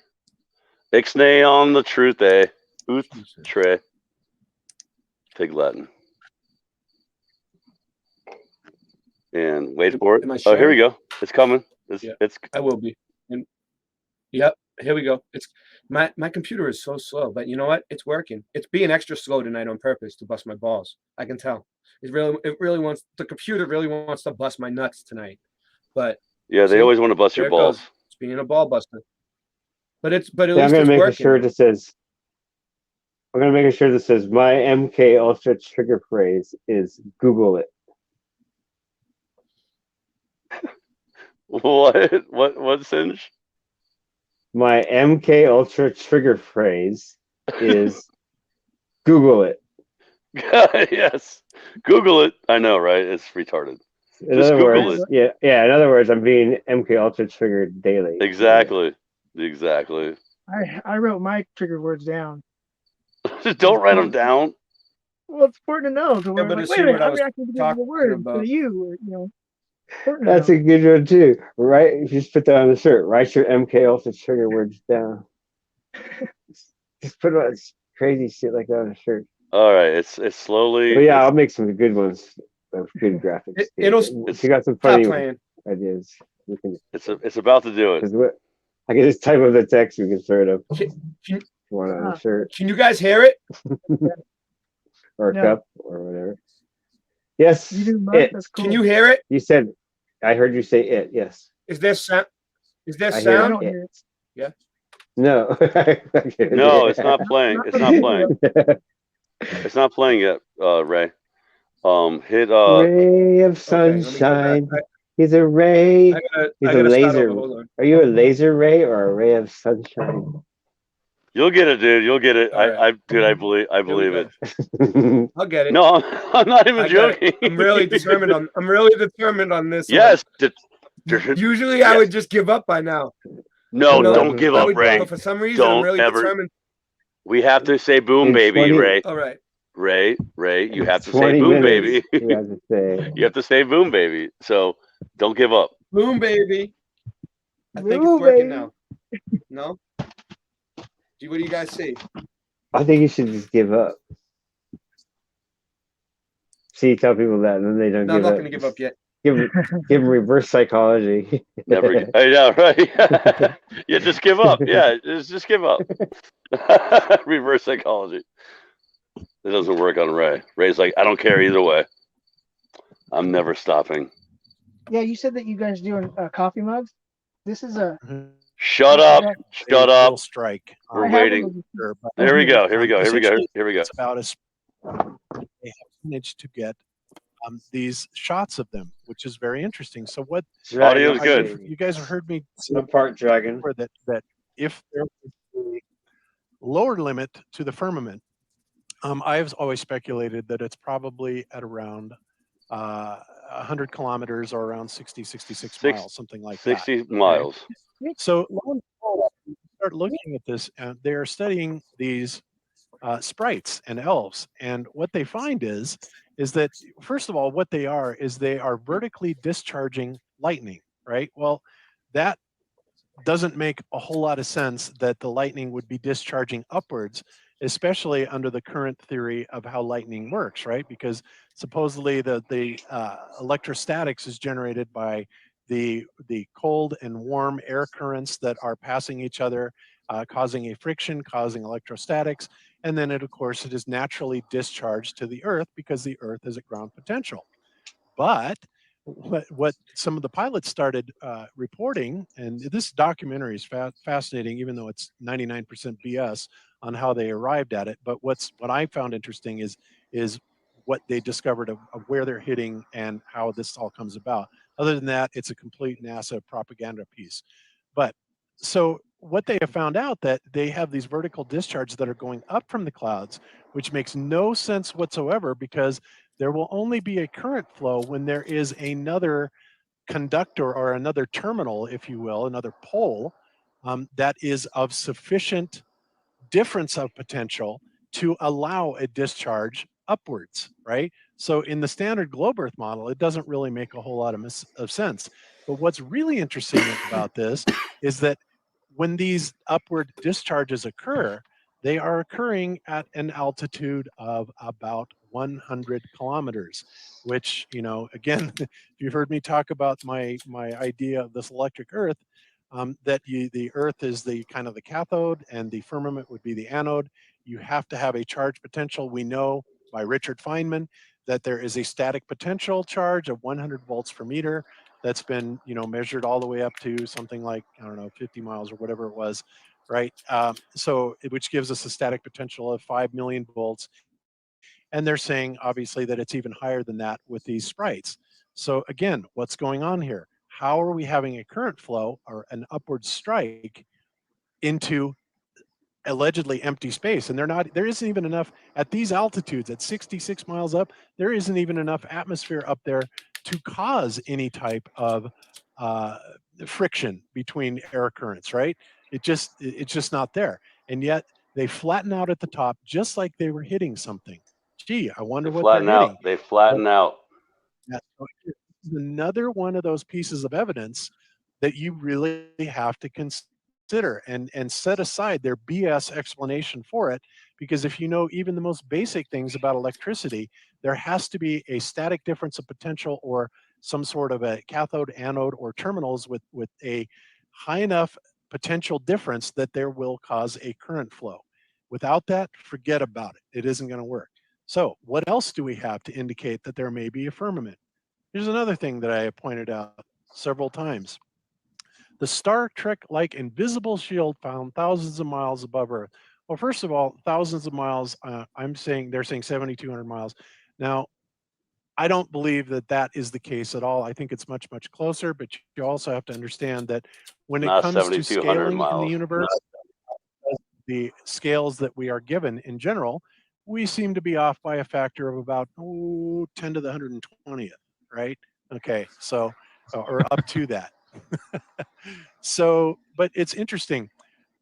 F: Ixnay on the truth, eh? Uth tre. Pig Latin. And wait for it. Oh, here we go. It's coming. It's
A: I will be. And, yep. Here we go. It's my computer is so slow, but you know what? It's working. It's being extra slow tonight on purpose to bust my balls. I can tell. The computer really wants to bust my nuts tonight. But
F: yeah, they always want to bust your balls.
A: It's being a ball buster. But at least
C: I'm gonna make a shirt that says my MK Ultra trigger phrase is Google it.
F: What Singe?
C: My MK Ultra trigger phrase is Google it.
F: Yes. Google it. I know, right? It's retarded.
C: In other words, In other words, I'm being MK Ultra triggered daily.
F: Exactly.
M: I I wrote my trigger words down.
F: Just don't write them down.
M: Well, it's important to know. So we're
A: Able
M: like,
A: to
M: wait
A: see
M: a minute,
A: what I
M: I'm
A: was
M: reacting to the
A: talking
M: word
A: about.
M: to you, or, important to
C: That's
M: know.
C: a good one too. Right? You just put that on the shirt. Write your MK Ultra trigger words down. Just put on crazy shit like that on a shirt.
F: All right, it's slowly.
C: But yeah, I'll make some good ones. Good graphics. If you got some funny ideas, we can.
F: It's about to do it.
C: I can just type up the text. We can throw it up. If you want it on a shirt.
A: Can you guys hear it?
C: Or a cup or whatever. Yes.
A: It. That's cool. Can you hear it?
C: You said. I heard you say it. Yes.
A: Is there sound? Is there
C: I
A: sound?
C: hear it.
A: Yeah.
C: No.
F: No, it's not playing. It's not playing. It's not playing yet, Ray. Hit
C: ray of sunshine. He's a ray. He's a laser. Are you a laser ray or a ray of sunshine?
F: You'll get it, dude. You'll get it. Dude, I believe it.
A: I'll get it.
F: No, I'm not even joking.
A: I'm really determined on this.
F: Yes.
A: Usually I would just give up by now.
F: No, don't give up, Ray.
A: But for some reason, I'm really determined.
F: We have to say boom, baby, Ray.
A: All right.
F: Ray, you have to say boom, baby.
C: You have to say.
F: You have to say boom, baby. So don't give up.
A: Boom, baby. I think it's working now. No? What do you guys see?
C: I think you should just give up. See, tell people that, and then they don't give up.
A: I'm not going to give up yet.
C: Give them reverse psychology.
F: Never. I know, right? Yeah, just give up. Yeah, just give up. Reverse psychology. It doesn't work on Ray. Ray's like, I don't care either way. I'm never stopping.
M: Yeah, you said that you guys doing coffee mugs. This is a.
F: Shut up! Shut up!
N: Strike.
F: We're waiting. Here we go. Here we go. Here we go. Here we go.
N: It's about as they have managed to get these shots of them, which is very interesting. So what?
F: Audio is good.
N: You guys have heard me say
C: part dragon.
N: That if there was a lower limit to the firmament, I've always speculated that it's probably at around 100 kilometers or around 66 miles, something like
F: 60 miles.
N: So lo and behold, you start looking at this, and they are studying these sprites and elves, and what they find is that first of all, what they are is they are vertically discharging lightning, right? Well, that doesn't make a whole lot of sense that the lightning would be discharging upwards, especially under the current theory of how lightning works, right? Because supposedly the electrostatics is generated by the cold and warm air currents that are passing each other, causing a friction, causing electrostatics, and then of course it is naturally discharged to the Earth because the Earth is at ground potential. But what some of the pilots started reporting, and this documentary is fascinating, even though it's 99% BS on how they arrived at it. But what I found interesting is what they discovered of where they're hitting and how this all comes about. Other than that, it's a complete NASA propaganda piece. But so what they have found out that they have these vertical discharges that are going up from the clouds, which makes no sense whatsoever because there will only be a current flow when there is another conductor or another terminal, if you will, another pole that is of sufficient difference of potential to allow a discharge upwards, right? So in the standard globe Earth model, it doesn't really make a whole lot of sense. But what's really interesting about this is that when these upward discharges occur, they are occurring at an altitude of about 100 kilometers, which, again, if you've heard me talk about my idea of this electric Earth, that the Earth is the kind of the cathode and the firmament would be the anode. You have to have a charge potential. We know by Richard Feynman that there is a static potential charge of 100 volts per meter that's been measured all the way up to something like, I don't know, 50 miles or whatever it was, right? Which gives us a static potential of 5 million volts. And they're saying, obviously, that it's even higher than that with these sprites. So again, what's going on here? How are we having a current flow or an upward strike into allegedly empty space? And there isn't even enough at these altitudes, at 66 miles up, there isn't even enough atmosphere up there to cause any type of friction between air currents, right? It's just not there. And yet they flatten out at the top just like they were hitting something. Gee, I wonder what they're hitting.
F: They flatten out.
N: So it's another one of those pieces of evidence that you really have to consider and set aside their BS explanation for it. Because if you know even the most basic things about electricity, there has to be a static difference of potential or some sort of a cathode, anode, or terminals with a high enough potential difference that there will cause a current flow. Without that, forget about it. It isn't going to work. So what else do we have to indicate that there may be a firmament? Here's another thing that I have pointed out several times. The Star Trek-like invisible shield found thousands of miles above Earth. Well, first of all, thousands of miles, they're saying 7,200 miles. Now, I don't believe that that is the case at all. I think it's much, much closer, but you also have to understand that when it comes to
F: 7,200
N: scaling in the
F: miles.
N: universe, the scales that we are given in general, we seem to be off by a factor of about 10 to the 120th, right? Okay, so, or up to that. So, but it's interesting.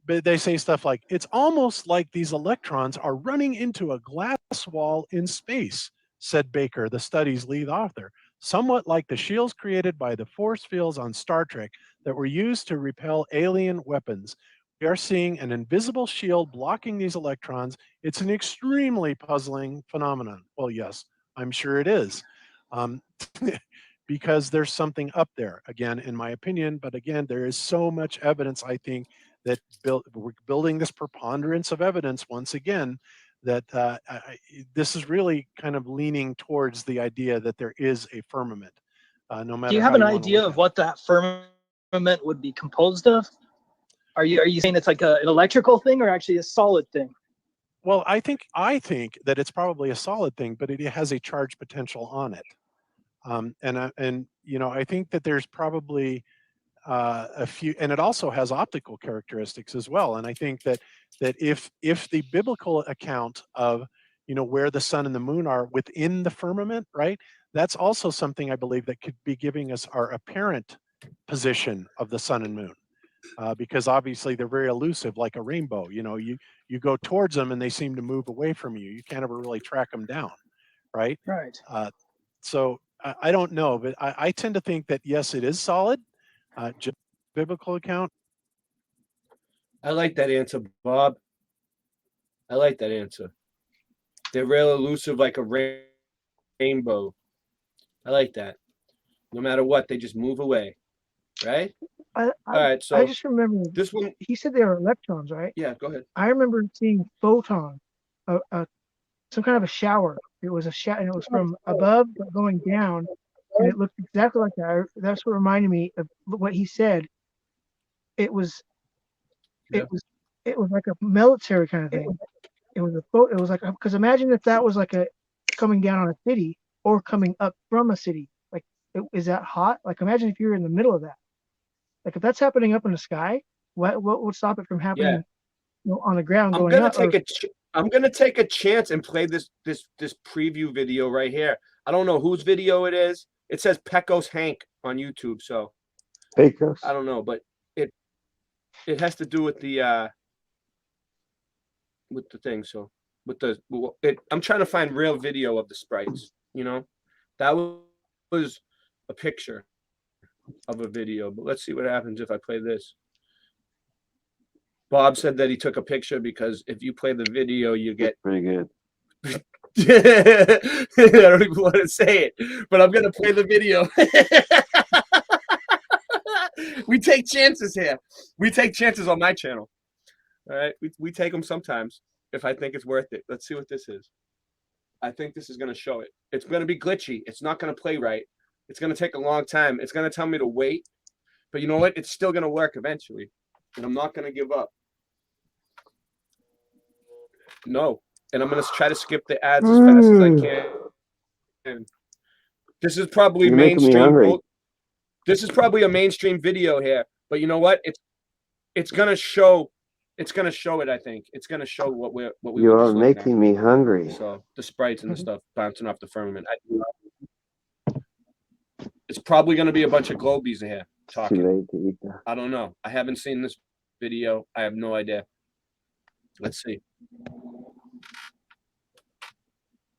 N: But they say stuff like, it's almost like these electrons are running into a glass wall in space, said Baker, the study's lead author, somewhat like the shields created by the force fields on Star Trek that were used to repel alien weapons. We are seeing an invisible shield blocking these electrons. It's an extremely puzzling phenomenon. Well, yes, I'm sure it is. Because there's something up there, again, in my opinion. But again, there is so much evidence, I think, that we're building this preponderance of evidence once again, that this is really kind of leaning towards the idea that there is a firmament. No matter.
O: Do you have an idea of what that firmament would be composed of? Are you saying it's like an electrical thing or actually a solid thing?
N: Well, I think that it's probably a solid thing, but it has a charge potential on it. And you know, I think that there's probably a few, and it also has optical characteristics as well. And I think that if the biblical account of, you know, where the sun and the moon are within the firmament, right, that's also something I believe that could be giving us our apparent position of the sun and moon, because obviously they're very elusive, like a rainbow. You know, you go towards them and they seem to move away from you. You can't ever really track them down, right?
O: Right.
N: So I don't know, but I tend to think that yes, it is solid. Just biblical account.
A: I like that answer, Bob. I like that answer. They're real elusive, like a rainbow. I like that. No matter what, they just move away, right? All right. So
M: I just remember
A: this one.
M: He said they are electrons, right?
A: Yeah. Go ahead.
M: I remember seeing photon, some kind of a shower. It was a shower, and it was from above but going down, and it looked exactly like that. That's what reminded me of what he said. It was like a military kind of thing. It was it was like, because imagine if that was like a coming down on a city or coming up from a city. Like, is that hot? Like, imagine if you're in the middle of that. Like, if that's happening up in the sky, what would stop it from happening?
A: Yeah.
M: You know, on the ground
A: I'm
M: going
A: gonna
M: up?
A: I'm gonna take a chance and play this preview video right here. I don't know whose video it is. It says Pecos Hank on YouTube, so
C: Pecos.
A: I don't know, but it has to do with the thing. So I'm trying to find real video of the sprites. You know, that was a picture of a video, but let's see what happens if I play this. Bob said that he took a picture because if you play the video, you get
C: pretty good.
A: I don't even want to say it, but I'm gonna play the video. We take chances here. We take chances on my channel. All right, we take them sometimes if I think it's worth it. Let's see what this is. I think this is gonna show it. It's gonna be glitchy. It's not gonna play right. It's gonna take a long time. It's gonna tell me to wait, but you know what? It's still gonna work eventually, and I'm not gonna give up. No, and I'm gonna try to skip the ads as fast as I can. This is probably
C: You're making me hungry.
A: mainstream. This is probably a mainstream video here, but you know what? It's gonna show. It's gonna show it. I think it's gonna show what we.
C: You are making me hungry.
A: So the sprites and the stuff bouncing off the firmament. It's probably gonna be a bunch of globies here talking.
C: Too late to eat that.
A: I don't know. I haven't seen this video. I have no idea. Let's see.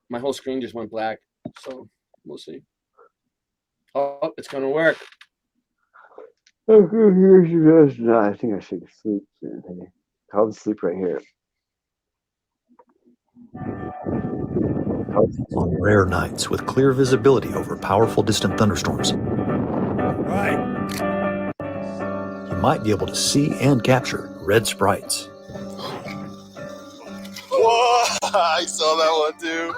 A: My whole screen just went black, so we'll see. Oh, it's gonna work.
C: I think I should sleep soon. Hey, I'll sleep right here.
P: On rare nights with clear visibility over powerful distant thunderstorms, you might be able to see and capture red sprites.
Q: Whoa! I saw that one too.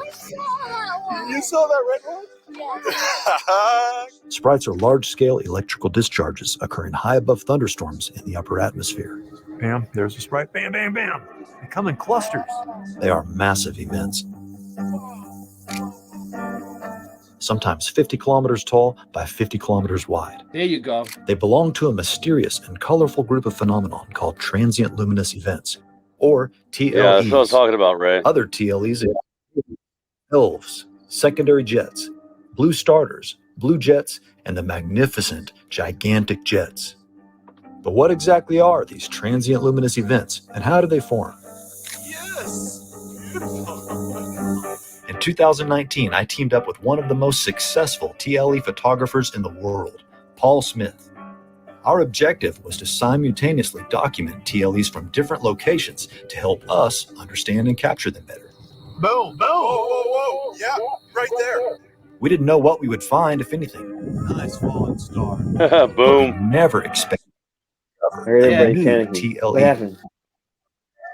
Q: You saw that red one? Yeah.
P: Sprites are large-scale electrical discharges occurring high above thunderstorms in the upper atmosphere.
R: Bam, there's a sprite. Bam, bam, bam. They come in clusters.
P: They are massive events, sometimes 50 kilometers tall by 50 kilometers wide.
A: There you go.
P: They belong to a mysterious and colorful group of phenomenon called transient luminous events, or TLEs.
F: Yeah, that's what I was talking about, Ray.
P: Other TLEs include elves, secondary jets, blue starters, blue jets, and the magnificent gigantic jets. But what exactly are these transient luminous events, and how do they form?
Q: Yes.
P: In 2019, I teamed up with one of the most successful TLE photographers in the world, Paul Smith. Our objective was to simultaneously document TLEs from different locations to help us understand and capture them better.
R: Boom, boom.
Q: Whoa, whoa, whoa. Yeah, right there.
P: We didn't know what we would find, if anything.
R: Nice falling star.
P: But we never expected to discover a new TLE.
C: What happened?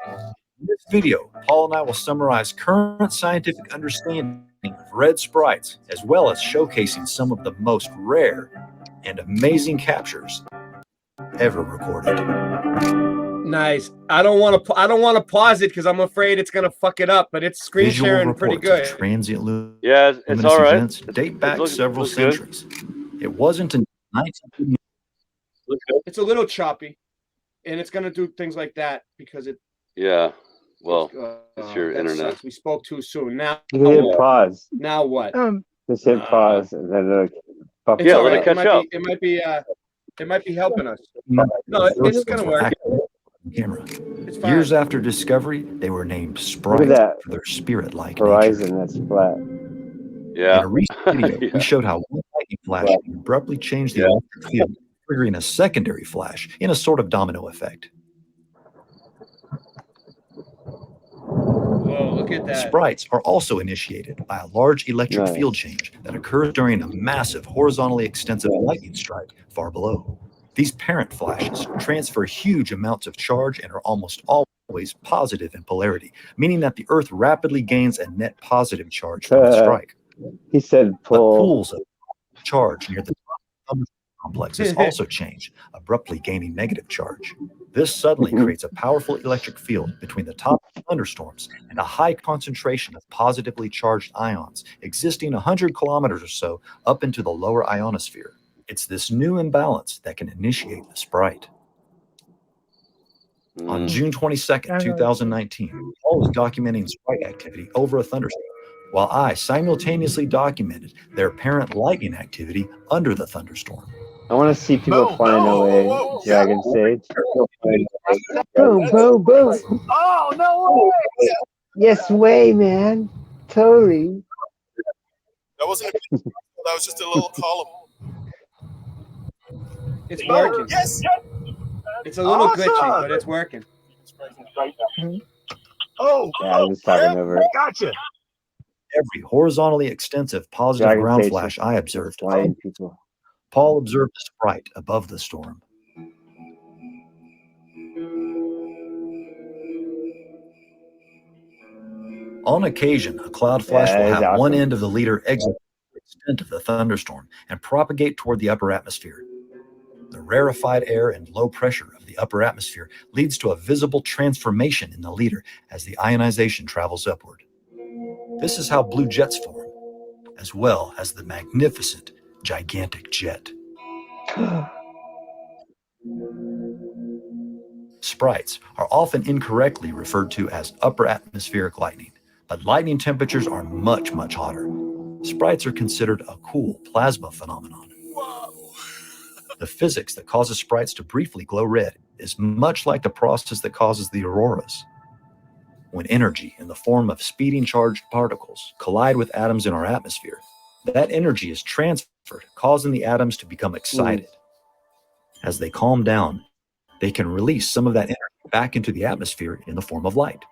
P: In this video, Paul and I will summarize current scientific understanding of red sprites, as well as showcasing some of the most rare and amazing captures ever recorded.
A: Nice. I don't want to pause it because I'm afraid it's gonna fuck it up, but it's screen
P: Visual
A: sharing pretty
P: reports
A: good.
P: of transient
F: Yeah, it's
P: luminous
F: all right.
P: events date back several
F: looks good.
P: centuries. It wasn't until 19...
A: It's a little choppy, and it's gonna do things like that because it.
F: Yeah. Well, it's your
A: that
F: internet.
A: sucks. We spoke too soon. Now
C: You can hit pause.
A: Now what?
C: Just hit pause and then
A: It's
F: Yeah,
A: all
F: let
A: right.
F: it catch up.
A: It might be helping us. No, it's gonna work.
P: Camera.
A: It's fine.
P: Years after discovery, they were named
C: Look
P: sprites
C: at that
P: for their spirit-like nature.
C: horizon that's flat.
F: Yeah.
P: In a recent video, we showed how one lightning flash can abruptly change the electric field, triggering a secondary flash in a sort of domino effect.
A: Whoa, look at that.
P: Sprites are also initiated by a large electric field change that occurs during a massive horizontally extensive lightning strike far below. These parent flashes transfer huge amounts of charge and are almost always positive in polarity, meaning that the Earth rapidly gains a net positive charge from the strike.
C: He said
P: But
C: pull.
P: pools of charge near the top of the complexes also change, abruptly gaining negative charge. This suddenly creates a powerful electric field between the top thunderstorms and a high concentration of positively charged ions existing 100 kilometers or so up into the lower ionosphere. It's this new imbalance that can initiate the sprite. On June 22nd, 2019, Paul was documenting sprite activity over a thunderstorm, while I simultaneously documented their parent lightning activity under the thunderstorm.
C: I want to see people flying away. Dragon Sage. Boom, boom, boom.
R: Oh, no way!
C: Yes way, man. Totally.
Q: That wasn't a that was just a little column.
A: It's working.
Q: Yes.
A: It's a little
R: Awesome.
A: glitchy, but it's working.
R: Oh,
C: Yeah, I was talking over it.
R: gotcha.
P: Every horizontally extensive positive
C: Dragon
P: ground
C: Sage
P: flash I observed,
C: flying people.
P: Paul observed a sprite above the storm. On occasion, a cloud flash
C: Yeah,
P: will
C: that's
P: have one
C: awesome.
P: end of the leader exit the extent of the thunderstorm and propagate toward the upper atmosphere. The rarefied air and low pressure of the upper atmosphere leads to a visible transformation in the leader as the ionization travels upward. This is how blue jets form, as well as the magnificent gigantic jet. Sprites are often incorrectly referred to as upper atmospheric lightning, but lightning temperatures are much, much hotter. Sprites are considered a cool plasma phenomenon. The physics that causes sprites to briefly glow red is much like the process that causes the auroras. When energy in the form of speeding charged particles collide with atoms in our atmosphere, that energy is transferred, causing the atoms to become excited. As they calm down, they can release some of that energy back into the atmosphere in the form of light.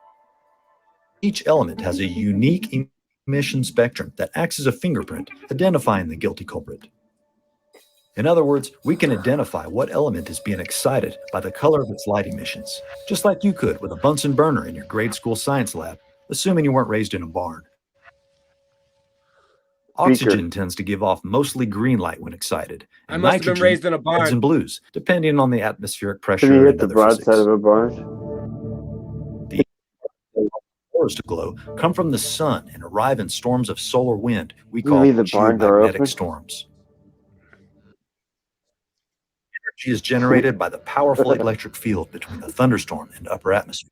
P: Each element has a unique emission spectrum that acts as a fingerprint, identifying the guilty culprit. In other words, we can identify what element is being excited by the color of its light emissions, just like you could with a Bunsen burner in your grade school science lab, assuming you weren't raised in a barn. Oxygen tends to give off mostly green light when excited, and
A: I must have been raised in a
P: reds
A: barn.
P: and blues, depending on the atmospheric pressure
C: Have you hit
P: and
C: the
P: other
C: broadside
P: physics.
C: of a barn?
P: The auroras to glow come from the sun and arrive in storms of solar wind we
C: You
P: call
C: leave the barn door
P: geomagnetic
C: open?
P: storms. Energy is generated by the powerful electric field between the thunderstorm and upper atmosphere.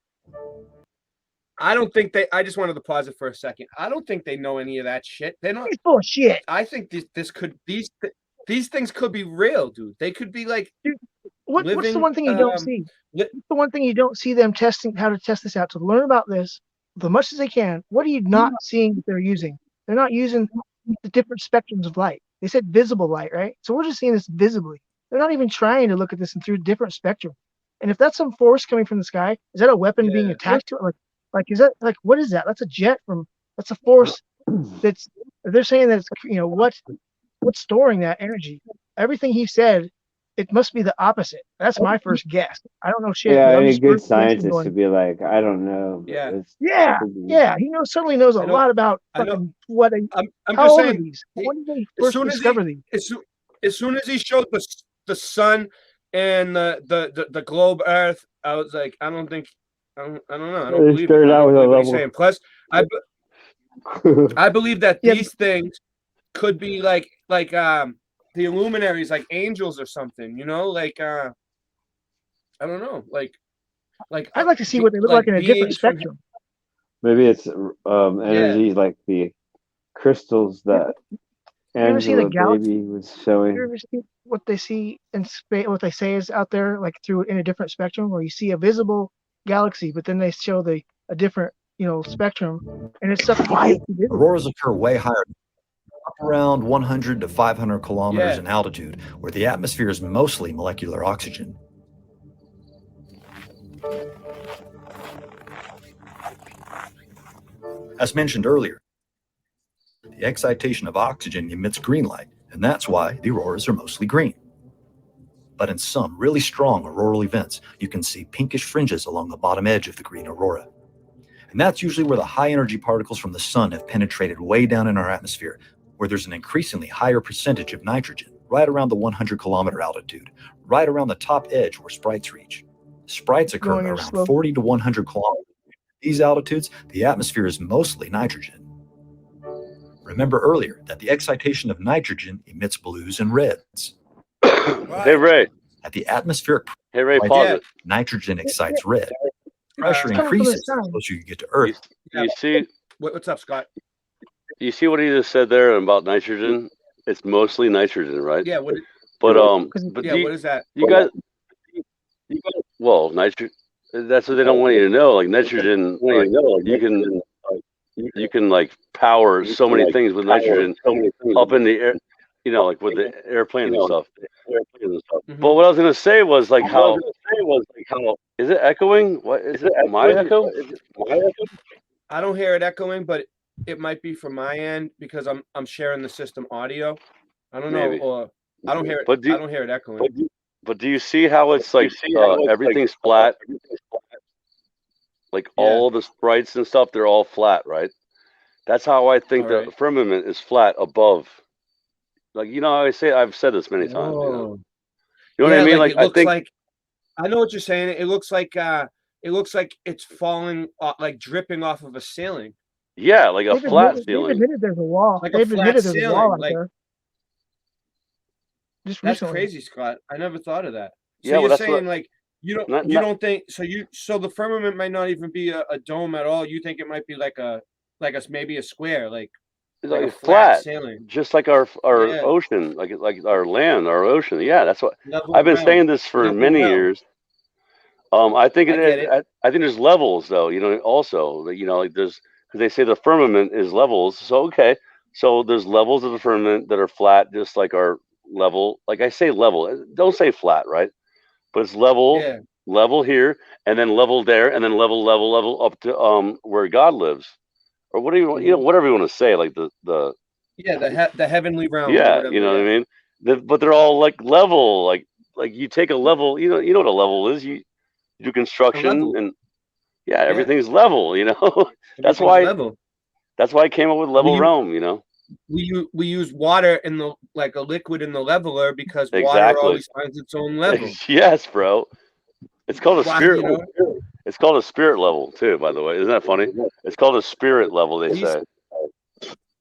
A: I don't think I just wanted to pause it for a second. I don't think they know any of that shit. They're not.
M: It's bullshit.
A: I think these things could be real, dude. They could be like.
M: Dude, what's the
A: living,
M: one thing you don't see? What's the one thing you don't see them testing how to test this out to learn about this as much as they can? What are you not seeing that they're using? They're not using the different spectrums of light. They said visible light, right? So we're just seeing this visibly. They're not even trying to look at this through different spectrum. And if that's some force coming from the sky, is that a weapon being attached to it? Like is that like what is that? That's a jet that's a force that's they're saying that it's what's storing that energy. Everything he said, it must be the opposite. That's my first guess. I don't know shit.
C: Yeah,
M: But I'm
C: any
M: just
C: good
M: guessing
C: scientist
M: going,
C: would be like, I don't know.
A: Yeah.
M: Yeah. He certainly knows a lot about fucking what.
A: I'm
M: how
A: just
M: old are
A: saying.
M: these? When did they first discover these?
A: As soon as he showed the sun and the globe Earth, I was like, I don't know. I don't believe it. I don't believe what he's saying. Plus, I believe that these things could be like the luminaries, like angels or something. Like I don't know, like
M: I'd like to see what they look like in a different spectrum.
C: Maybe it's energy like the crystals that Angela Baby was showing.
M: You ever see what they see in space? What they say is out there, like in a different spectrum, where you see a visible galaxy, but then they show a different spectrum, and it's stuff you can't see visible.
P: Auroras occur way higher, up around 100 to 500 kilometers in altitude, where the atmosphere is mostly molecular oxygen. As mentioned earlier, the excitation of oxygen emits green light, and that's why the auroras are mostly green. But in some really strong auroral events, you can see pinkish fringes along the bottom edge of the green aurora. And that's usually where the high energy particles from the sun have penetrated way down in our atmosphere, where there's an increasingly higher percentage of nitrogen, right around the 100-kilometer altitude, right around the top edge where sprites reach. Sprites occur around 40 to 100 kilometers. At these altitudes, the atmosphere is mostly nitrogen. Remember earlier that the excitation of nitrogen emits blues and reds.
F: Hey, Ray.
P: At the atmospheric
F: pause it.
P: Nitrogen excites red. Pressure increases the closer you get to Earth.
F: You see?
A: What's up, Scott?
F: You see what he just said there about nitrogen? It's mostly nitrogen, right?
A: Yeah.
F: What
A: is that?
F: You guys, well, nitrogen. That's what they don't want you to know. Like nitrogen, you can like power so many things with nitrogen up in the air. Like with the airplanes and stuff.
A: Mm-hmm.
F: But what I was gonna say was like how is it echoing? What is it? My echo?
A: I don't hear it echoing, but it might be from my end because I'm sharing the system audio. I don't know, or I don't hear it. I don't hear it echoing.
F: But do you see how it's like everything's flat? Like all the sprites and stuff, they're all flat, right? That's how I think the firmament is flat above. Like I've said this many times. You know what I mean?
A: Like it looks I know what you're saying. It looks like it's falling, like dripping off of a ceiling.
F: Yeah, like a flat ceiling.
M: They've admitted there's a wall.
A: Like
M: They've admitted there's a wall out
A: like,
M: there.
A: That's
M: recently.
A: crazy, Scott. I never thght of that. So
F: yeah,
A: you're saying like you don't think so the firmament might not even be a dome at all. You think it might be like maybe a square, like
F: a
A: flat ceiling,
F: just like our ocean, like our land, our ocean. Yeah, that's what I've been saying this for many years. I think
A: I get it.
F: I think there's levels though. Also, like there's because they say the firmament is levels. So okay, so there's levels of the firmament that are flat, just like our level. Like I say level, don't say flat, right? But it's level,
A: Yeah.
F: level here, and then level there, and then level up to where God lives, or what do you
A: Mm-hmm.
F: whatever you want to say, like the
A: Yeah, the heavenly realms or
F: yeah,
A: whatever.
F: you know
A: Yeah.
F: what I mean. But they're all like level, like you take a level, you know what a level is. You do
A: A
F: construction,
A: level.
F: and yeah,
A: Yeah.
F: everything's level. That's
A: Everything's
F: why
A: level.
F: I came up with level realm.
A: We use water in the like a liquid in the leveler because water
F: Exactly.
A: always finds its own level.
F: Yes, bro. It's called a
A: Why,
F: spirit. It's called a spirit level too. By the way, isn't that funny? It's called a spirit level. They
A: these
F: say.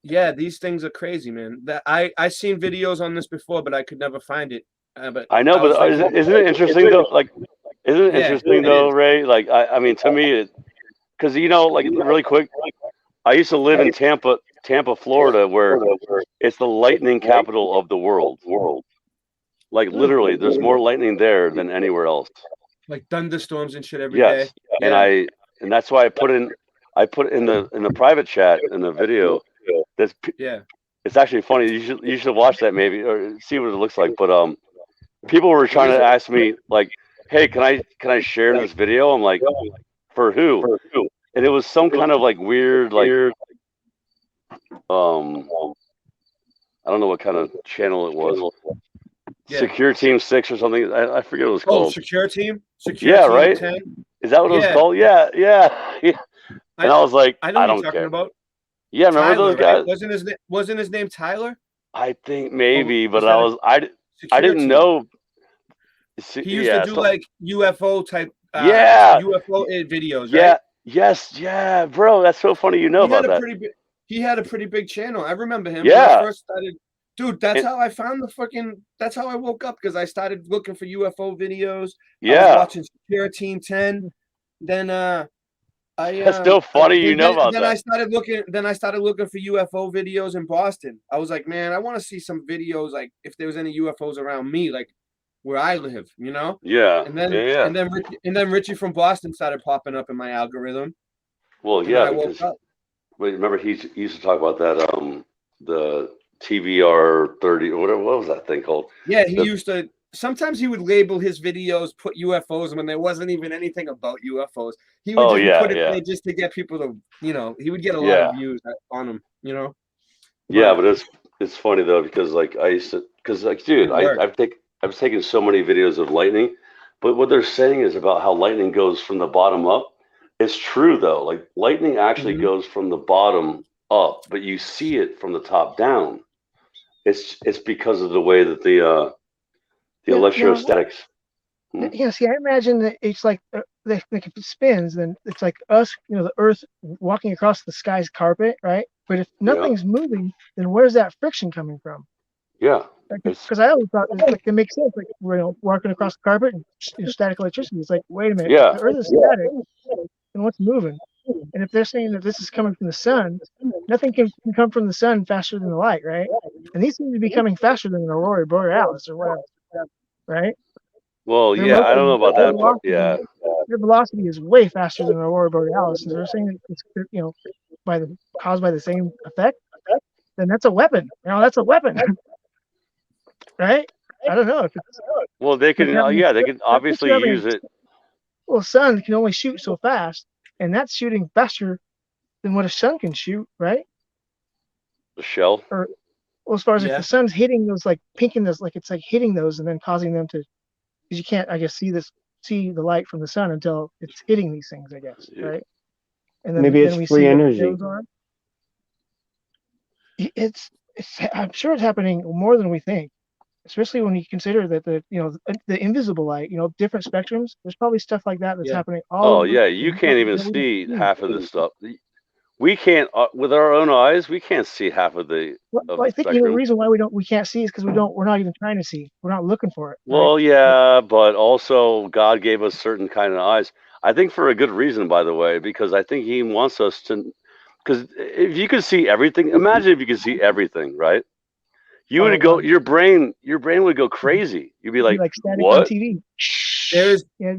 A: yeah, these things are crazy, man. That I seen videos on this before, but I could never find it. But
F: I know,
A: I was
F: but
A: like,
F: isn't it interesting though? Like, isn't it
A: yeah,
F: interesting
A: it
F: though,
A: is.
F: Ray? Like, I mean, to me, because like really quick, I used to live in Tampa, Florida, where it's the lightning capital of the world. Like literally, there's more lightning there than anywhere else.
A: Like thunderstorms and shit every day.
F: Yes,
A: Yeah,
F: and that's why I put in the private chat in the video. That's
A: yeah.
F: it's actually funny. You should watch that maybe or see what it looks like. But people were
A: What
F: trying
A: is
F: to
A: it?
F: ask me like, "Hey, can I share this video?" I'm like, "For who?" And it was some kind of like weird um I don't know what kind of channel it was.
A: Yeah.
F: Secure Team 6 or something. I forget what it was
A: Oh,
F: called.
A: Secure Team? Secure
F: Yeah,
A: Team
F: right?
A: 10?
F: Is that what it was
A: Yeah.
F: called? Yeah, yeah, yeah. And I was like,
A: I know
F: I
A: who you're
F: don't
A: talking
F: care.
A: about.
F: Yeah, remember those
A: Tyler, right?
F: guys?
A: Wasn't his name Tyler?
F: I think
A: Or
F: maybe,
A: was
F: but
A: that a
F: I
A: Secure
F: didn't
A: Team?
F: know.
A: He used to
F: Yeah,
A: do
F: so
A: like UFO type
F: yeah,
A: UFO videos,
F: yeah,
A: right?
F: yes, yeah, bro. That's so funny. You know
A: He had
F: about
A: a
F: that?
A: pretty big he had a pretty big channel. I remember him when I
F: Yeah,
A: first started. Dude, that's
F: and,
A: how I found that's how I woke up because I started looking for UFO videos. I was
F: yeah.
A: watching Secure Team 10. Then
F: That's so funny. You know about
A: then I
F: that?
A: started looking for UFO videos in Boston. I was like, man, I want to see some videos like if there was any UFOs around me, like where I live, you know?
F: Yeah,
A: And then
F: yeah, yeah.
A: Richie from Boston started popping up in my algorithm.
F: Well,
A: And then
F: yeah,
A: I woke
F: because
A: up.
F: wait, remember he used to talk about that the TVR 30 or whatever. What was that thing called?
A: Yeah, he
F: The
A: used to sometimes he would label his videos, put UFOs when there wasn't even anything about UFOs. He would
F: oh
A: just
F: yeah,
A: put it
F: yeah,
A: there just to get people to, he would get a lot of
F: yeah.
A: views on him,
F: Yeah,
A: But
F: but it's funny though because like I used to because like dude
A: it worked.
F: I've taken so many videos of lightning, but what they're saying is about how lightning goes from the bottom up. It's true though. Like lightning actually
A: Mhm.
F: goes from the bottom up, but you see it from the top down. It's because of the way that the
M: Yeah, now,
F: electrostatics.
M: yeah. See, I imagine that it's like if it spins, then it's like us, the Earth walking across the sky's carpet, right? But if
F: Yeah,
M: nothing's moving, then where's that friction coming from?
F: yeah. It's
M: Because I always thought it makes sense, like we're walking across the carpet and static electricity. It's like, wait a minute, if
F: yeah,
M: the Earth is static, then what's moving? And if they're saying that this is coming from the sun, nothing can come from the sun faster than the light, right? And these seem to be coming faster than an aurora borealis or whatever, right?
F: well,
M: Their
F: yeah. I don't know
M: motion,
F: about
M: their
F: that part.
M: velocity,
F: Yeah,
M: their velocity is way faster than an aurora borealis. And they're saying that it's caused by the same effect. Then that's a weapon. That's a weapon, right? I don't know if it's
F: well, they
M: if
F: can.
M: having
F: Yeah, they can
M: if
F: obviously
M: you're having
F: use it.
M: well, sun can only shoot so fast, and that's shooting faster than what a sun can shoot, right?
F: The shell.
M: Or well, as far as if the
A: Yeah.
M: sun's hitting those, like pinking those, like it's like hitting those and then causing them to, because you can't, I guess, see the light from the sun until it's hitting these things, I guess,
F: Yeah.
M: right? And
C: Maybe it's
M: then we
C: free
M: see what
C: energy.
M: those are. It's I'm sure it's happening more than we think, especially when you consider that the invisible light, different spectrums. There's probably stuff like that that's
A: Yeah.
M: happening all
F: Oh
M: over
F: yeah, you can't even
M: that we don't
F: see
M: see.
F: half of this stuff. We can't with our own eyes. We can't see half of the
M: Well, I think the
F: spectrum.
M: reason why we can't see is because we're not even trying to see. We're not looking for it, right?
F: Well, yeah, but also God gave us certain kind of eyes. I think for a good reason, by the way, because I think He wants us to. Because if you could see everything, imagine if you could see everything, right? You
M: All
F: would
M: at
F: go.
M: once.
F: Your brain would go crazy. You'd be
M: It'd be
F: like,
M: like static on
F: "What?"
M: TV.
A: There is
M: Yeah,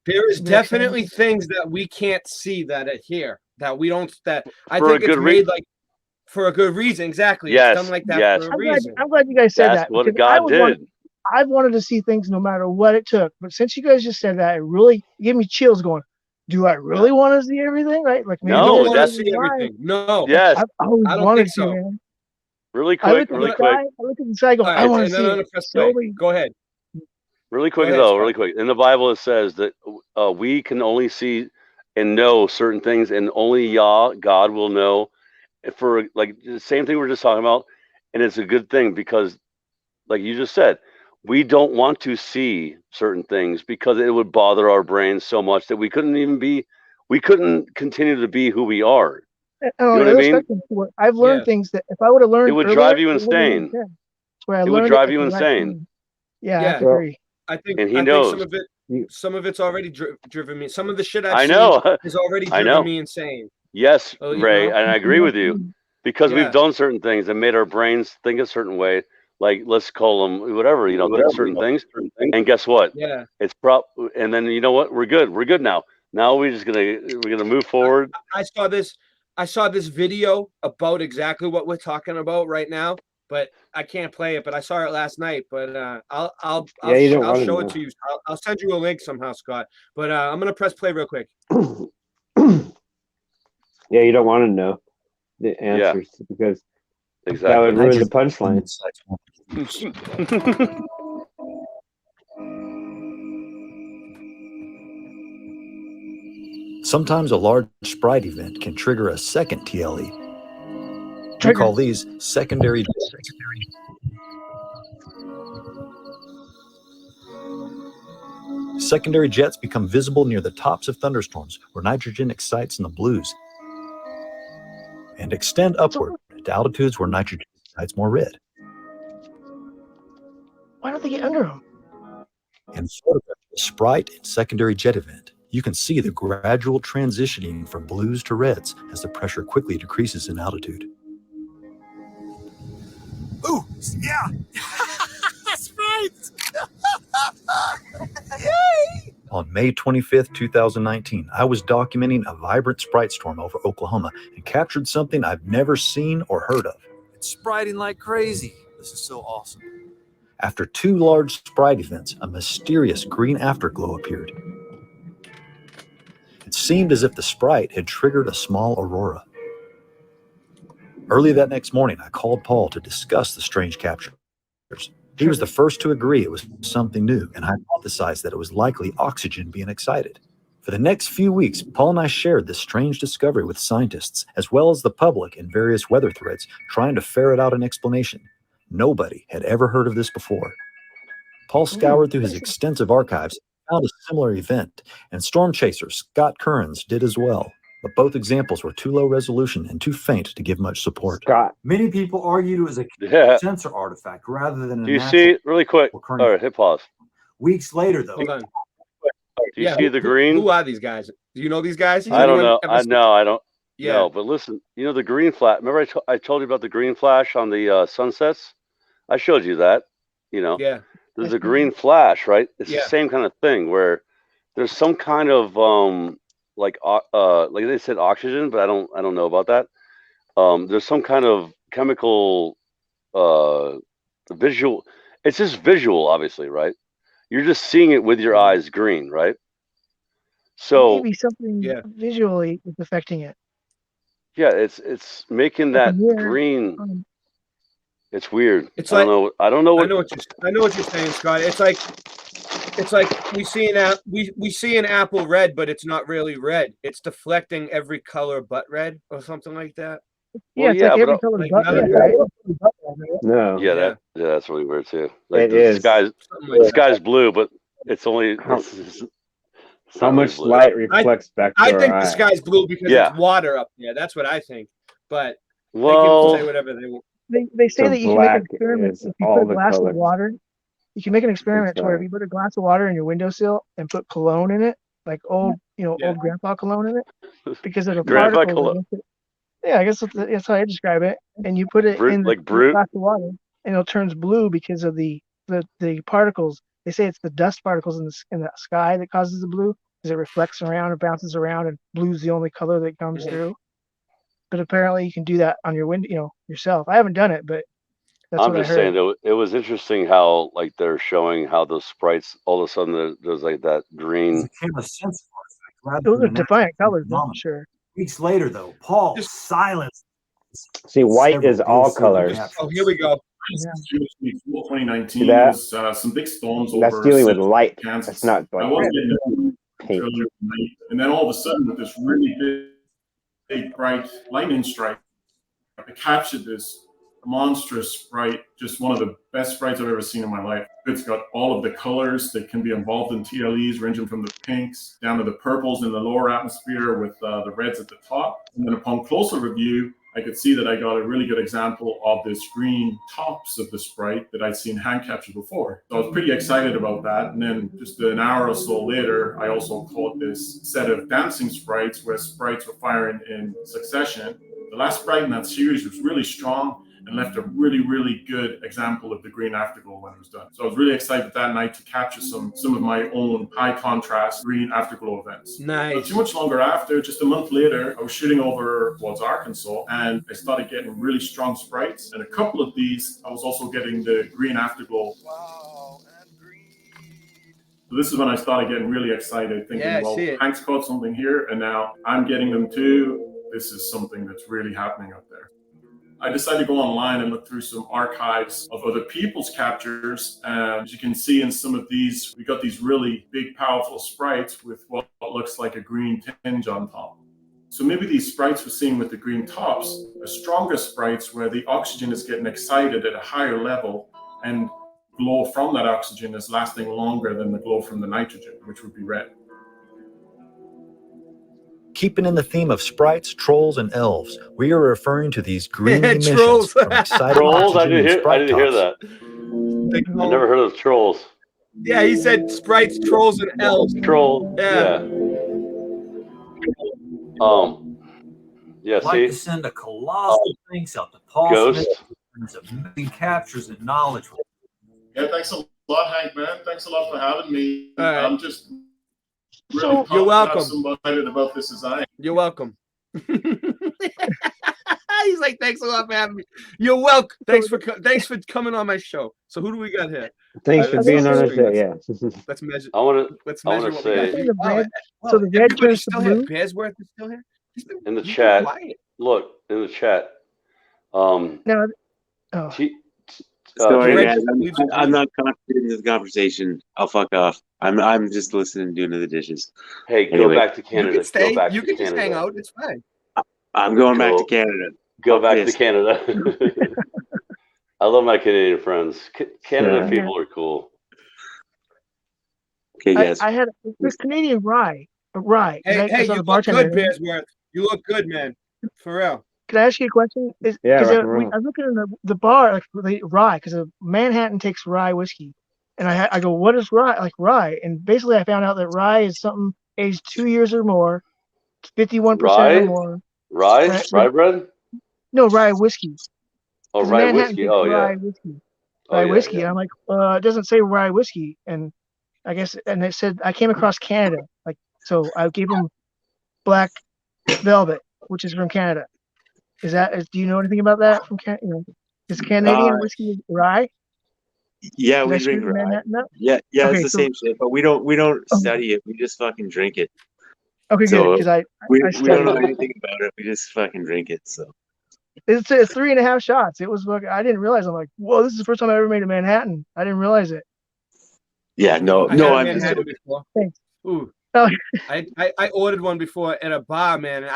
A: There is
M: Maybe that's
A: definitely things that we can't see that are here that we don't. That I
F: For a
A: think it's
F: good
A: made like for a good reason. Exactly, it's done
F: Yes,
A: like that
F: yes.
A: for a
M: I'm glad,
A: reason.
M: I'm glad you guys said
F: That's
M: that
F: what
M: because
F: God did.
M: I've wanted to see things no matter what it took. But since you guys just said that, it really gave me chills going, do I really want to see everything? Right? Like maybe
A: You don't
F: No,
A: want to
F: that's
A: see everything. No,
F: yes.
M: I've always
A: I don't
M: wanted
A: think
M: to,
A: so.
M: man.
F: Really
M: I
F: quick,
M: look at the
F: really
M: sky,
F: quick,
M: I look at the sky going,
A: All
M: I
A: right,
M: want to
A: and then
M: see
A: I'm
M: it
A: gonna press
M: so
A: play.
M: big.
A: Go ahead.
F: really
A: Go
F: quick
A: ahead,
F: though,
A: Scott.
F: really quick. In the Bible, it says that we can only see and know certain things, and only Yah, God, will know. For like the same thing we're just talking about, and it's a good thing because, like you just said, we don't want to see certain things because it would bother our brains so much that we couldn't continue to be who we are.
M: And
F: You
M: on
F: know
M: the
F: what I
M: other
F: mean?
M: spectrum, I've
A: Yeah.
M: learned things that if I would have
F: It
M: learned
F: would
M: earlier,
F: drive you
M: it wouldn't have made
F: insane.
M: sense. Where I
F: It would
M: learned it
F: drive
M: at
F: you
M: the right
F: insane.
M: time. Yeah, I
A: Yeah.
M: have to agree.
A: I think
F: And he
A: some
F: knows.
A: of it's already driven me. Some of the shit I've
F: I
A: seen
F: know.
A: has already
F: I
A: driven
F: know.
A: me insane.
F: Yes,
A: Oh, you
F: Ray,
A: know?
F: and I agree with you because we've
A: Yeah.
F: done certain things that made our brains think a certain way. Like let's call them whatever, certain things. And guess what?
A: Yeah.
F: It's and then you know what? We're good. We're good now. Now we're gonna move forward.
A: I saw this video about exactly what we're talking about right now, but I can't play it. But I saw it last night. But I'll
C: you don't
A: I'll
C: want to
A: show
C: know.
A: it to you. I'll send you a link somehow, Scott. But I'm gonna press play real quick.
C: Yeah, you don't want to know the answers because that
F: Exactly.
C: would ruin the punchline.
P: Sometimes a large sprite event can trigger a second TLE. We call these secondary. Secondary jets become visible near the tops of thunderstorms where nitrogen excites in the blues and extend upward to altitudes where nitrogen excites more red.
M: Why don't they get under them?
P: In photograph the sprite and secondary jet event, you can see the gradual transitioning from blues to reds as the pressure quickly decreases in altitude.
R: Ooh, yeah. Sprites.
P: On May 25th, 2019, I was documenting a vibrant sprite storm over Oklahoma and captured something I've never seen or heard of.
R: It's spriting like crazy. This is so awesome.
P: After two large sprite events, a mysterious green afterglow appeared. It seemed as if the sprite had triggered a small aurora. Early that next morning, I called Paul to discuss the strange captures. He was the first to agree it was something new and hypothesized that it was likely oxygen being excited. For the next few weeks, Paul and I shared this strange discovery with scientists, as well as the public in various weather threads, trying to ferret out an explanation. Nobody had ever heard of this before. Paul scoured through his extensive archives and found a similar event, and storm chaser Scott Kearns did as well. But both examples were too low resolution and too faint to give much support.
R: Many people argued it was a sensor artifact rather than a
F: Do you
R: natural
F: see really quick? All right, hit pause.
R: Weeks later, though.
A: Hold on.
F: Do you see the green?
A: Who are these guys? Do you know these guys?
F: I don't know. I don't.
A: Yeah.
F: No, but listen, you know the green flash. Remember I told you about the green flash on the sunsets? I showed you that. You know.
A: Yeah.
F: There's a green flash, right? It's
A: Yeah.
F: the same kind of thing where there's some kind of like they said oxygen, but I don't know about that. There's some kind of chemical visual. It's just visual, obviously, right? You're just seeing it with your eyes green, right? So
M: Maybe something visually is affecting it.
F: yeah, it's making that green. It's weird.
A: It's
F: I don't
A: like
F: know. I don't know what.
A: I know what you're saying, Scott. It's like we see an apple red, but it's not really red. It's deflecting every color but red, or something like that.
M: Yeah, it's like every color but red, right?
C: No.
F: Yeah, that's really weird too. Like
C: It
F: the
C: is.
F: sky's blue, but it's only
C: How much light reflects back to
A: I
C: our
A: think
C: eye?
A: the sky's blue because it's water up there. That's what I think. But they can say whatever they want.
M: They say
C: So
M: that you can make an
C: black
M: experiment
C: is
M: if you
C: all
M: put a
C: the
M: glass of
C: colors.
M: water. You can make an experiment to where if you put a glass of water in your windowsill and put cologne in it, like old grandpa cologne in it, because of the
F: Grandpa
M: particles.
F: cologne.
M: Yeah, I guess that's how I describe it. And you put it in the glass of water, and it turns blue because of the particles. They say it's the dust particles in the sky that causes the blue. because it reflects around and bounces around, and blue's the only color that comes through. But apparently, you can do that on your window, yourself. I haven't done it, but that's
F: I'm
M: what I
F: just
M: heard.
F: saying it was interesting how like they're showing how those sprites all of a sudden there's like that green.
R: It became a sense effect
M: Those
R: rather
M: are
R: than
M: defiant colors, that's for
R: phenomenon.
M: sure.
R: Weeks later, though, Paul silenced.
C: See, white is
R: several
C: all
R: UFO
C: colors.
R: captures.
A: Oh, here we go.
M: Yeah.
S: 2019
C: See that?
S: was some big storms over
C: That's dealing with
S: central
C: light.
S: Kansas.
C: That's not
S: I
C: like
S: was getting
C: paint.
S: earlier tonight, and then all of a sudden, with this really big bright lightning strike, I captured this monstrous sprite, just one of the best sprites I've ever seen in my life. It's got all of the colors that can be involved in TLEs, ranging from the pinks down to the purples in the lower atmosphere with the reds at the top. And then upon closer review, I could see that I got a really good example of this green tops of the sprite that I'd seen hand captured before. So I was pretty excited about that. And then just an hour or so later, I also caught this set of dancing sprites where sprites were firing in succession. The last sprite in that series was really strong and left a really, really good example of the green afterglow when it was done. So I was really excited that night to capture some of my own high contrast green afterglow events.
A: Nice.
S: Not too much longer after, just a month later, I was shooting over towards Arkansas and I started getting really strong sprites. And a couple of these, I was also getting the green afterglow. So this is when I started getting really excited, thinking,
A: Yeah, I
S: well,
A: see it.
S: Hank's caught something here and now I'm getting them too. This is something that's really happening up there. I decided to go online and look through some archives of other people's captures. And as you can see in some of these, we got these really big, powerful sprites with what looks like a green tinge on top. So maybe these sprites we're seeing with the green tops are stronger sprites where the oxygen is getting excited at a higher level and glow from that oxygen is lasting longer than the glow from the nitrogen, which would be red.
P: Keeping in the theme of sprites, trolls, and elves, we are referring to these green emissions
A: Trolls.
P: from excited
F: Trolls? I
P: oxygen and
F: didn't
P: sprite
F: hear
P: tops.
F: that. I never heard of trolls.
A: Yeah, he said sprites, trolls, and elves.
F: Troll. Yeah. Yeah.
R: I'd like
F: See.
R: to send a colossal thanks out to Paul
F: Ghost.
R: Smith for his amazing captures and knowledge.
S: Yeah, thanks a lot, Hank, man. Thanks a lot for having me.
A: All right.
S: I'm just really
A: So
S: pumped
A: you're
S: to have
A: welcome.
S: somebody excited about this as I am.
A: You're welcome. He's like, thanks a lot for having me. You're welcome. Thanks for coming on my show. So who do we got here?
C: Thanks for being on the show. Yeah.
A: Let's measure.
F: I want to
A: what we
F: say
A: got.
M: The red,
A: Wow,
M: so the red
A: everybody's
M: turns to
A: still here.
M: blue.
A: Bearsworth is still here.
F: in the
A: He's been
F: chat.
A: quiet.
F: Look in the chat.
M: No. Oh.
L: Sorry,
A: Red-
L: guys. I'm not contributing to the conversation. I'll fuck off. I'm just listening and doing the dishes.
F: Hey, go
L: Anyway.
F: back to
A: You
F: Canada.
A: can stay.
F: Go back
A: You
F: to
A: can just
F: Canada.
A: hang out. It's fine.
L: I'm going back
F: Go-
L: to Canada.
F: Go back
L: Yes.
F: to Canada. I love my Canadian friends. Canada
L: Yeah.
F: people are cool.
L: Okay, guys.
M: I had this Canadian rye. Rye.
A: Hey,
M: I saw
A: you
M: the
A: look
M: bartender.
A: good, Bearsworth. You look good, man. For real.
M: Can I ask you a question?
C: Yeah, rock and
M: I
C: roll.
M: was looking in the bar, like the rye, because Manhattan takes rye whiskey, and I go, what is rye? Like rye, and basically I found out that rye is something aged 2 years or more, 51%
F: Rye?
M: or more.
F: Rye? Rye bread?
M: No, rye whiskey.
F: Oh,
M: 'Cause
F: rye
M: Manhattan
F: whiskey.
M: takes
F: Oh, yeah.
M: rye whiskey.
F: Oh,
M: Rye
F: yeah,
M: whiskey.
F: yeah.
M: And I'm like, it doesn't say rye whiskey, and I guess, and it said I came across Canada, like so I gave them Black Velvet, which is from Canada. Do you know anything about that from Canada? Is Canadian whiskey rye?
L: Yeah,
M: Did I
L: we
M: screw
L: drink rye.
M: Manhattan up?
L: Yeah,
M: Okay,
L: it's the
M: so-
L: same shit, but we don't study it. We just fucking drink it.
M: Okay,
L: So,
M: good, because
L: we
M: I
L: don't know
M: studied.
L: anything about it. We just fucking drink it. So
M: It's 3.5 shots. It was I didn't realize. I'm like, whoa, this is the first time I ever made a Manhattan. I didn't realize it.
L: yeah, no,
A: I
L: no,
A: had a
L: I'm just
A: Manhattan
L: joking.
A: before.
M: Thanks.
A: Ooh.
M: Oh.
A: I ordered one before at a bar, man. And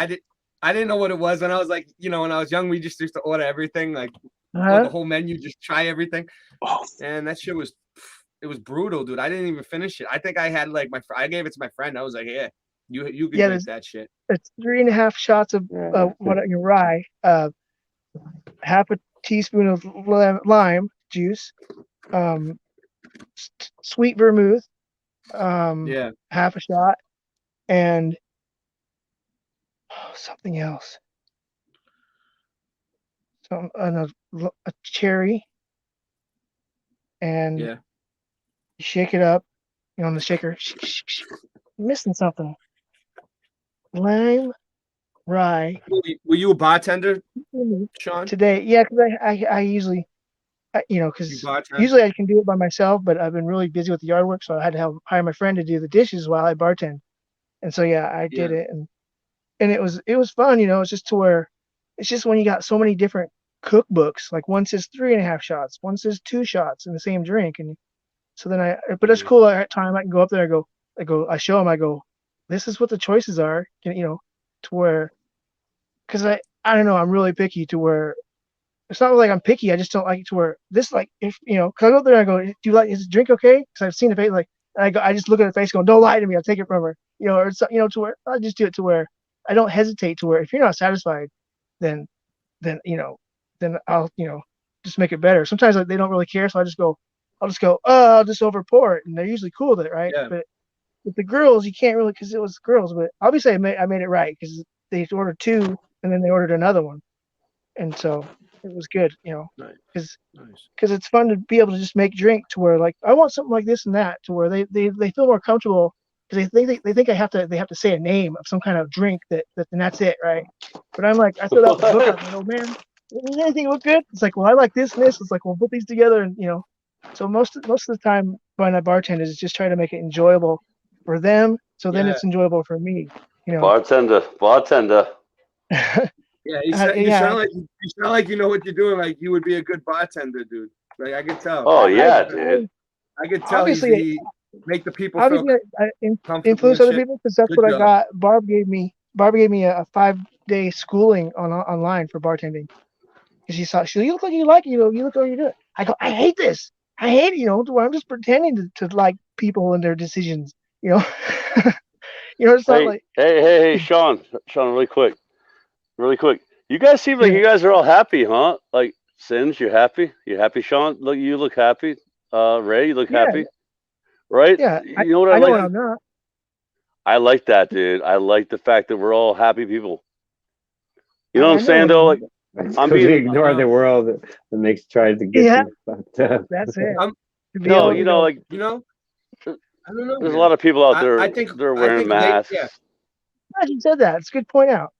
A: I didn't know what it was. And I was like, when I was young, we just used to order everything, like the whole menu, just try everything.
L: Oh.
A: And that shit was brutal, dude. I didn't even finish it. I think I had like I gave it to my friend. I was like, yeah, you can drink that shit.
M: It's 3.5 shots of your rye, half a teaspoon of lime juice, sweet vermouth, half a shot, and something else. A cherry, and you shake it up, on the shaker, missing something. Lime, rye.
A: Were you a bartender, Sean?
M: Today, yeah, because I usually, because
A: bartend?
M: usually I can do it by myself, but I've been really busy with the yard work, so I had to hire my friend to do the dishes while I bartend. And so yeah, I did it, and it was fun. It's just to where it's just when you got so many different cookbooks, like one says 3.5 shots, one says 2 shots in the same drink, and so then but it's cool. At time I can go up there, I show them, I go, this is what the choices are, to where, because I don't know, I'm really picky to where it's not like I'm picky. I just don't like it to where this, like, if because I go up there and I go, do you like, is the drink okay? Because I've seen the face, like, and I just look at her face, going, don't lie to me, I'll take it from her, or so, to where I just do it to where I don't hesitate to where if you're not satisfied, then then I'll just make it better. Sometimes like, they don't really care, so I'll just go, I'll just over pour it, and they're usually cool with it, right?
A: Yeah.
M: But with the girls, you can't really, because it was girls. But obviously, I made it right because they ordered 2, and then they ordered another one, and so it was good, because it's fun to be able to just make drink to where, like, I want something like this and that, to where they feel more comfortable because they think they have to say a name of some kind of drink that and that's it, right? But I'm like, I fill out the book, I'm like, oh man, does anything look good? It's like, well, I like this and this. It's like, well, put these together, and so most of the time when I bartend is just try to make it enjoyable for them, so then it's enjoyable for me.
F: Bartender.
A: Yeah, you sound like you know what you're doing. Like you would be a good bartender, dude. Like I could tell.
F: Oh yeah, dude.
A: I could tell
M: Obviously,
A: make the people feel
M: I
A: comfortable.
M: influence
A: and
M: other
A: shit.
M: people because that's
A: Good
M: what I
A: job.
M: got. Barb gave me a 5-day schooling online for bartending. Because she saw, you look like you like it, you look like you do it. I go, I hate this. I hate it, to where I'm just pretending to like people and their decisions, it's not like.
F: Hey, Sean, really quick. You guys seem like you guys are all happy, huh? Like, Singe, you happy? You happy, Sean? Look, you look happy. Ray, you look happy, right?
M: Yeah,
F: you know what
M: I know
F: like?
M: when I'm not.
F: I like that, dude. I like the fact that we're all happy people. You know what I'm saying,
C: know
F: though? Like,
C: because we ignore the world that makes tries to get you fucked up.
M: That's it.
F: No, like
A: I don't know.
F: There's a lot of people out there.
A: I think
F: they're wearing masks.
M: Glad you said that. It's a good point out.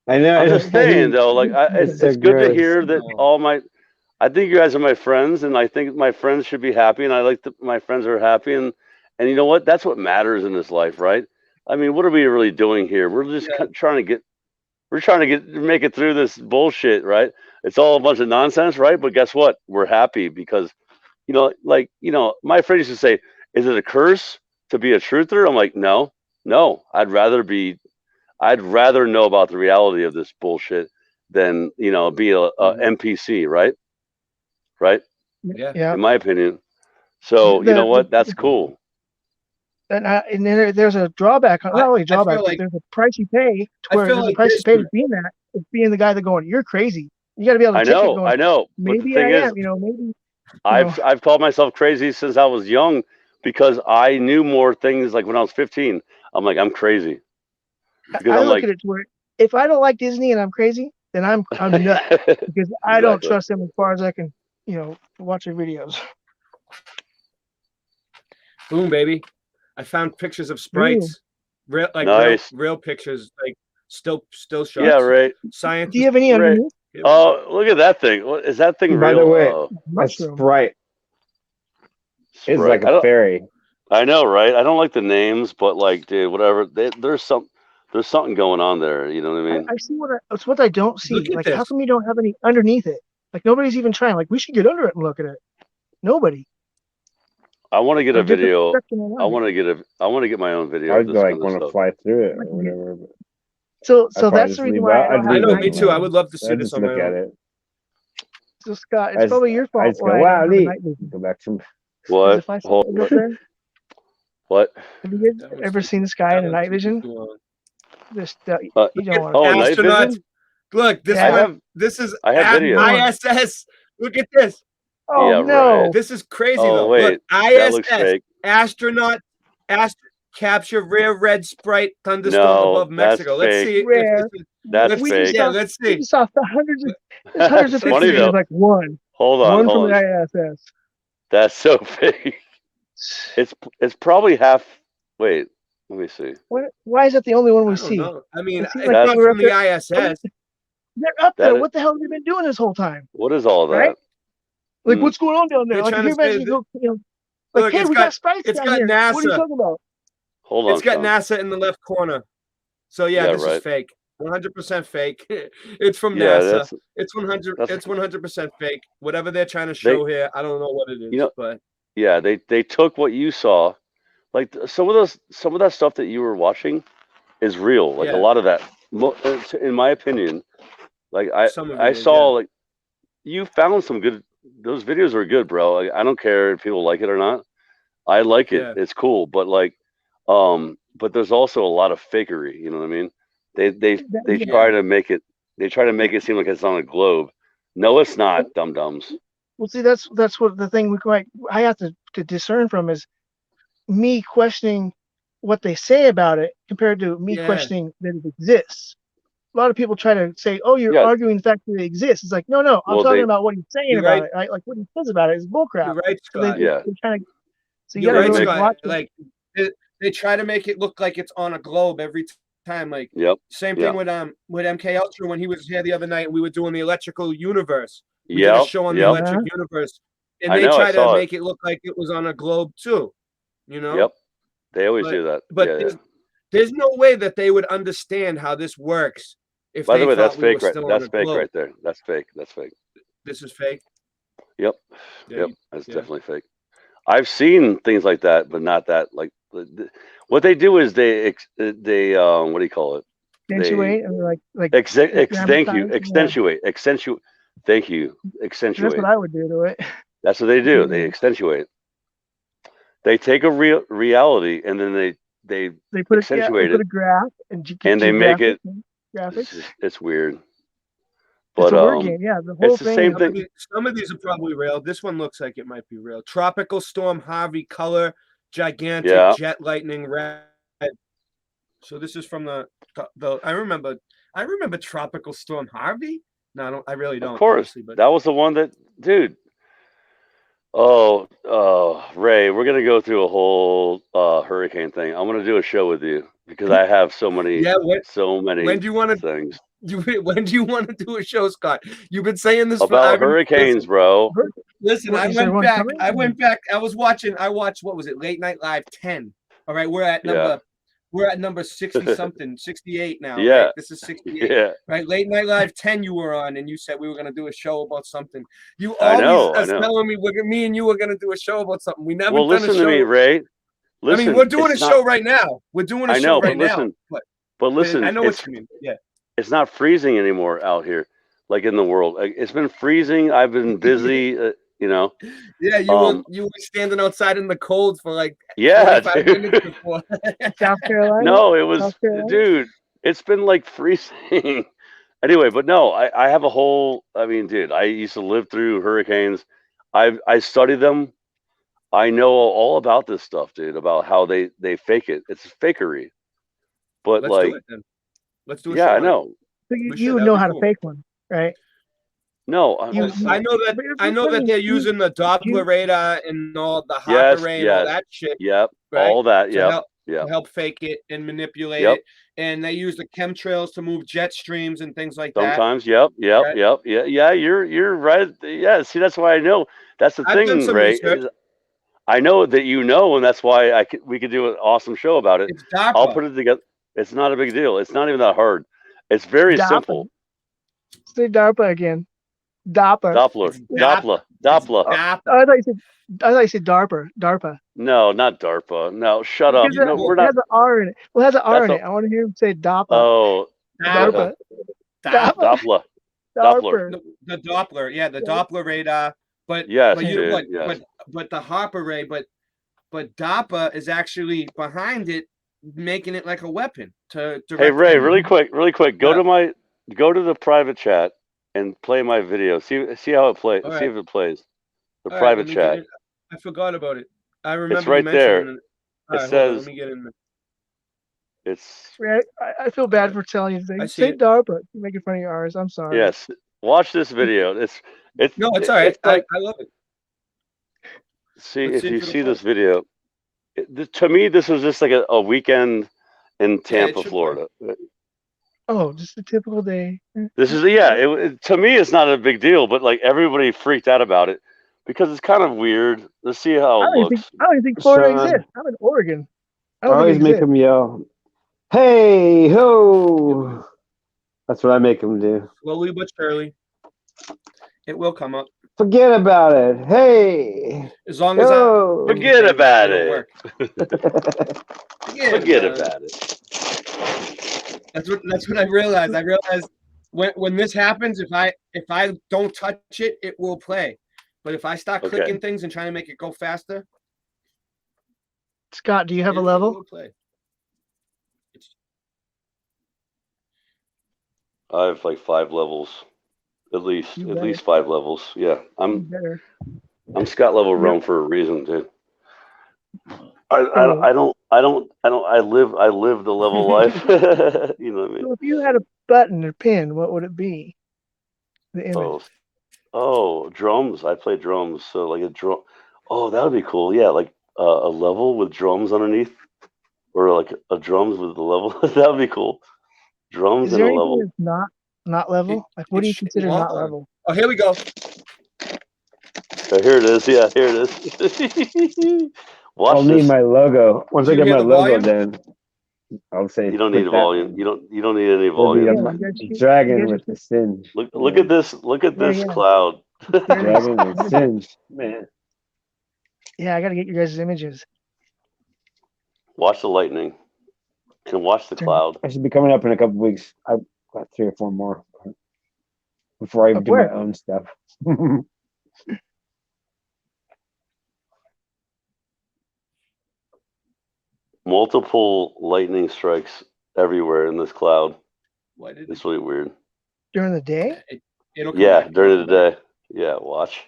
C: I know.
F: I'm just saying though, like it's good to hear that all my. I think you guys are my friends, and I think my friends should be happy, and I like that my friends are happy, and you know what? That's what matters in this life, right? I mean, what are we really doing here? We're just trying to make it through this bullshit, right? It's all a bunch of nonsense, right? But guess what? We're happy because, my friend used to say, "Is it a curse to be a truther?" I'm like, no. I'd rather know about the reality of this bullshit than be a NPC, right? Right?
A: Yeah.
F: In my opinion. So you know what? That's cool.
M: And then there's a drawback. Not only a drawback, but there's a price you pay. There's a price you pay to being that. It's being the guy that going, you're crazy. You got to be able to take it going.
F: I know.
M: Maybe
F: but the thing
M: I
F: is,
M: am. Maybe.
F: I've called myself crazy since I was young because I knew more things. Like when I was 15, I'm like, I'm crazy. Because
M: I look at it to where if I don't like Disney and I'm crazy, then I'm nuts because I don't trust them as far as I can, watch their videos.
A: Boom, baby! I found pictures of sprites, real pictures, like still shots.
F: Yeah, right.
A: Science.
M: Do you have any underneath?
F: Oh, look at that thing! What is that thing?
C: By
F: real?
C: the way, a sprite is like a fairy.
F: I know, right? I don't like the names, but like, dude, whatever. There's something going on there. You know what I mean?
M: I see it's what I don't see. Like, how come you don't have any underneath it? Like, nobody's even trying. Like, we should get under it and look at it. Nobody.
F: I want to get a video. I want to get my own video.
C: I want to fly through it or whatever.
M: So that's the reason why
A: I know. Me too. I would love to see this on my own.
C: At it.
M: So Scott, it's probably your fault.
C: Go, wow, neat. Go back to
F: what? What?
M: Have you guys ever seen this guy in the night vision? This you don't want
F: night vision?
A: Look, this is
F: I have video.
A: ISS. Look at this.
M: Oh
F: yeah,
M: no!
F: Right.
A: This is crazy
F: though. Wait,
A: look, ISS astronaut capture rare red sprite thunderstorm above Mexico. Let's see.
F: That's fake.
A: Yeah, let's see.
M: We saw hundreds of pictures. There's like one.
F: Hold on.
M: One from the ISS.
F: That's so fake. It's probably half. Wait, Let me see.
M: Why is that the only one we
A: I don't
M: see?
A: know. I mean,
M: It seems
A: it's
M: like
A: not
M: they were up
A: from the
M: there.
A: ISS.
M: They're up
F: That
M: there.
F: is-
M: What the hell have they been doing this whole time?
F: What is all that?
M: Right? Like,
F: Hmm.
M: what's going on down there?
A: They're
M: Like,
A: trying
M: can you
A: to say
M: imagine?
A: that,
M: Like,
A: look,
M: hey, we got sprites down here. What are you
A: NASA.
M: talking about?
F: Hold on,
A: It's got
F: Sean.
A: NASA in the left corner. So yeah,
F: Yeah,
A: this is
F: right.
A: fake. 100% fake. It's from
F: Yeah,
A: NASA.
F: that's
A: It's 100.
F: that's
A: It's 100% fake. Whatever they're trying to
F: they.
A: show here, I don't know what it is,
F: You know,
A: but
F: yeah, they took what you saw, like some of that stuff that you were watching is real. Like a
A: yeah,
F: lot of that, in my opinion, like
A: some of it
F: I
A: is. Yeah,
F: saw like you found some good. Those videos are good, bro. Like, I don't care if people like it or not. I like it.
A: yeah,
F: It's cool, but like, but there's also a lot of fakery. You know what I mean? They
M: Yeah.
F: try to make it. They try to make it seem like it's on a globe. No, it's not, dum dums.
M: Well, see, that's what the thing I have to discern from is me questioning what they say about it compared to me
A: yeah.
M: questioning that it exists. A lot of people try to say, "Oh, you're
F: Yeah.
M: arguing the fact that it exists." It's like, no, I'm
F: Well,
M: talking about what he's saying
A: You're
M: about
A: right.
M: it. Right? Like what he says about it is bullcrap.
A: You're right,
M: So they
A: Scott.
F: Yeah.
M: they're trying to. So you
A: You're
M: got to
A: right,
M: really
F: make-
A: Scott.
M: watch it.
A: Like they try to make it look like it's on a globe every time. Like
F: Yep.
A: same
F: Yeah.
A: thing with MK Ultra when he was here the other night and we were doing the electrical universe. We did a
F: Yep.
A: show on the
F: Yep.
A: electric universe, and
F: I
A: they
F: know. I
A: try to
F: saw it.
A: make it look like it was on a globe too. You know?
F: Yep. They always
A: But
F: do that.
A: but
F: Yeah. Yeah.
A: there's no way that they would understand how this works if
F: By
A: they
F: the way, that's
A: thought we were
F: fake, right?
A: still on
F: That's
A: a
F: fake
A: globe.
F: right there. That's fake. That's fake.
A: This is fake.
F: Yep.
A: Yeah,
F: Yep. That's
A: yeah.
F: definitely fake. I've seen things like that, but not that. Like what they do is they what do you call it?
M: Accentuate and like
F: Thank you.
M: dramatize.
F: Accentuate. Thank you.
M: That's
F: Accentuate.
M: what I would do to it.
F: That's what they do. They
M: Yeah.
F: accentuate. They take a real reality and then they
M: They put they
F: accentuate
M: put
F: it
M: a graph and
F: and they make it.
M: graphics.
F: It's weird.
M: It's
F: But
M: a word game. Yeah, the whole
F: it's the
M: thing.
F: same
M: is-
F: thing.
A: Some of these are probably real. This one looks like it might be real. Tropical storm Harvey, color gigantic
F: Yeah.
A: jet lightning red. So this is from the I remember tropical storm Harvey. No, I really don't.
F: Of course,
A: honestly, but
F: that was the one that, dude. Oh, Ray, we're gonna go through a whole hurricane thing. I'm gonna do a show with you because I have so many,
A: yeah.
F: when
A: do you want to
F: things
A: when do you want to do a show, Scott? You've been saying this
F: about hurricanes, bro.
A: Listen,
M: What,
A: I
M: is there
A: went
M: one
A: back.
M: coming?
A: I went back. I watched what was it? Late Night Live 10. All right, we're at number 60 something, 68 now.
F: Yeah.
A: Right? This is 68.
F: Yeah,
A: Right, Late Night Live 10 you were on, and you said we were gonna do a show about something. You
F: I
A: always
F: know, I
A: are
F: know.
A: telling me me and you were gonna do a show about something. We never
F: Well,
A: done a
F: listen
A: show.
F: to me, Ray. Listen,
A: I mean, we're doing a
F: it's
A: show
F: not-
A: right now. We're doing a
F: I
A: show
F: know,
A: right
F: but listen,
A: now.
F: but listen,
A: I know
F: it's
A: what you mean. Yeah.
F: it's not freezing anymore out here, like in the world. Like, it's been freezing. I've been busy. You know.
A: Yeah, you were standing outside in the cold for like
F: Yeah,
A: 45
F: dude.
A: minutes before.
M: South Carolina.
F: No, it was,
M: South Carolina?
F: dude. It's been like freezing. Anyway, but no, I have a whole. I mean, dude, I used to live through hurricanes. I study them. I know all about this stuff, dude. About how they fake it. It's fakery. But
A: Let's
F: like,
A: do it then. Let's do a
F: yeah,
A: show
F: I
A: on it.
F: know.
M: So you,
A: We
M: you
A: should,
M: would
A: that'd
M: know
A: be
M: how
A: cool.
M: to fake one, right?
F: No,
A: I know that
M: But it's
A: I know that
M: funny,
A: they're using the Doppler
M: you-
A: radar and all the
F: Yes,
A: Hopper ray and all
F: yes.
A: that shit.
F: Yep.
A: Right?
F: All that.
A: To
F: Yep.
A: help
F: Yep.
A: to help fake it and manipulate
F: Yep.
A: it. And they use the chemtrails to move jet streams and things like that.
F: Sometimes. Yep. Yep.
A: Right.
F: Yep. Yeah. Yeah. You're right. Yeah. See, that's why I know. That's the
A: I've done
F: thing,
A: some
F: Ray.
A: research.
F: is I know that you know, and that's why we could do an awesome show about it.
A: It's DARPA.
F: I'll put it together. It's not a big deal. It's not even that hard. It's very
M: DARPA.
F: simple.
M: Say DARPA again. DARPA.
F: Doppler. Doppler. Doppler.
A: DARPA.
M: I thought you said DARPA. DARPA.
F: No, not DARPA. No, shut up.
M: Because
F: No, we're
M: it
F: not.
M: has an R in it. Well, it has an R in
F: That's
M: it. I want to hear him say DARPA.
F: Oh,
M: DARPA.
A: DARPA.
F: Doppler. Doppler.
A: The Doppler, yeah, the Doppler radar. But
F: Yes,
A: but you
F: dude,
A: what
F: yes.
A: but the Hopper ray, but DARPA is actually behind it, making it like a weapon to direct.
F: Hey Ray, really quick. Go
A: Yeah.
F: to the private chat and play my video. See how it plays.
A: All
F: See
A: right.
F: if it plays. The
A: All right,
F: private
A: let me get
F: chat.
A: in. I forgot about it. I remember
F: It's right
A: you
F: there.
A: mentioning it.
F: It
A: All right, hold on,
F: says
A: let me get in there.
F: it's
M: Right? I feel bad for telling you
A: I
M: to
A: see
M: say
A: it.
M: DARPA. You're making fun of your R's. I'm sorry.
F: yes. Watch this video. It's
A: No, it's all right.
F: It's like
A: I love it.
F: see
A: Let's
F: if
A: see
F: you
A: if it'll
F: see
A: play.
F: this video. To me, this was just like a weekend in
A: Yeah, it
F: Tampa,
A: should
F: Florida.
M: Oh, just a typical day.
F: This is to me, it's not a big deal, but like everybody freaked out about it because it's kind of weird. Let's see how
M: I
F: it
M: don't even think
F: looks.
M: I don't even think Florida exists. I'm in Oregon. I
C: I
M: don't think
C: always
M: it
C: make
M: exists.
C: them yell, "Hey ho!" That's what I make them do.
A: Slowly but surely, it will come up.
C: Forget about it. Hey.
A: As long as I'm
F: Forget
A: saying
F: about
A: it'll
F: it.
A: work.
F: Forget about it.
A: That's what I realized. I realized when this happens, if I don't touch it, it will play. But if I start
F: Okay.
A: clicking things and trying to make it go faster,
M: Scott, do you have a
A: it
M: level?
A: will play.
F: I have like 5 levels, at least 5 levels. Yeah,
M: You better.
F: I'm Scott level
M: Yep.
F: Rome for a reason, dude. I live the level life. You know what I mean?
M: So if you had a button or pin, what would it be? The image.
F: Oh, drums. I play drums, so like a drum. Oh, that would be cool. Yeah, like a level with drums underneath, or like a drums with the level. That would be cool. Drums
M: Is
F: and
M: there
F: a
M: anything
F: level.
M: that's not level? Like, what do you consider not level?
A: Oh, here we go.
F: Oh, here it is. Yeah, here it is. Watch
C: I'll need
F: this.
C: my logo. Once
A: Do
C: I
A: you
C: get
A: hear
C: my
A: the
C: logo,
A: volume?
C: then I'll say
F: You don't
C: put
F: need a
C: that.
F: volume. You don't need any
C: It'll be
F: volume.
C: a dragon with the singe.
F: Look at this. Look at this cloud.
C: Dragon with singe, man.
M: Yeah, I got to get your guys' images.
F: Watch the lightning. Can watch the cloud.
C: I should be coming up in a couple weeks. I've got 3 or 4 more before I
M: Of
C: do my
M: where?
C: own stuff.
F: Multiple lightning strikes everywhere in this cloud.
A: Why did
F: It's really weird.
M: During the day?
A: It'll come
F: Yeah,
A: back.
F: during the day. Yeah, watch.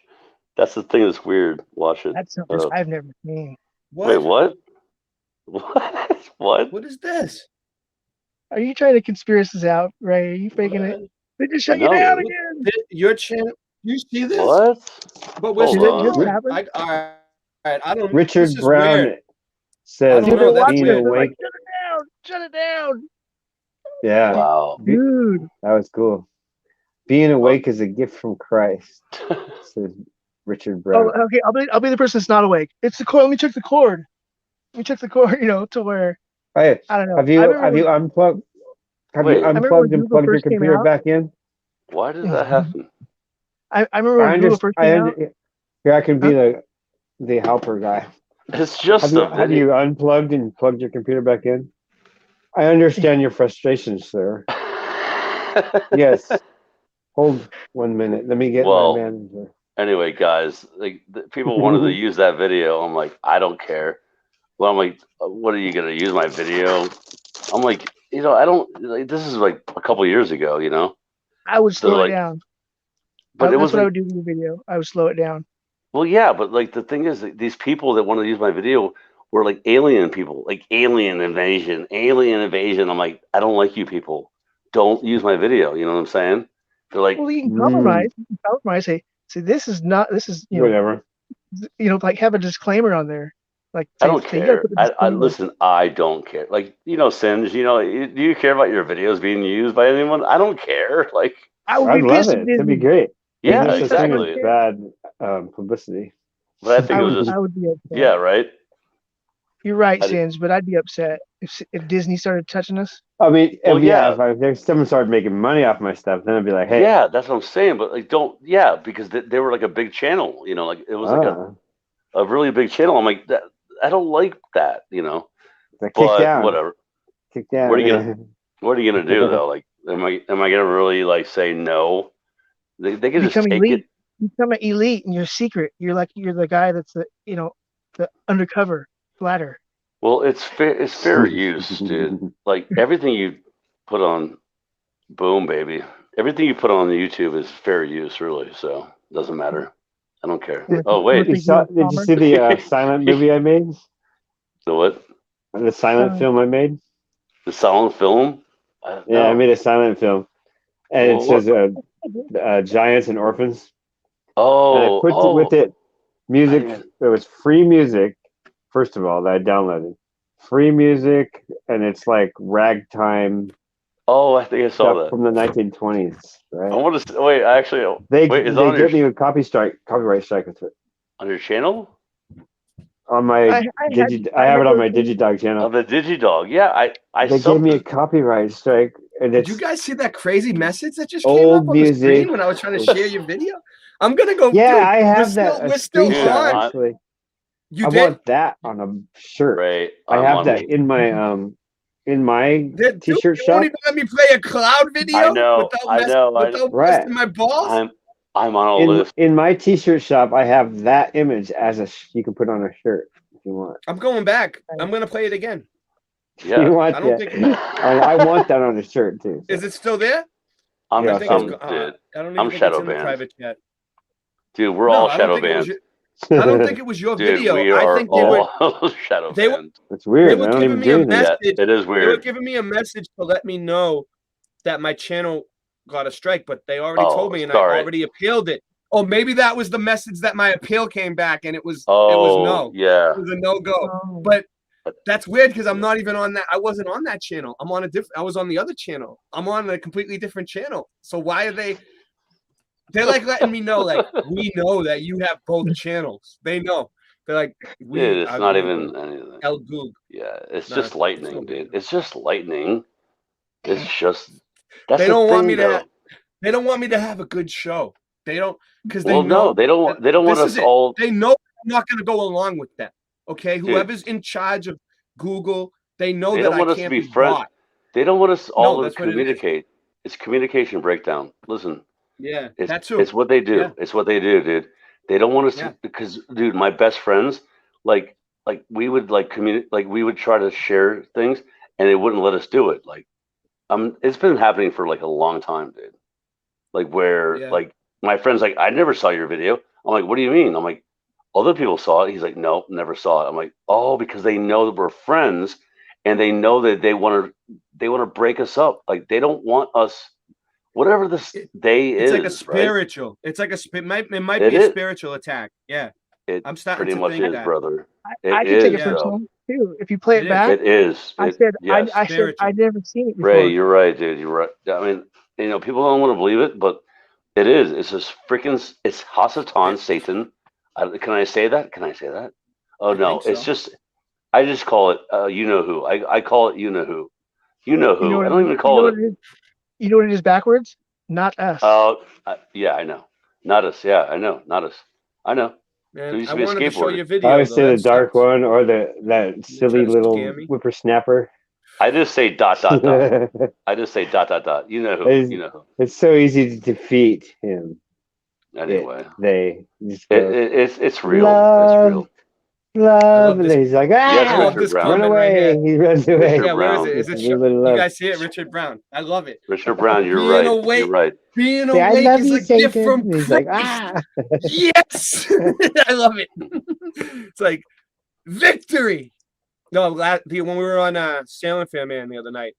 F: That's the thing that's weird. Watch it.
M: That's something I've never seen.
F: Wait, what? What? What?
A: What is this?
M: Are you trying to conspiracy us out, Ray? Are you faking it? They just shut you
F: No.
M: down again.
A: Your channel. You see this?
F: What?
A: But we're
F: Hold
A: still
F: on.
A: on.
M: happen?
A: All right. I don't.
C: Richard
A: This is
C: Brown
A: weird.
C: says,
A: I don't know. That's
C: being
A: weird.
C: awake.
M: Shut it down! Shut it down!
C: Yeah.
F: Wow.
M: Dude.
C: That was cool. Being awake is a gift from Christ, says Richard Brown.
M: Oh, okay. I'll be the person that's not awake. It's the cord. Let me check the cord. Let me check the cord. To where
C: Hey,
M: I don't know.
C: have you unplugged? Have
F: Wait.
C: you
F: I
M: remember when
C: unplugged and
M: Google
C: plugged your
M: first came
C: computer
M: out.
C: back in?
F: Why did that happen?
M: I remember when Google first came out.
C: Here, I can be the helper guy.
F: It's just
C: Have you unplugged and plugged your computer back in? I understand your frustration, sir. Yes. Hold 1 minute. Let me get my manager.
F: Anyway, guys, people wanted to use that video. I'm like, I don't care. Well, I'm like, what are you gonna use my video? I'm like, I don't. This is like a couple years ago,
M: I would slow
F: So,
M: it down.
F: But it
M: That's
F: was
M: what I
F: like,
M: would do in the video. I would slow it down.
F: well, yeah, but like the thing is, these people that wanted to use my video were like alien people, like alien invasion. I'm like, I don't like you people. Don't use my video. You know what I'm saying? They're like,
M: Well, you can compromise. You can compromise. Say this is not. This is
C: whatever.
M: Like have a disclaimer on there. Like
F: I don't
M: say, you gotta
F: care.
M: put the
F: I
M: disclaimer.
F: listen. I don't care. Like Singe. Do you care about your videos being used by anyone? I don't care. Like
M: I would
C: I'd
M: be
C: love
M: pissed
C: it.
M: if
C: It'd be
M: Disney.
C: great.
F: Yeah,
C: There's no such thing
F: exactly.
C: as bad publicity.
F: But I think it was just
M: I would be upset.
F: yeah, right.
M: You're right,
F: I did-
M: Sins, but I'd be upset if Disney started touching us.
C: I mean,
F: Well,
C: if someone started making money off my stuff, then I'd be like, hey.
F: Yeah, that's what I'm saying. But like, don't. Yeah, because they were like a big channel. Like it was like a really big channel. I'm like that. I don't like that.
C: Kick
F: But
C: down.
F: whatever.
C: Kick down.
F: What are you gonna do though? Like, am I gonna really like say no? They can just
M: Become
F: take
M: elite.
F: it.
M: Become an elite, and you're secret. You're the guy that's the undercover flatter.
F: Well, it's fair use, dude. Like everything you put on, boom, baby. Everything you put on YouTube is fair use, really. So it doesn't matter. I don't care. Oh wait,
C: did you see the silent movie I made?
F: The what?
C: The silent film I made?
F: The silent film?
C: Yeah, I made a silent film, and it
F: Well,
C: says giants and orphans.
F: Oh,
C: and I put with it music. There was free music first of all, that I downloaded. Free music, and it's like ragtime.
F: Oh, I think I saw that
C: from the 1920s, right?
F: I want to wait. Actually,
C: They
F: wait. Is
C: they
F: on
C: get
F: your
C: me a copyright strike with it
F: on your channel?
C: on my I have it on my DigiDog channel.
F: On the DigiDog, yeah. I
C: They gave me a copyright strike, and
A: Did
C: it's
A: you guys see that crazy message that just came
C: old
A: up on the
C: music.
A: screen when I was trying to share your video? I'm gonna go.
C: Yeah,
A: dude,
C: I have
A: we're still
C: screenshot
A: on.
C: actually.
A: You
C: I
A: did?
C: want that on a shirt.
F: Right.
C: I have that in my t-shirt
A: You won't
C: shop.
A: even let me play a cloud video.
F: I know.
A: Without busting my balls.
F: I'm on a list.
C: In my t-shirt shop, I have that image as you can put on a shirt if you want.
A: I'm going back. I'm gonna play it again.
F: Yeah.
C: You want
A: I don't
C: that?
A: think.
C: I want that on a shirt too. So.
A: Is it still there?
F: I'm
A: I think
F: dude.
A: I don't even
F: I'm
A: think
F: shadow
A: it's in the
F: banned.
A: private chat.
F: Dude, we're
A: No,
F: all
A: I don't
F: shadow
A: think it was
F: banned.
A: I don't think it was your
F: Dude,
A: video.
F: we
A: I
F: are
A: think they were
F: all shadow banned.
C: It's weird.
A: They were
C: I don't
A: giving
C: even
A: me
C: do
A: a
C: anything.
A: message.
F: Yeah, it is
A: They were
F: weird.
A: giving me a message to let me know that my channel got a strike, but they already told me, and
F: sorry.
A: I already appealed it. Oh, maybe that was the message that my appeal came back, and it was no.
F: Yeah.
A: It was a no go. But that's weird because I'm not even on that. I wasn't on that channel. I'm on a different. I was on the other channel. I'm on a completely different channel. So why are they? They're like letting me know, like we know that you have both channels. They know. They're like
F: Dude, it's not even anything.
A: El Goog.
F: Yeah, it's
A: Nah,
F: just lightning, dude. It's just lightning. It's just that's
A: they
F: the
A: don't
F: thing,
A: want me
F: though.
A: to. They don't want me to have a good show. They don't because they
F: Well,
A: know.
F: no, they don't want us all.
A: They know I'm not going to go along with that. Okay, whoever's in charge of Google, they know
F: They
A: that
F: don't want
A: I
F: us to
A: can't
F: be
A: be
F: friends.
A: bought.
F: They don't want us all to
A: that's what it is.
F: communicate. It's communication breakdown. Listen.
A: Yeah,
F: it's,
A: that too.
F: It's what they do.
A: Yeah.
F: It's what they do, dude. They don't want us to because, dude, my best friends, like we would we would try to share things, and they wouldn't let us do it. Like, it's been happening for like a long time, dude. Like where like my friend's like, I never saw your video. I'm like, what do you mean? I'm like, other people saw it. He's like, no, never saw it. I'm like, oh, because they know that we're friends, and they know that they want to break us up. Like they don't want us. Whatever this day
A: it's
F: is,
A: like a spiritual. Right? It's like it might be a spiritual attack. Yeah, I'm starting
F: pretty
A: to
F: much
A: think
F: is,
A: that.
F: brother.
M: I can take it personal too. If you play it back,
F: it is.
M: I said
F: yes.
M: I said I'd never seen it before.
F: Ray, you're right, dude. You're right. I mean, people don't want to believe it, but it is. It's just freaking. It's Hasatan, Satan. Can I say that? Can I say that? Oh no, it's just. I just call it. You know who? I call it. You know who? You know who? I don't even call it.
M: You know what it is backwards? Not us.
F: Oh, yeah, I know. Not us. Yeah, I know. Not us. I know.
A: Man, I wanted to show you a video.
C: I always say the dark one or that silly little whippersnapper.
F: I just say ... I just say ... You know who? You know who?
C: It's so easy to defeat him.
F: Anyway,
C: they just
F: go, it's real.
C: Love,
F: it's real.
C: Love, and he's like, run away. He runs away.
A: Yeah, where is it? Is it you guys see it? Richard Brown. I love it.
F: Richard Brown, you're right. You're right.
A: Being awake is a gift from
C: Christ. He's like,
A: yes, I love it. It's like victory. No, when we were on Sailing Fair Man the other night,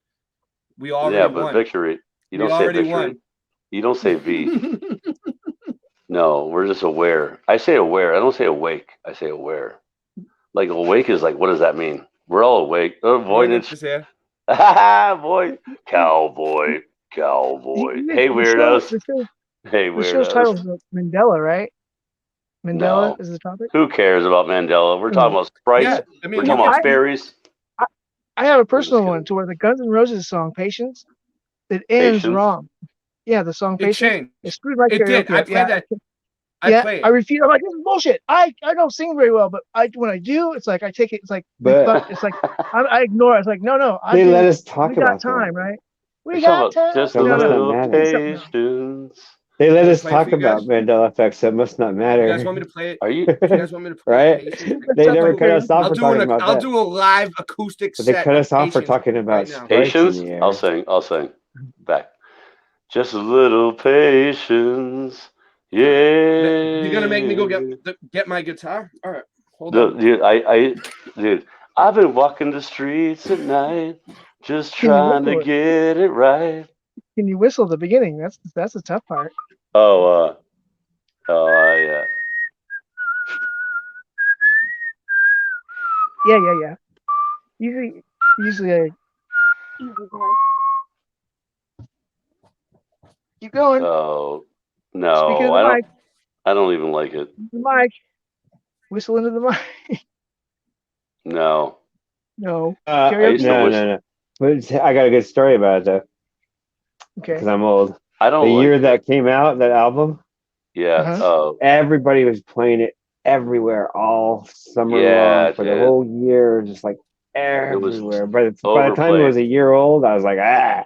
A: we already won.
F: Victory. You don't say victory.
A: Won.
F: You don't say V. No, we're just aware. I say aware. I don't say awake. I say aware. Like awake is like, what does that mean? We're all awake. Avoidance. Boy, cowboy. Hey, weirdos. Hey, weirdos.
M: The show's title is Mandela, right? Mandela is the topic.
F: Who cares about Mandela? We're talking about sprites.
A: Yeah, I mean,
F: we're talking about fairies.
M: I have a personal one to where the Guns N' Roses song "Patience" it ends wrong. Yeah, the song "Patience" it screwed my karaoke.
A: Did. I played that.
M: I refuse. I'm like, this is bullshit. I don't sing very well, but when I do, it's like I take it. It's like it's like I ignore it. It's like no.
C: They let us talk
M: we
C: about
M: got time,
C: that.
M: right? We got time.
F: Just a little patience.
C: They let us talk about Mandela effects, so it must not matter.
A: You guys want me to play it?
F: You
A: guys want me to play
C: it? They never cut us off for talking about that.
A: I'll do a live acoustic set.
C: They cut us off for talking about
F: patience. I'll sing. Back. Just a little patience. Yeah.
A: You're gonna make me go get my guitar? All right. Hold on.
F: Dude, I've been walking the streets at night, just trying to get it right.
M: Can you whistle the beginning? That's the tough part.
F: Yeah.
M: Yeah. Usually I keep going.
F: Oh
M: Speaking of
F: no,
M: the mic,
F: I don't even like it.
M: the mic, whistle into the mic.
F: No.
M: No
F: I
M: karaoke.
F: used to wish.
C: No. But I got a good story about it though,
M: Okay.
C: because I'm old.
F: I don't
C: The
F: like
C: year
F: it.
C: that came out, that album,
F: Yeah.
M: Uh-huh.
F: Oh.
C: everybody was playing it everywhere all summer
F: Yeah,
C: long for the
F: dude.
C: whole year, just like
F: It was
C: everywhere. By the time it
F: overplayed.
C: was a year old, I was like, ah.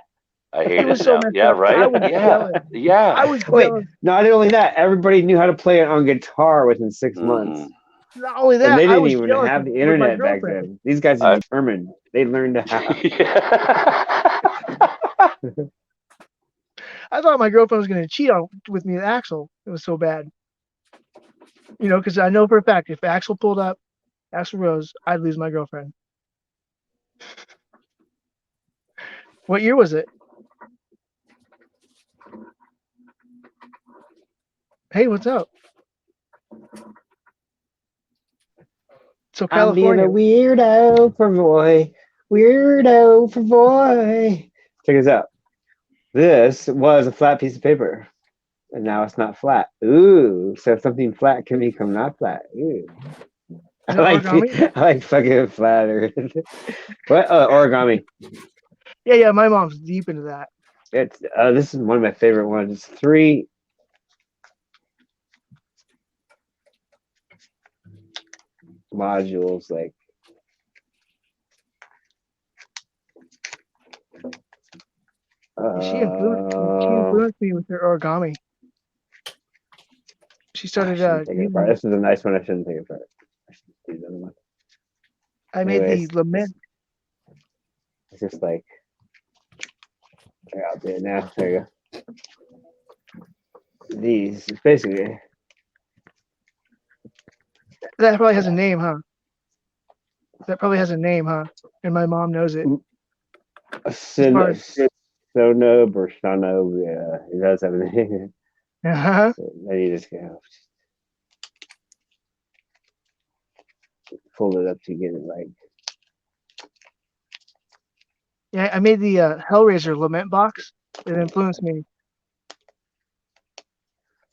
F: I hate
M: It was
F: it
M: so
F: now.
M: messed
F: Yeah,
M: up. I
F: right?
M: was
F: Yeah.
M: jealous.
F: Yeah.
M: I was
C: Wait,
M: jealous.
C: not only that, everybody knew how to play it on guitar within 6 months.
F: Mm-mm.
M: Not only
C: And
M: that,
C: they
M: I
C: didn't
M: was
C: even
M: jealous
C: have the
M: with my
C: internet back
M: girlfriend.
C: then. These guys are determined. They learned how.
M: I thought my girlfriend was going to cheat with me with Axel. It was so bad. You know, because I know for a fact if Axel pulled up, Axel Rose, I'd lose my girlfriend. What year was it? Hey, what's up? So
C: I'm being a
M: California.
C: weirdo for boy. Weirdo for boy. Check this out. This was a flat piece of paper. And now it's not flat. Ooh. So something flat can become not flat. Ooh. I like fucking flat earth. What? Origami.
M: Yeah, my mom's deep into that.
C: It's this is one of my favorite ones. It's 3 modules, like
M: She influenced me with her origami. She started
C: this is a nice one. I shouldn't take it apart. I should do the other one.
M: I made
C: Anyways,
M: the lament.
C: It's just like I'll do it now. There you go. These it's basically
M: That probably has a name, huh? That probably has a name, huh? And my mom knows it.
C: Sonob or Sonob. Yeah, it does have a name.
M: Uh-huh.
C: Then you just go fold it up to get it like.
M: Yeah, I made the Hellraiser lament box. It influenced me.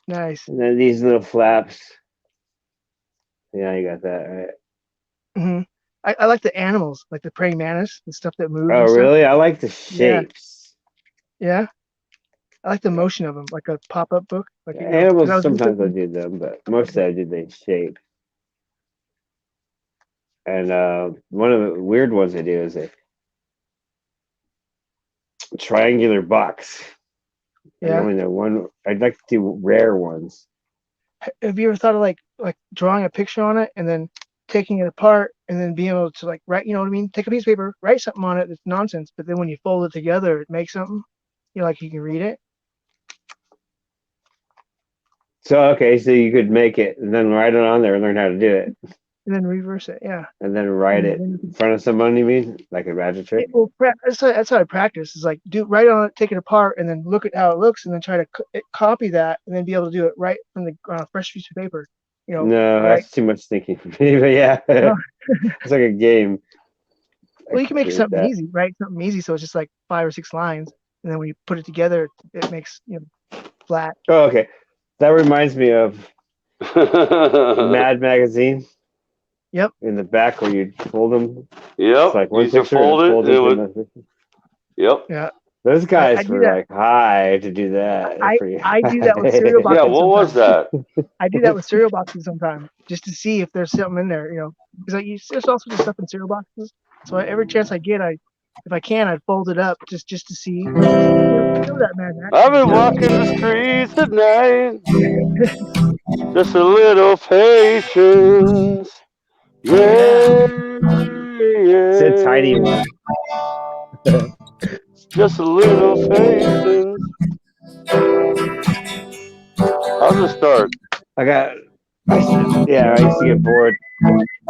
M: Nice.
C: And then these little flaps. Yeah, you got that right.
M: Mm-hmm. I like the animals, like the praying mantis, the stuff that moves.
C: Oh, really? I like the shapes.
M: Yeah. I like the motion of them, like a pop-up book. Like
C: Animals, sometimes I do them, but mostly I do the shape. And one of the weird ones I do is a triangular box.
M: Yeah.
C: I only know one. I'd like to do rare ones.
M: Have you ever thought of like drawing a picture on it and then taking it apart and then being able to like write, you know what I mean? Take a piece of paper, write something on it that's nonsense, but then when you fold it together, it makes something. You know, like you can read it.
C: So okay, so you could make it and then write it on there and learn how to do it.
M: And then reverse it, yeah.
C: And then write it in front of someone, you mean? Like a magic trick?
M: Well, that's how I practice. Is like write on it, take it apart, and then look at how it looks, and then try to copy that, and then be able to do it right from the fresh piece of paper. You know.
C: No,
M: right?
C: that's too much thinking for me. But yeah, it's like a game.
M: Well, you can make something easy, right? Something easy, so it's just like 5 or 6 lines, and then when you put it together, it makes flat.
C: Oh, okay. That reminds me of Mad Magazine.
M: Yep.
C: In the back where you fold them.
F: Yep.
C: It's like one
F: you can
C: picture
F: fold
C: and
F: it.
C: fold it.
F: Yep.
M: Yeah.
C: Those guys
M: I do
C: were
M: that.
C: like high to do that.
M: I do that with cereal boxes.
F: Yeah. What was that?
M: I do that with cereal boxes sometimes, just to see if there's something in there. You know, because there's all sorts of stuff in cereal boxes. So every chance I get, if I can, I'd fold it up just to see. You know that man.
F: I've been walking the streets at night. Just a little patience. Yeah.
C: It's a tiny one.
F: Just a little patience. How's it start?
C: I used to get bored.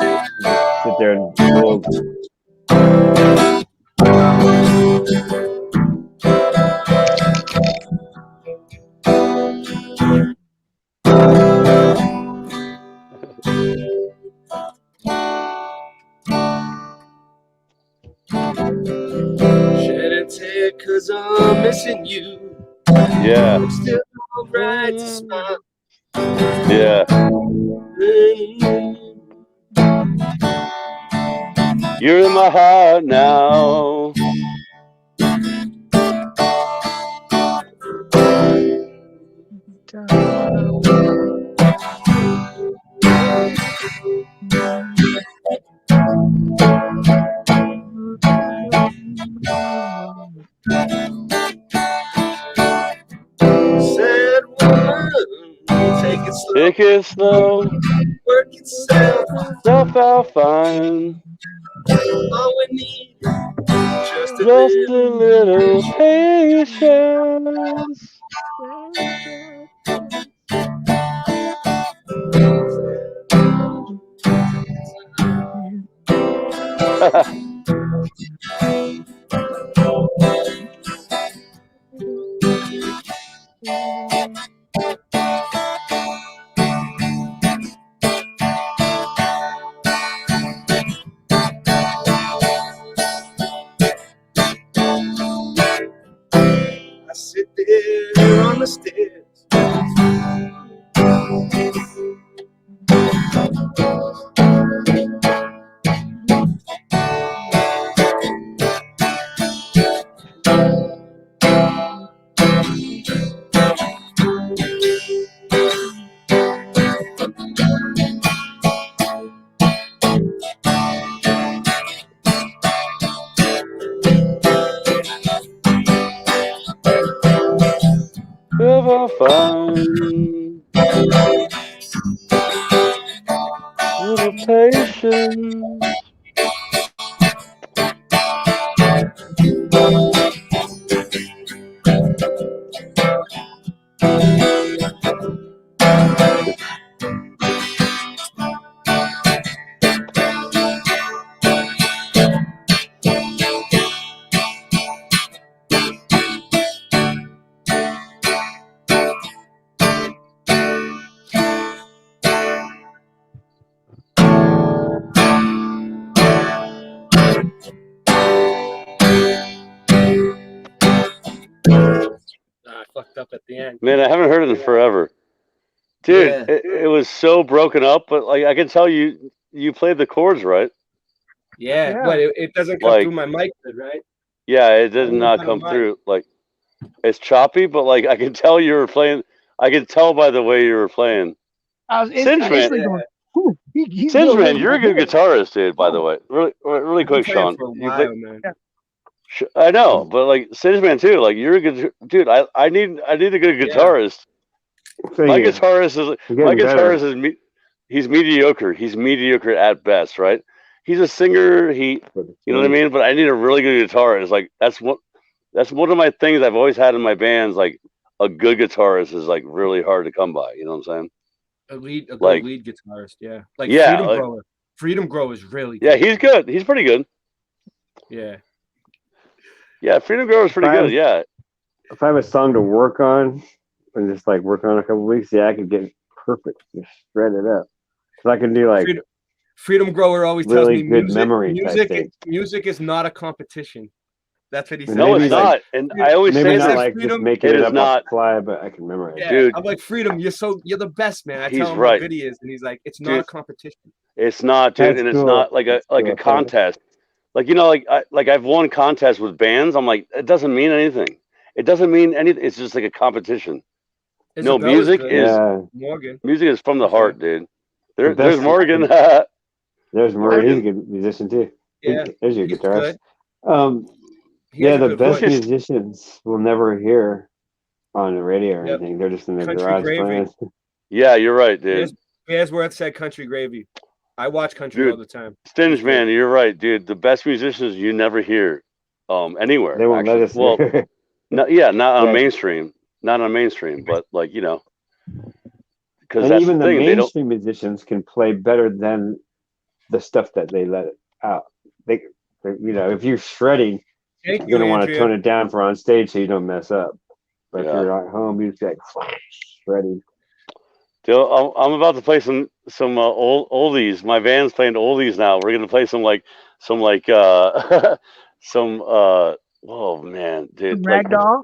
C: Just sit there and fold.
A: I'm missing you.
F: Yeah.
A: I'm still alright to smile.
F: Yeah. You're in my heart now.
A: Sad woman, take it slow.
F: Take it slow.
A: Work itself.
F: Stuff out fine.
A: All we need, just a
F: Just a
A: little.
F: little patience.
A: I sit there on the stairs.
F: Stuff out fine. Little patience.
A: I fucked up at the end.
F: Man, I haven't heard it in forever. Dude,
A: Yeah.
F: it was so broken up, but like I can tell you played the chords right.
A: Yeah, but it doesn't come
F: Like,
A: through my mic, good, right?
F: yeah, it
A: I
F: did
A: don't know
F: not
A: how
F: come
A: mine.
F: through. Like, it's choppy, but like I can tell you were playing. I can tell by the way you were playing.
M: I was
F: Singe man,
M: instantly going, "Ooh, he's
F: Singe
M: doing
F: man,
M: this
F: you're a good
M: good."
F: guitarist, dude. By the way, really
A: I've been
F: quick,
A: playing
F: Sean.
A: for a
F: You play.
A: while, man.
F: I know, but like Singe man too. Like you're a good dude. I need a good guitarist. My
C: Thank you.
F: guitarist is
C: You're getting better.
F: he's mediocre. He's mediocre at best, right? He's a singer. You know what I mean. But I need a really good guitarist. Like that's one of my things I've always had in my bands. Like a good guitarist is like really hard to come by. You know what I'm saying?
A: A good
F: Like-
A: lead guitarist, yeah. Like
F: Yeah,
A: Freedom
F: like-
A: Grower. Freedom Grower is really
F: Yeah,
A: good.
F: he's good. He's pretty good.
A: Yeah.
F: Yeah, Freedom Grower's pretty good. Yeah.
C: If I have a song to work on and just like work on a couple weeks, yeah, I could get perfect, just shred it up. So I can do like
A: Freedom Grower always tells
C: really
A: me
C: good memory type thing.
A: music is not a competition. That's what he says.
F: No, it's
C: like-
F: not. And I always
C: Maybe
F: say
C: not
F: this.
C: like just
A: Freedom-
C: making
F: It
C: it
F: is
C: up
F: not.
C: off the fly, but I can memorize
A: Yeah,
C: it.
F: Dude.
A: I'm like, Freedom, you're the best, man. I
F: He's
A: tell him
F: right.
A: how good he is, and he's like, it's not
F: Dude.
A: a competition.
F: It's not, dude,
C: That's
F: and it's
C: cool.
F: not like a
C: cool.
F: contest. Like I've won contests with bands. I'm like, it doesn't mean anything. It doesn't mean anything. It's just like a competition. No,
A: Isabella's
F: music
A: good.
F: is
C: Yeah.
A: Morgan.
F: music is from the heart, dude. There's
C: best-
F: Morgan.
C: There's Morgan. He's a good musician too.
A: Yeah,
C: There's your
A: he's
C: guitarist.
A: good. He
C: Yeah,
A: has a
C: the
A: good
C: best
A: voice.
C: musicians will never hear on the radio or
A: Yep.
C: anything. They're just in their
A: Country
C: garage
A: Gravy.
C: playing.
F: Yeah, you're right, dude.
A: Here's where it said Country Gravy. I watch country
F: Dude,
A: all the time.
F: Stinge man, you're right, dude. The best musicians you never hear, anywhere.
C: They won't let
F: actually.
C: us
F: Well,
C: hear.
F: not
C: Yeah.
F: mainstream, not on mainstream, but like because
C: And
F: that's
C: even
F: the
C: the
F: thing. They don't.
C: mainstream musicians can play better than the stuff that they let out. They if you're shredding,
A: Thank
C: you're
A: you,
C: gonna want to
A: Andrea.
C: tone it down for on stage so you don't mess up. But if
F: Yeah.
C: you're at home, you just like shredding.
F: Dude, I'm about to play some oldies. My band's playing oldies now. We're gonna play some some Oh man, dude!
M: Some
F: Like,
M: ragdoll.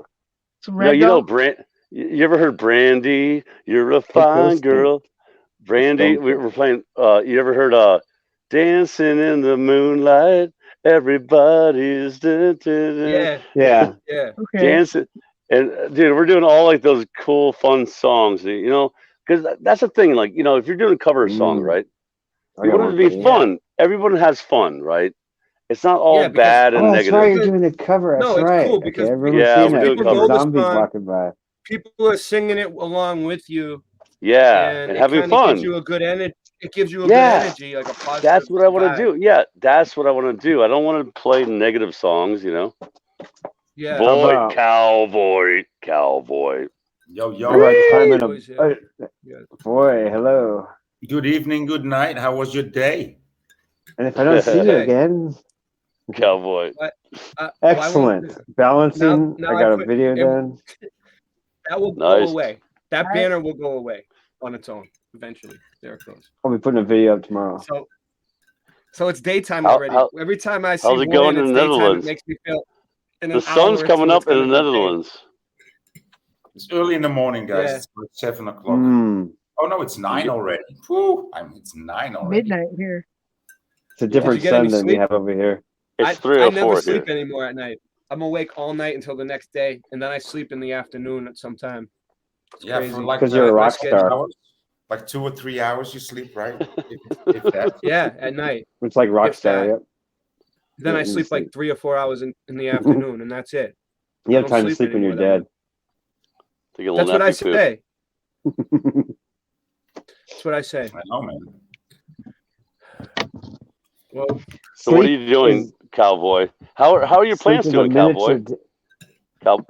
M: Some
F: no, you know,
M: ragdoll.
F: You ever heard Brandy? You're a
C: Take those
F: fine
C: sticks.
F: girl. Brandy.
C: Don't
F: We were playing. You ever heard Dancing in the Moonlight? Everybody's
A: Yeah.
C: Yeah.
A: Yeah.
M: Okay.
F: dancing, and dude, we're doing all like those cool, fun songs. You know, because that's the thing. Like, you know, if you're doing a cover song, right?
C: I
F: You
C: got
F: want it
C: one
F: to
C: for
F: be
C: you.
F: fun. Everyone has fun, right? It's not all
A: Yeah, because
F: bad and
C: Oh, that's right.
F: negative.
C: You're doing a cover. That's
A: no, it's
C: right.
A: cool
C: Okay,
A: because
C: I remember
F: Yeah,
C: seeing
F: we're
C: that.
F: doing
A: people
C: The
A: know
F: covers.
A: the
C: zombies
A: song.
C: walking by.
A: People are singing it along with you,
F: Yeah,
A: and
F: and
A: it
F: having
A: kind of gives
F: fun.
A: you a good energy. It gives you a good
F: Yeah,
A: energy, like a positive
F: that's what I want to
A: vibe.
F: do. Yeah, that's what I want to do. I don't want to play negative songs, you know.
A: Yeah.
C: How
F: Boy,
C: about
F: cowboy, cowboy.
Q: Yo,
C: how about
Q: yo.
C: climbing
A: Boys,
C: a
A: yeah.
C: boy? Hello.
Q: Good evening, good night. How was your day?
C: And if I don't see you
A: Okay.
C: again,
F: Cowboy.
A: But, why
C: excellent
A: won't
C: balancing.
A: now
C: I
A: I
C: got a
A: put
C: video
A: it,
C: done.
A: that will go
F: Nice.
A: away. That
M: Alright.
A: banner will go away on its own eventually. There it goes.
C: I'll be putting a video up tomorrow.
A: So it's daytime
F: How,
A: already.
F: how
A: Every time I see
F: how's it
A: Roy
F: going
A: and
F: in
A: it's
F: the
A: daytime, it
F: Netherlands?
A: makes me feel in
F: The
A: an
F: sun's
A: hour or
F: coming
A: two
F: up
A: it's
F: in
A: gonna
F: the
A: be day.
F: Netherlands.
Q: It's early in the morning, guys.
A: Yeah.
Q: It's like 7 o'clock.
C: Mm,
Q: Oh no, it's 9 already. Whew, it's 9 already.
M: Midnight here.
C: it's a
A: Did you
C: different
A: get any
C: sun than we
A: sleep?
C: have over here.
F: It's
A: I never
F: 3:04
A: sleep
F: here.
A: anymore at night. I'm awake all night until the next day, and then I sleep in the afternoon at some time. It's
Q: Yeah,
A: crazy.
Q: for like
C: Because you're a
A: My
C: rock
A: schedule.
C: star.
Q: hours, like 2 or 3 hours you sleep, right? If that.
A: Yeah, at night.
C: It's like rock
A: If
C: star.
A: that.
C: Yep.
A: Then
C: Yeah,
A: I
C: you
A: sleep like
C: sleep.
A: 3 or 4 hours in the afternoon, and that's it.
C: You
A: I
C: have
A: don't
C: time to sleep when
A: anymore
C: you're
A: that
C: dead.
A: much.
F: Take a little
A: That's what I
F: nappy poo.
A: say. That's what I say.
Q: I know, man.
A: Well,
F: So what are
C: Sleep
F: you doing,
C: is
F: cowboy? How are your
C: sleep
F: plants
C: is a
F: doing,
C: miniature.
F: cowboy?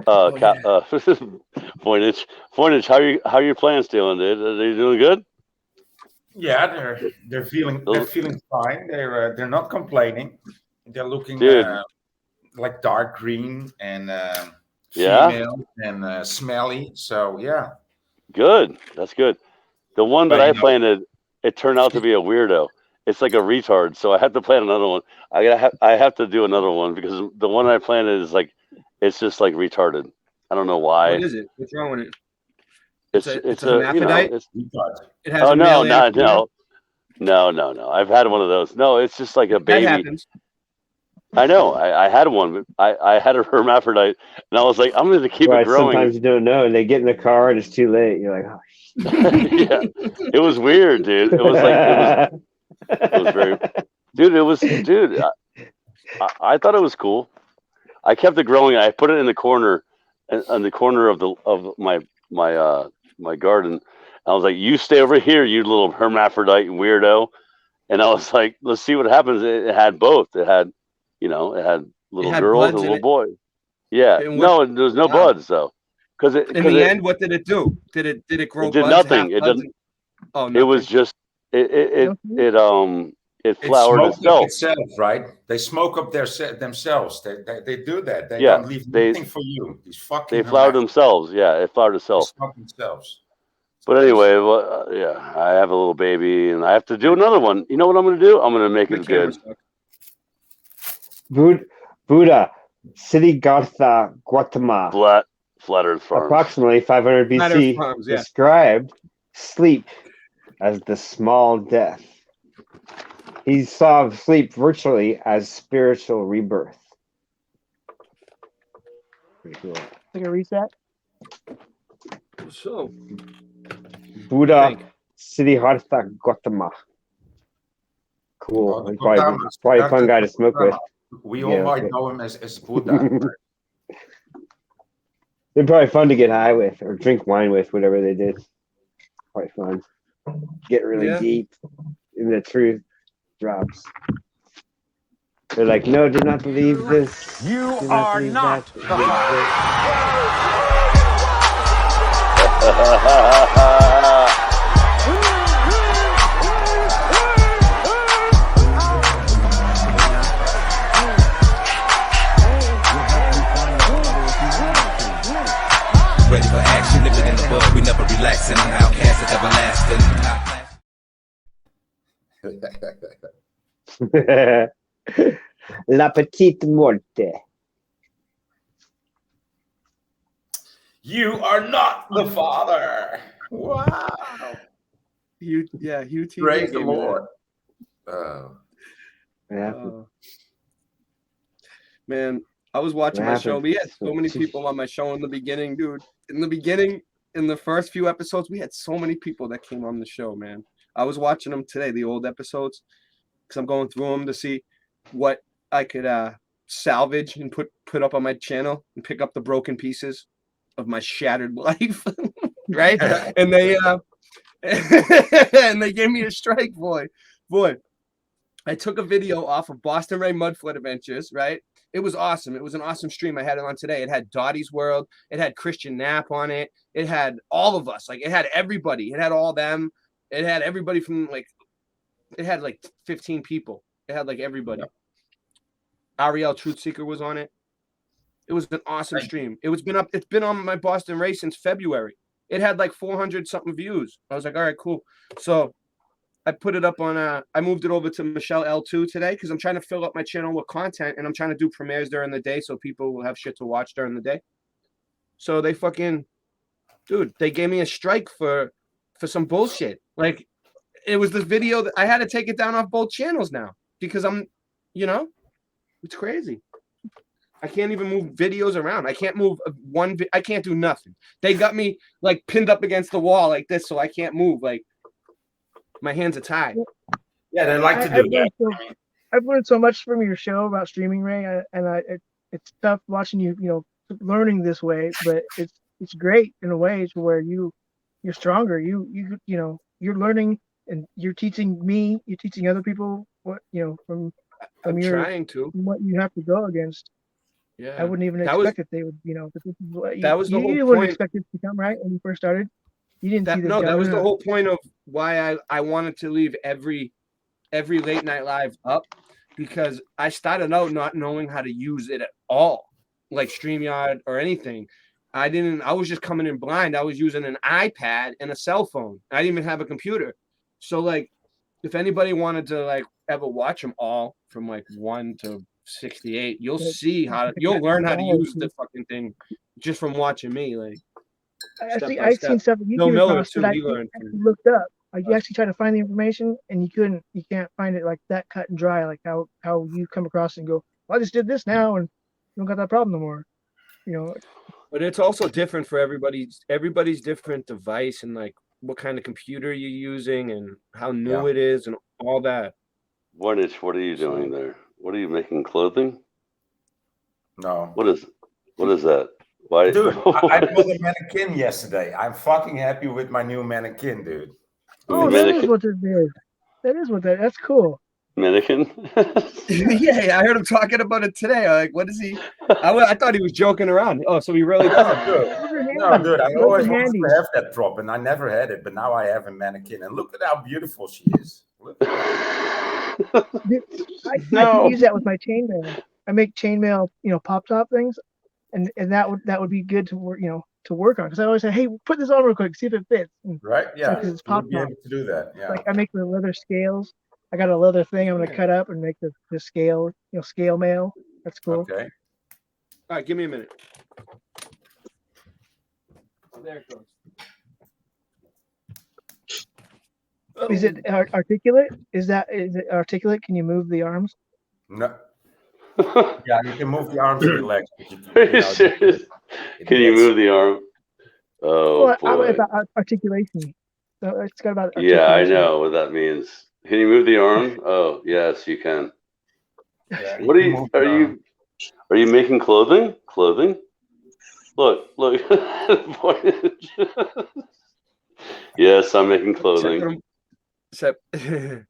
F: Voynich, how are your plants doing, dude? Are they doing good?
Q: Yeah, they're feeling fine. They're not complaining. They're looking
F: Dude.
Q: like dark green and
F: Yeah?
Q: female and smelly. So yeah.
F: Good. That's good. The one that
Q: But
F: I
Q: you know,
F: planted, it turned out to be a weirdo. It's like a retard, so I have to plant another one. I have to do another one because the one I planted is like, it's just like retarded. I don't know why.
A: what is it? What's wrong with it?
F: It's
A: a
F: you know,
A: hermaphrodite.
F: it's
A: It has
F: oh
A: a male
F: no,
A: and a female.
F: no. I've had one of those. No, it's just like a
A: That
F: baby.
A: happens.
F: I know. I had one. I had a hermaphrodite, and I was like, I'm going to keep it
C: Right.
F: growing.
C: Sometimes you don't know, and they get in the car and it's too late. You're like, oh.
F: Yeah, it was weird, dude. It was like it was very, dude. I thought it was cool. I kept it growing. I put it in the corner, on the corner of my garden. I was like, you stay over here, you little hermaphrodite weirdo. And I was like, let's see what happens. It had both. It had little
A: had
F: girls and
A: buds in
F: little
A: it?
F: boys. Yeah.
A: And
F: No, there's no
A: wow.
F: buds though. Because
A: in the end, what did it do? Did it grow
F: it did
A: buds?
F: nothing.
A: Half
F: It
A: buds?
F: didn't.
A: Oh, nothing.
F: It was just it
Q: it
F: flowered
Q: smoked up
F: itself.
Q: itself, right? They smoke up themselves. They do that. They
F: Yeah,
Q: don't leave nothing for you. These fucking
F: they flowered themselves. Yeah, it flowered
Q: They
F: itself.
Q: smoke themselves.
F: But anyway, yeah, I have a little baby, and I have to do another one. You know what I'm going to do? I'm going to make it good.
C: Buddha, Siddhartha Gautama,
F: Flat Earth Farms.
C: approximately 500
A: Flat Earth
C: BC,
A: Farms, yeah.
C: described sleep as the small death. He saw sleep virtually as spiritual rebirth. Pretty cool.
M: Like a reset.
A: So,
C: Buddha Siddhartha Gautama. Cool.
Q: Gautama,
C: Probably a fun guy to smoke with.
Q: We all might know him as Buddha.
C: They're probably fun to get high with or drink wine with, whatever they did. Quite fun. Get really deep in the truth drops. They're like, no, do not believe this.
E: You
C: Do
E: are
C: believe
E: not
C: that.
E: the
K: Ready for action, living in the bud, we never relaxing. Outcast and everlasting.
C: La petite morte.
T: You are not the father. Wow.
A: Hugh TV
T: Praise the
A: gave me that.
T: Lord.
A: Man, I was watching
C: What
A: my show.
C: happened?
A: We had so many people on my show in the beginning, dude. In the beginning, in the first few episodes, we had so many people that came on the show, man. I was watching them today, the old episodes, because I'm going through them to see what I could salvage and put up on my channel and pick up the broken pieces of my shattered life, right? And they and they gave me a strike, boy. I took a video off of Boston Ray Mudflood Adventures, right? It was awesome. It was an awesome stream. I had it on today. It had Dottie's World. It had Christian Knapp on it. It had all of us. Like, it had everybody. It had all them. It had everybody from, like, it had like 15 people. It had like everybody. Ariel Truthseeker was on it. It was an awesome stream. It's been on my Boston Ray since February. It had like 400 something views. I was like, all right, cool. So I put it up on I moved it over to Michelle L2 today because I'm trying to fill up my channel with content, and I'm trying to do premieres during the day so people will have shit to watch during the day. So they they gave me a strike for some bullshit. Like, it was this video that I had to take it down off both channels now because it's crazy. I can't even move videos around. I can't move I can't do nothing. They got me like pinned up against the wall like this, so I can't move. Like, my hands are tied.
T: Yeah, they like to do that.
M: I've learned so much from your show about streaming, Ray, it's tough watching you, learning this way, but it's great in a way to where you're stronger. You're learning and you're teaching me, you're teaching other people what from what you have to go against.
A: Yeah,
M: I wouldn't even expect that they would, that this is what
A: that was the whole
M: you
A: point.
M: wouldn't expect it to come right when you first started. You didn't see this.
A: No, that was the whole point of why I wanted to leave every late night live up, because I started out not knowing how to use it at all, like StreamYard or anything. I was just coming in blind. I was using an iPad and a cell phone. I didn't even have a computer. So, like, if anybody wanted to like ever watch them all from like 1 to 68, you'll learn how to use the fucking thing just from watching me. Like,
M: I've seen stuff that you
A: Bill
M: came
A: Miller
M: across
A: too.
M: that I
A: He learned.
M: looked up. Like, you actually try to find the information and you can't find it like that cut and dry, like how you come across and go, well, I just did this now and you don't got that problem no more.
A: But it's also different for everybody's different device and like what kind of computer you're using and how new it is and all that.
F: What are you doing there? What are you making, clothing?
T: No.
F: What is that? Why?
T: Dude, I built a mannequin yesterday. I'm fucking happy with my new mannequin, dude.
M: Oh, that is what this is. That is what that's cool.
F: Mannequin?
A: Yeah, I heard him talking about it today. I'm like, what is he? I thought he was joking around. Oh, so he really does.
T: No, dude, I always wanted to have that prop, and I never had it, but now I have a mannequin, and look at how beautiful she is.
M: I can use that with my chainmail. I make chainmail, pop top things, and that would be good to work, to work on, because I always say, hey, put this on real quick, see if it fits.
T: Right? Yeah.
M: Because it's pop top.
T: To do that. Yeah.
M: Like, I make the leather scales. I got a leather thing I'm gonna cut up and make the scale, scale mail. That's cool.
T: Okay.
A: All right, give me a minute. Oh, there it goes.
M: Is it articulate? Is it articulate? Can you move the arms?
T: No. Yeah, you can move the arms and the legs.
F: Are you serious? Can you move the arm? Oh, boy.
M: About articulation. So it's got about
F: Yeah, I know what that means. Can you move the arm? Oh, yes, you can.
T: Yeah,
F: What are you making clothing? Clothing? Look. Yes, I'm making clothing.
A: Except I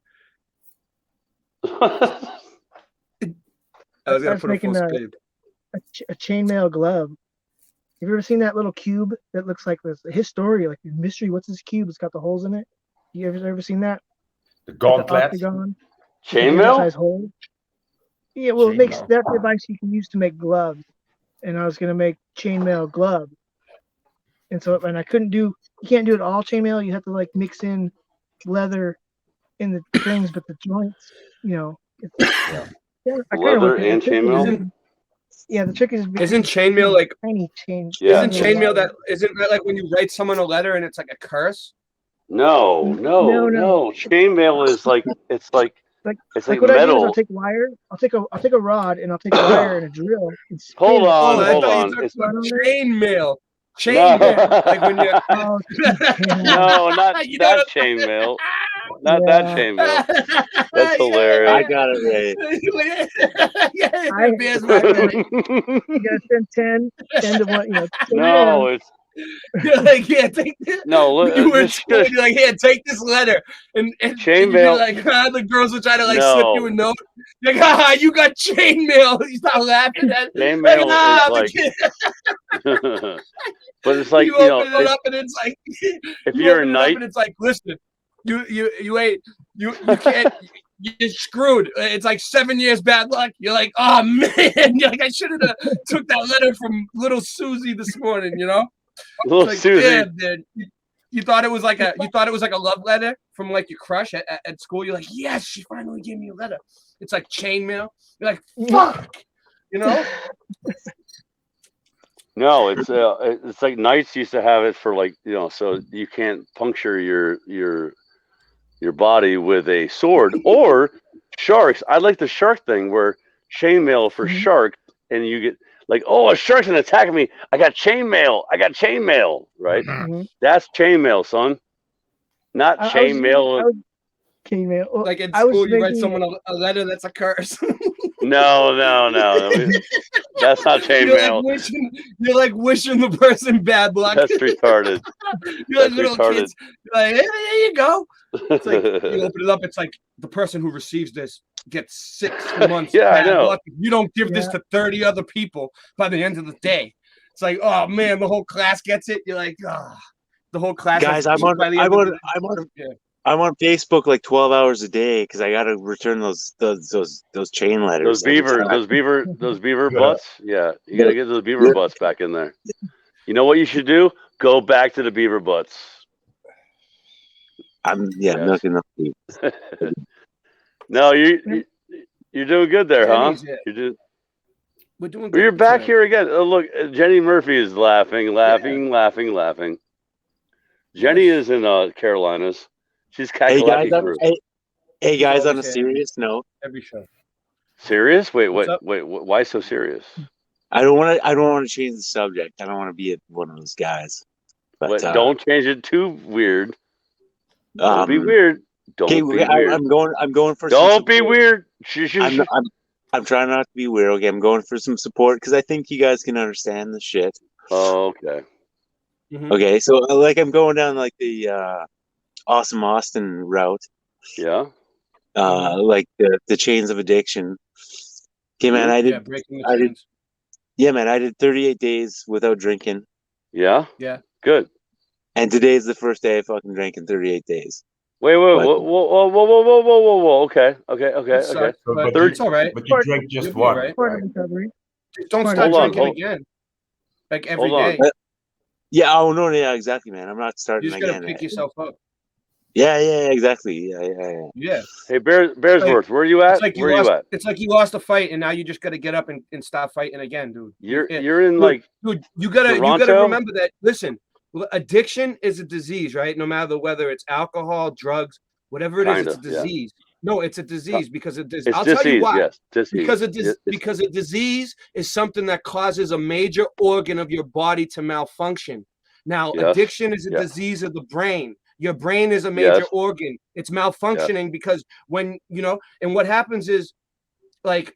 A: was gonna put a full speed.
M: A chainmail glove. Have you ever seen that little cube that looks like this? His story, like the mystery. What's this cube? It's got the holes in it. You ever seen that?
T: The gauntlet.
F: Chainmail?
M: Yeah, well, it makes that device you can use to make gloves, and I was gonna make chainmail gloves, and I couldn't do. You can't do it all chainmail. You have to like mix in leather in the things, but the joints,
F: Leather and chainmail.
M: Yeah, the trick is
A: Isn't chainmail like
M: tiny change.
F: Yeah.
A: Isn't chainmail that isn't that like when you write someone a letter and it's like a curse?
F: No. Chainmail is like it's like
M: Like what I do is I'll
F: metal.
M: take wire, I'll take a rod and I'll take wire and a drill and spin
F: Hold
M: it.
F: on,
A: I
F: hold
A: thought
F: on.
A: you talked
F: It's
A: about
M: on
A: chainmail.
F: No.
A: Chainmail. Like when you
F: No, not
A: you
F: that
A: know
F: chainmail. Not that chainmail. That's
A: yeah.
L: I
F: hilarious.
L: got it right.
A: yeah, Bear's
M: You
A: right.
M: gotta spend 10 to 1, 10
F: No,
M: grand.
F: it's
A: You're like, yeah, take this.
F: no.
A: You were
F: Just
A: you're like, here, take this letter, and you'd be
F: chainmail.
A: like, the girls would try to like slip you a
F: No,
A: note. You're like, you got chainmail. You start laughing at like,
F: chainmail is
A: the
F: like,
A: kid.
F: but it's like
A: You open it up and it's like
F: if
A: you
F: you're a
A: open it up
F: knight,
A: and it's like, listen, you ain't you can't you're screwed. It's like 7 years bad luck. You're like, oh man, you're like I should have took that letter from little Susie this morning,
F: little
A: It's like,
F: Susie.
A: damn, dude. You thought it was like a love letter from like your crush at school. You're like, yes, she finally gave me a letter. It's like chainmail. You're like, fuck,
F: No, it's like knights used to have it for like so you can't puncture your body with a sword or sharks. I like the shark thing where chainmail for sharks, and you get like, oh, a shark's gonna attack me. I got chainmail, right? That's chainmail, son. Not chainmail.
M: Chainmail.
A: Like in
M: I was
A: school, you write
M: thinking-
A: someone a letter that's a curse.
F: No. That's not chainmail.
A: You're like wishing the person bad luck.
F: That's retarded.
A: You're like
F: That's
A: little
F: retarded.
A: kids. You're like, hey, there you go. It's like you open it up. It's like the person who receives this gets 6 months
F: Yeah, I
A: bad
F: know.
A: luck. If you don't give this to 30 other people by the end of the day. It's like, oh man, the whole class gets it. You're like, the whole class.
L: Guys,
A: has
L: I'm
A: by the end of the day.
L: I'm on Facebook like 12 hours a day because I got to return those chain letters.
F: Those beaver butts. Yeah, you gotta get those beaver butts back in there. You know what you should do? Go back to the beaver butts.
L: I'm milking them.
F: No, you're doing good there, huh?
A: Jenny's it.
F: You're doing.
A: We're doing
F: Well,
A: good.
F: you're back
A: tonight.
F: here again. Oh, look, Jenny Murphy is laughing. Jenny is in Carolinas. She's
L: Hey guys,
F: Kakalaki crew.
L: hey guys, on a
A: always here.
L: serious note,
A: Every show.
F: Serious? Wait,
A: What's up?
F: why so serious?
L: I don't want to change the subject. I don't want to be one of those guys. But
F: Don't change it too weird. Don't be
L: um,
F: weird. Don't
L: okay,
F: be weird.
L: I'm going for.
F: Don't be
L: support.
F: weird.
L: I'm trying not to be weird. Okay, I'm going for some support because I think you guys can understand the shit.
F: Oh, okay.
L: Okay, so like I'm going down like the Awesome Austin route.
F: Yeah.
L: Like the chains of addiction. Okay, man,
A: breaking the chains.
L: Man, I did 38 days without drinking.
F: Yeah.
A: Yeah.
F: Good.
L: And today's the first day I fucking drank in 38 days.
F: Wait, whoa. Okay.
A: Sucks, but it's all right.
T: But you drink just one.
A: Right?
M: Part of recovery.
A: Don't start drinking again. Like every day.
L: Yeah. Oh no. Yeah. Exactly, man. I'm not starting
A: You just gotta
L: again.
A: pick yourself up.
L: Yeah. Exactly. Yeah.
F: Hey, Bearsworth, where are you at? Where are you at?
A: It's like you lost a fight, and now you just got to get up and start fighting again, dude.
F: You're in like
A: dude. You gotta
F: Toronto?
A: remember that. Listen, addiction is a disease, right? No matter whether it's alcohol, drugs, whatever it is, it's a disease. Yeah. No, it's a disease because of this. I'll tell you why.
F: Yes, disease.
A: Because a disease is something that causes a major organ of your body to malfunction. Now, addiction is a disease of the brain. Your brain is a major organ. It's malfunctioning because when and what happens is like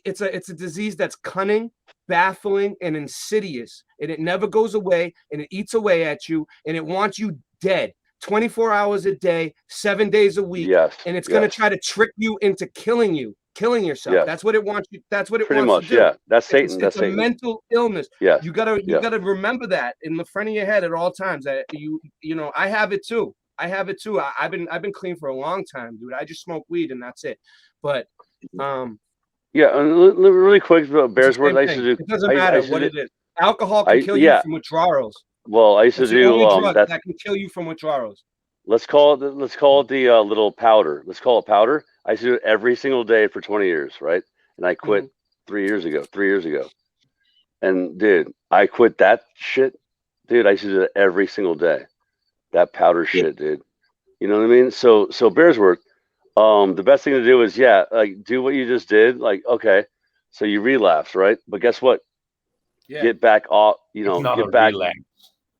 A: it's a disease that's cunning, baffling, and insidious, and it never goes away, and it eats away at you, and it wants you dead 24 hours a day, 7 days a week. And it's going to try to trick you into killing yourself. That's what it wants you. That's what it
F: pretty
A: wants
F: much.
A: to do.
F: Yeah, that's Satan.
A: It's
F: That's
A: a
F: Satan.
A: mental illness.
F: Yeah,
A: you gotta remember that in the front of your head at all times. That I have it too. I've been clean for a long time, dude. I just smoke weed and that's it. But
F: really quick about Bearsworth. I used to do.
A: It doesn't matter what it is. Alcohol can kill you from withdrawals.
F: Well, I used to do
A: that can kill you from withdrawals.
F: Let's call it the little powder. Let's call it powder. I used to do it every single day for 20 years, right? And I quit 3 years ago. And dude, I quit that shit. Dude, I used to do that every single day. That powder shit, dude. You know what I mean? So Bearsworth, the best thing to do is like do what you just did. Like, okay, so you relapse, right? But guess what?
A: Yeah.
F: Get back off,
T: It's not
F: get
T: a
F: back.
T: relapse.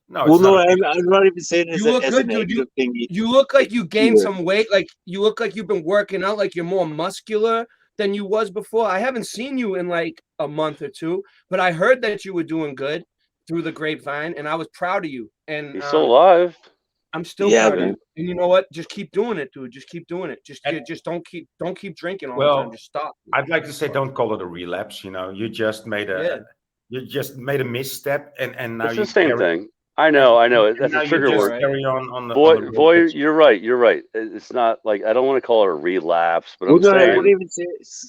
T: No,
L: Well,
T: it's
L: no,
T: not.
L: I'm not even saying it
A: You look
L: as a
A: good, dude.
L: negative thing.
A: You look like you gained
L: either.
A: some weight. Like you look like you've been working out. Like you're more muscular than you was before. I haven't seen you in like a month or two, but I heard that you were doing good through the grapevine, and I was proud of you. And
F: He's still alive.
A: I'm still proud of you. And you know what? Just keep doing it, dude. Just keep doing it. Just don't keep drinking all the time. Just stop.
T: I'd like to say, don't call it a relapse. You know, you just made a misstep, and now
F: It's
T: you
F: the same
T: carry,
F: thing. I know.
T: and
F: That's
T: now
F: a trigger
T: you just
F: word.
T: carry on the
F: Boy,
T: road that's-
F: you're right. You're right. It's not like I don't want to call it a relapse, but
L: Well,
F: I'm
L: no, I
F: saying
L: wouldn't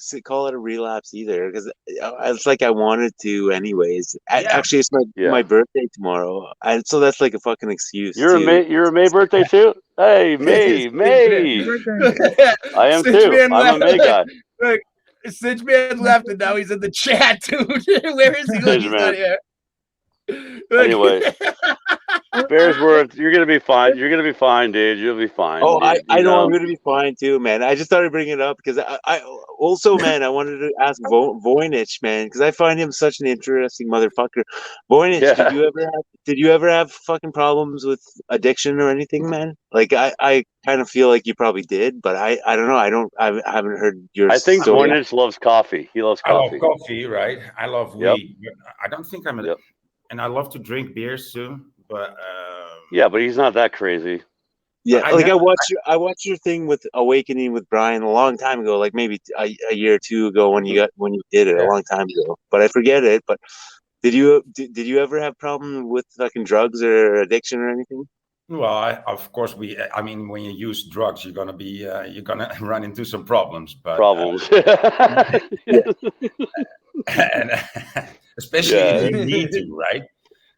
L: even call it a relapse either, because it's like I wanted to anyways. Actually, it's my birthday tomorrow, and so that's like a fucking excuse.
F: you're a May birthday too. Hey, May. I am too. I'm a May guy.
A: Look, Cinch Man left, and now he's in the chat, dude. Where is he? Look, he's not here. Look.
F: Anyway, Bearsworth, you're gonna be fine. You're gonna be fine, dude. You'll be fine.
L: Oh,
F: dude.
L: I know I'm gonna be fine too, man. I just started bringing it up because I also, man, I wanted to ask Voynich, man, because I find him such an interesting motherfucker. Voynich, did you ever have fucking problems with addiction or anything, man? Like I kind of feel like you probably did, but I don't know. I haven't heard your
F: I think
L: story.
F: Voynich loves coffee. He loves coffee.
T: I love coffee, right? I love
F: Yep.
T: weed. I don't think I'm and I love to drink beers too, but
F: yeah, but he's not that crazy.
L: Yeah, I watched your thing with Awakening with Brian a long time ago, like maybe a year or two ago when you did it a long time ago. But I forget it. But did you ever have problem with fucking drugs or addiction or anything?
T: Well, of course I mean, when you use drugs, you're gonna run into some problems. But and especially if you need to, right?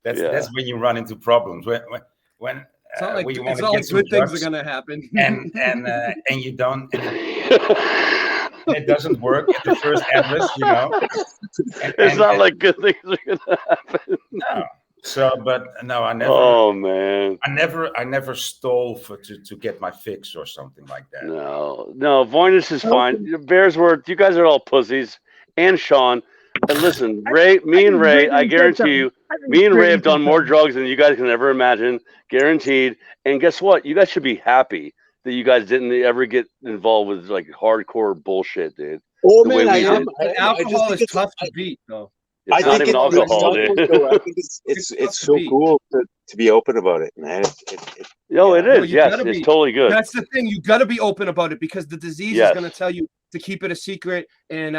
T: That's when you run into problems. When
A: It's not like,
T: when you want
A: it's
T: to
A: not
T: get
A: like
T: some
A: good things
T: drugs
A: are gonna happen.
T: and you don't, and it doesn't work at the first address, you know.
F: It's not like good things are gonna happen.
T: No. So, but no, I never.
F: Oh man,
T: I never stole to get my fix or something like that.
F: No, Voynich is fine. Bearsworth, you guys are all pussies, and Sean. And listen, me and Ray, I guarantee you, me and Ray have done more drugs than you guys can ever imagine, guaranteed. And guess what? You guys should be happy that you guys didn't ever get involved with like hardcore bullshit, dude.
L: Oh
F: the
L: man,
F: way we did.
A: Alcohol is tough to beat, though.
F: It's not even alcohol, dude.
L: I think it's so cool to be open about it, man.
F: It is. Yes, it's totally good.
A: That's the thing. You got to be open about it because the disease is going to tell you to keep it a secret and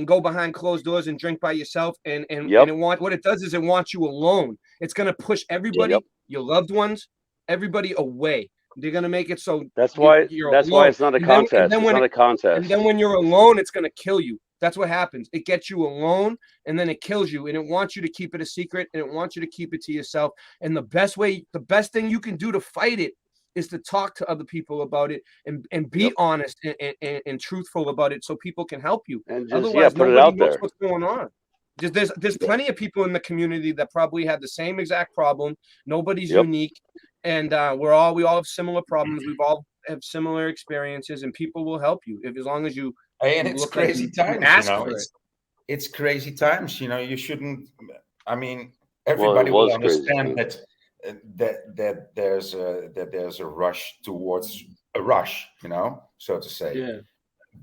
A: go behind closed doors and drink by yourself. And what it does is it wants you alone. It's going to push everybody, your loved ones, everybody away. They're going to make it so
F: that's why
A: alone.
F: It's not a contest. It's not a contest.
A: And then when you're alone, it's going to kill you. That's what happens. It gets you alone and then it kills you, and it wants you to keep it a secret, and it wants you to keep it to yourself. And the best thing you can do to fight it is to talk to other people about it and be honest and truthful about it so people can help you.
F: And
A: otherwise,
F: put it
A: nobody
F: out
A: knows
F: there.
A: what's going on. There's plenty of people in the community that probably had the same exact problem. Nobody's unique, and we all have similar problems. We've all have similar experiences, and people will help you as long as you.
T: Hey, and it's crazy times, you know. It's crazy times, you know. You shouldn't. I mean, everybody will understand that there's a rush towards a rush, you know, so to say.
A: Yeah.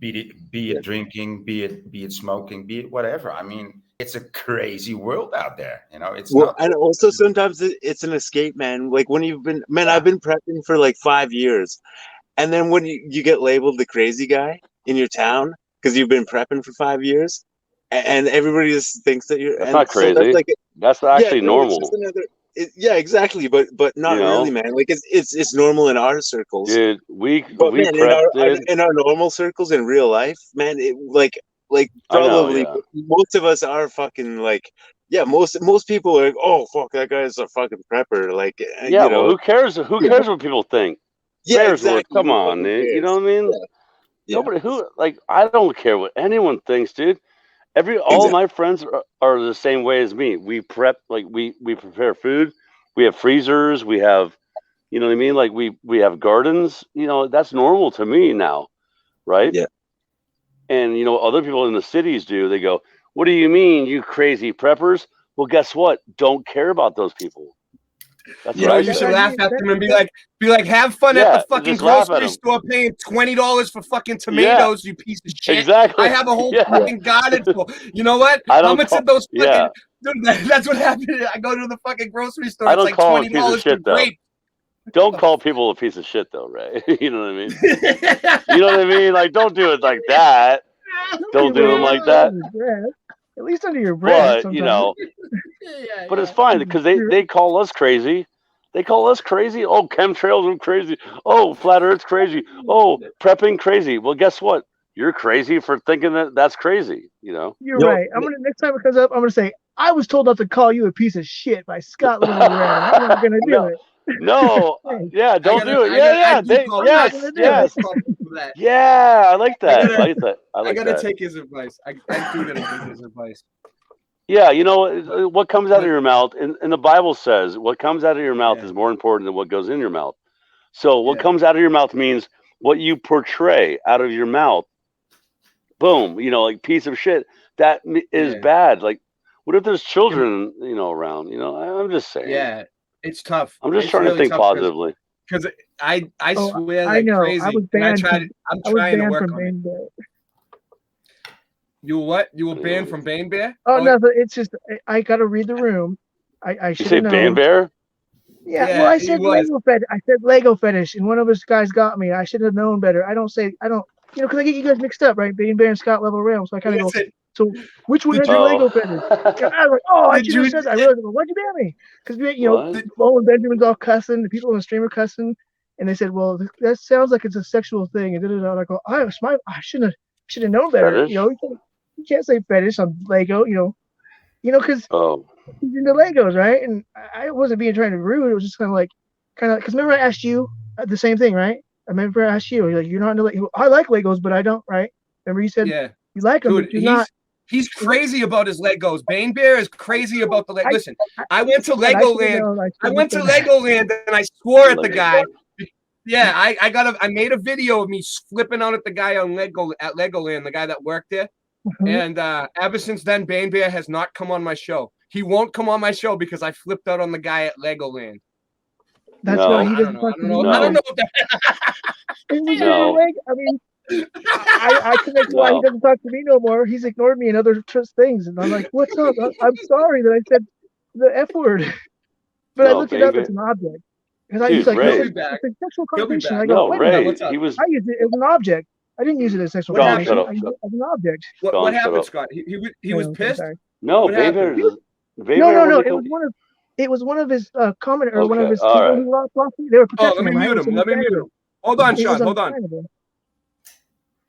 T: Be it drinking, be it smoking, be it whatever. I mean, it's a crazy world out there, you know. It's not.
L: And also sometimes it's an escape, man. Like when I've been prepping for like 5 years, and then when you get labeled the crazy guy in your town because you've been prepping for 5 years, and everybody just thinks that you're.
F: That's not crazy. That's actually normal.
L: Exactly, but not really, man. Like it's normal in our circles,
F: dude.
L: In our normal circles in real life, man. Probably most of us are fucking like. Yeah, most people are like, oh fuck, that guy's a fucking prepper. Like,
F: yeah, well, who cares? Who cares what people think?
L: Yeah, exactly.
F: Come on, dude. You know what I mean?
L: Yeah.
F: Nobody I don't care what anyone thinks, dude. All of my friends are the same way as me. We prep, like we prepare food. We have freezers. We have, you know what I mean? Like we have gardens. You know, that's normal to me now, right?
L: Yeah.
F: And you know, other people in the cities do. They go, "What do you mean, you crazy preppers?" Well, guess what? Don't care about those people. That's
A: You
F: what
A: know,
F: I
A: you
F: say.
A: should laugh at them and be like, have fun at
F: Yeah,
A: the fucking
F: just laugh at
A: grocery
F: 'em.
A: store paying $20 for fucking
F: Yeah,
A: tomatoes, you piece of shit.
F: exactly.
A: I have a whole
F: Yeah.
A: fucking garden full. You know what?
F: I
A: How
F: don't
A: much
F: call.
A: of those fucking
F: Yeah,
A: dude, that's what happened. I go to the fucking grocery store,
F: I
A: it's
F: don't
A: like
F: call him a piece of
A: $20 for
F: shit though.
A: grape.
F: Don't call people a piece of shit though, Ray. You know what I mean? You know what I mean? Like, don't do it like that. Don't do them like that.
M: At least under your breath
F: But
M: sometimes.
F: you know, but it's fine because they call us crazy. They call us crazy. Oh, chemtrails are crazy. Oh, flat Earth's crazy. Oh, prepping crazy. Well, guess what? You're crazy for thinking that that's crazy. You know.
M: You're right. Next time it comes up, I'm gonna say I was told not to call you a piece of shit by Scott Little Red. I'm not gonna do it.
F: No, yeah, don't do it. Yeah, yeah. I like that. I like that. I like
A: gotta
F: that.
A: take his advice. I do gotta take his advice.
F: Yeah, you know what comes out of your mouth, and the Bible says what comes out of your mouth is more important than what goes in your mouth. So what comes out of your mouth means what you portray out of your mouth. Boom, you know, like piece of shit. That is bad. Like, what if there's children, you know, around? You know, I'm just saying.
A: Yeah, it's tough.
F: I'm just
A: It's
F: trying to
A: really
F: think
A: tough
F: positively.
A: because I swear
M: I
A: like
M: know.
A: crazy.
M: I was
A: and
M: banned.
A: I'm trying to work
M: from
A: on it.
M: Bane Bear.
A: You what? You were banned from Bane Bear?
M: Oh no, it's just I gotta read the room. I
F: You
M: should
F: say
M: have known.
F: Bane Bear?
M: Yeah, well, I said Lego fetish. I said Lego fetish, and one of his guys got me. I should have known better. I don't, you know, because I get you guys mixed up, right? Bane Bear and Scott Level Realm. So I kind of go, so which one has your Lego fetish? And I was like, oh, I should have said that. I realized, why'd you ban me? Because, you know, Flo and Benjamin's all cussing, the people in the stream are cussing, and they said, well, that sounds like it's a sexual thing. And I go, I should have known better.
F: Fetish?
M: You know, you can't say fetish on Lego, you know, because he's into Legos, right? And I wasn't being trying to be rude. It was just kind of because remember I asked you the same thing, right? I remember I asked you, you're like, you're not into Legos. I like Legos, but I don't, right? Remember you said you like them,
A: Dude,
M: but you're not.
A: He's crazy about his Legos. Bane Bear is crazy about the Legos. Listen, I went to Legoland. I went to Legoland and I swore at the guy. Yeah, I made a video of me flipping out at the guy on Legoland, the guy that worked there. And ever since then, Bane Bear has not come on my show. He won't come on my show because I flipped out on the guy at Legoland.
M: That's why he doesn't talk to me.
A: I don't know if
M: I mean, I connect why he doesn't talk to me no more. He's ignored me in other things, and I'm like, "What's up? I'm sorry that I said the F word." But I looked it up as an object because he's like, "It's a sexual connotation." I go, "Wait a minute, I used it as an object. I didn't use it as sexual connotation. I used it as an object."
A: What happened, Scott? He was pissed.
F: No,
A: Bane Bear.
M: No. It was one of his comment or one of his people who lost me. They were protecting him.
A: Let me mute him. Hold on, Sean. Hold on.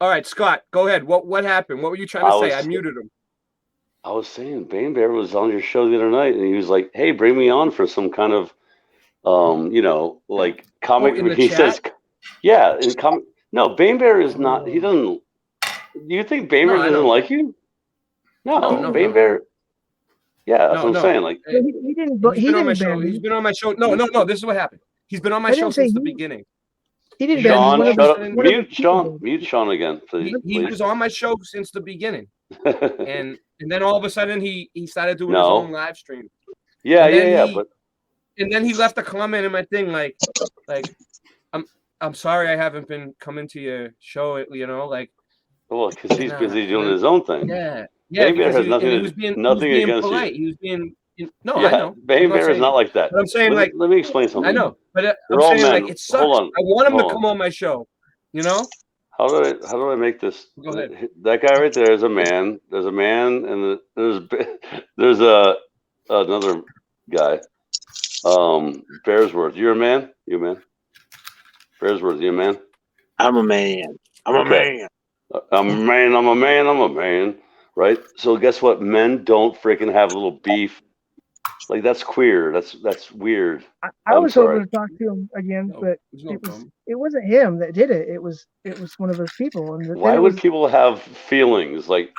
A: All right, Scott, go ahead. What happened? What were you trying to say? I muted him.
F: I was saying Bane Bear was on your show the other night, and he was like, "Hey, bring me on for some kind of, you know, like comic." He says, "Yeah, in comic." No, Bane Bear is not. He doesn't. Do you think Bane Bear doesn't like you? No, Bane Bear. Yeah, that's what I'm saying. Like
M: he didn't.
A: He's been on my show. He's been on my show. No. This is what happened. He's been on my show since the beginning.
M: He didn't.
F: Sean, shut up. Mute Sean. Mute Sean again, please.
A: He was on my show since the beginning, and then all of a sudden he started doing his own live stream.
F: Yeah. But
A: and then he left a comment in my thing like I'm sorry I haven't been coming to your show. You know, like.
F: Well, because he's busy doing his own thing.
A: Yeah.
F: Bane Bear has nothing against
A: polite.
F: you.
A: He was being no,
F: yeah,
A: I know.
F: Bane Bear is not like that.
A: But I'm saying
F: let me explain something.
A: I know, but
F: We're
A: I'm
F: all
A: saying
F: men.
A: like it sucks.
F: Hold on.
A: I want him to come on my show. You know?
F: How do I make this?
A: Go ahead.
F: That guy right there is a man. There's a man, and there's another guy. Bearsworth. You're a man. You a man? Bearsworth. You a man?
L: I'm a man. I'm a man.
F: I'm a man. I'm a man. I'm a man. Right. So guess what? Men don't freaking have a little beef Like that's queer. That's weird.
M: I
F: I'm
M: was
F: sorry.
M: hoping to talk to him again, but
A: there's no problem.
M: it wasn't him that did it. It was one of his people, and
F: Why
M: then it
F: would
M: was
F: people have feelings? Like,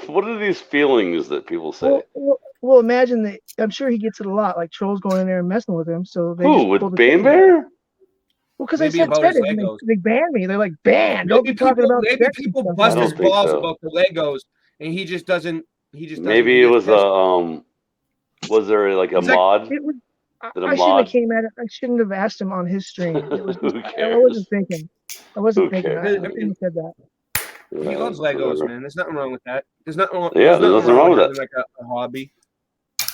F: what are these feelings that people say?
M: well, imagine that. I'm sure he gets it a lot, like trolls going in there and messing with him. So they
F: Who
M: just
F: with
M: pulled the
F: Bane
M: trigger.
F: Bear?
M: Well, because I
A: Maybe
M: said
A: about his
M: fetish, and
A: Legos.
M: they banned me. They're like, ban! Don't be talking about
A: Maybe
M: sex and
A: people
M: stuff
A: bust
M: like
A: his
M: that.
F: think
A: balls
F: so.
A: about the Legos, and he just doesn't. He just doesn't.
F: Maybe
A: He
F: it
A: gets
F: was
A: pissed.
F: was there like a
M: It's like,
F: mod?
M: it was.
F: Did a
M: I shouldn't have
F: mod?
M: came at it. I shouldn't have asked him on his stream. It was just,
F: Who
M: I
F: cares?
M: wasn't thinking. I wasn't
F: Who
M: thinking. I
F: cares?
M: shouldn't have said that.
A: He loves Legos, man. There's nothing wrong with that. There's nothing wrong.
F: Yeah,
A: There's
F: there's
A: nothing
F: nothing
A: wrong with
F: wrong
A: having
F: with
A: like a hobby.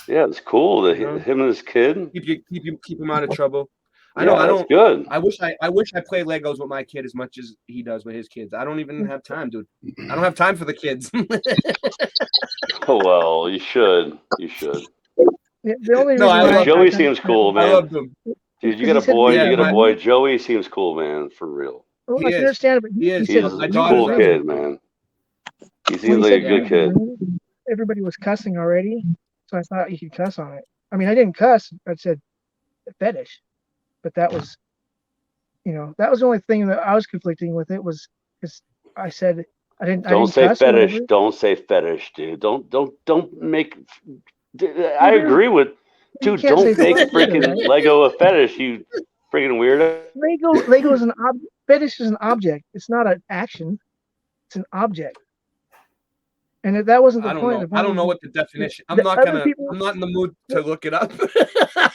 F: Yeah, it's cool that
A: You know?
F: him and his kid.
A: Keep him out of trouble. I
F: Yeah,
A: know. I
F: that's
A: don't.
F: good.
A: I wish I played Legos with my kid as much as he does with his kids. I don't even have time, dude. I don't have time for the kids.
F: Oh well, you should. You should.
M: Yeah, the only
A: No,
M: reason
A: I
M: why
A: love
F: Joey
A: him.
F: seems cool,
A: I
F: man.
A: love him.
F: Dude, you
M: Because
F: got
M: he
F: a
M: said
F: boy.
M: he
F: You
M: was
F: got a
M: a
F: boy.
M: man.
F: Joey seems cool, man. For real.
M: Well,
A: He
M: I can
A: is.
M: understand it, but
A: He is.
M: he said
F: He's
A: My
F: a
A: daughter's
F: cool
A: raising
F: kid,
A: him.
F: man. He
M: when
F: seems
M: he
F: like
M: said
F: a good kid.
M: everybody was cussing already, so I thought you could cuss on it. I mean, I didn't cuss. I said fetish, but that was, that was the only thing that I was conflicting with. It was because I said I
F: Don't
M: didn't
F: say
M: cuss or
F: fetish.
M: whatever.
F: Don't say fetish, dude. Don't make.
M: Well,
F: I
M: dude,
F: agree with.
M: you
F: Dude,
M: can't say
F: don't make
M: fetish either,
F: freaking
M: right?
F: Lego a fetish. You freaking weirdo.
M: Lego is fetish is an object. It's not an action. It's an object. And if that wasn't the
A: I don't
M: point.
A: know.
M: The
A: I
M: point
A: don't know
M: was
A: what the definition.
M: the other people.
A: I'm not in the mood to look it up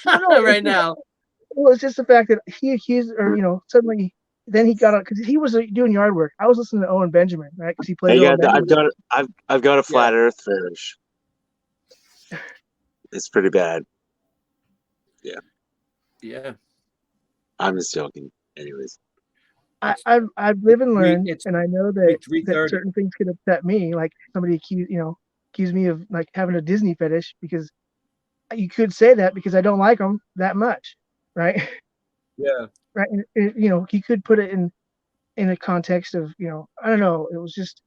M: No,
A: right now.
M: Well, it's just the fact that he accused, or suddenly, then he got on because he was doing yard work. I was listening to Owen Benjamin, right? Because he plays
L: Hey,
M: Owen Benjamin.
L: I've got a flat Earth fetish. It's pretty bad. Yeah.
A: Yeah.
L: I'm just joking. Anyways.
M: I've lived and learned,
A: It's
M: and I know that
A: 3:30.
M: certain things could upset me. Like somebody accuse me of like having a Disney fetish, because you could say that because I don't like them that much, right?
A: Yeah.
M: Right. And, he could put it in a context of, I don't know. It was just,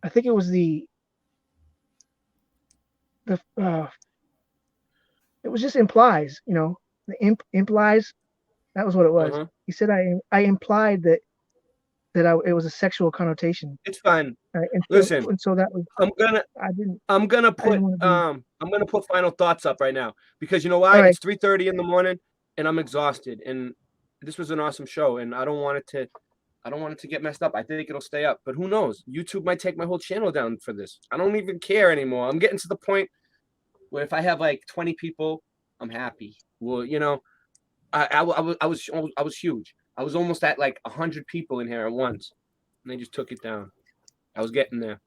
M: I think it was it was just implies, the implies. That was what it was.
A: Uh-huh.
M: He said I implied that it was a sexual connotation.
A: It's fine.
M: Right?
A: Listen,
M: and so that was.
A: I'm gonna put final thoughts up right now, because you know why?
M: Right.
A: It's 3:30 in the morning and I'm exhausted, and this was an awesome show, and I don't want it to get messed up. I think it'll stay up, but who knows? YouTube might take my whole channel down for this. I don't even care anymore. I'm getting to the point where if I have like 20 people, I'm happy. Well, I was huge. I was almost at like 100 people in here at once, and they just took it down. I was getting there.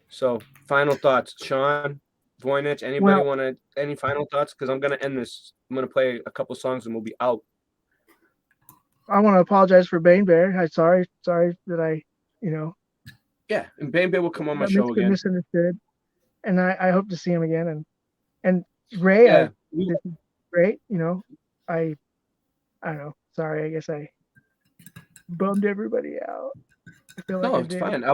A: So, final thoughts, Sean, Voynich. Anybody want any final thoughts? Because I'm gonna end this. I'm gonna play a couple songs and we'll be out.
M: I want to apologize for Bane Bear. I'm sorry that I,
A: Yeah, and Bane Bear will come on my show again.
M: Misunderstood, and I hope to see him again. And Ray,
A: Yeah.
M: this is great. I don't know. Sorry, I guess I bummed everybody out. I feel like
A: No, it's fine. I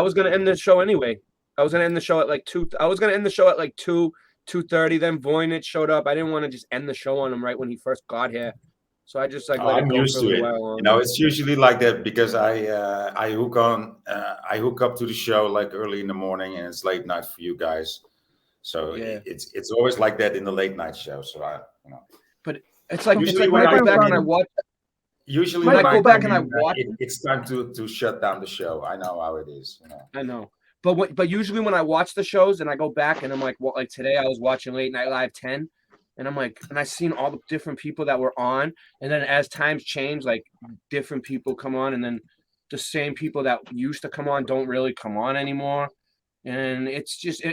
A: was gonna end the show anyway. I was gonna end the show at like 2. I was gonna end the show at like 2:30. Then Voynich showed up. I didn't want to just end the show on him right when he first got here. So I just let
T: I'm
A: it go
T: used
A: for a
T: to
A: little
T: it.
A: while.
T: It's usually like that because I hook up to the show like early in the morning, and it's late night for you guys. So it's always like that in the late night show. So
A: But it's like
T: usually
A: when I go back and I watch.
T: Usually
A: when I go back and I watch,
T: it's time to shut down the show. I know how it is.
A: I know. But usually when I watch the shows and I go back and I'm like, well, like today I was watching Late Night Live 10, and I'm like, and I seen all the different people that were on, and then as times change, like different people come on, and then the same people that used to come on don't really come on anymore, and it's just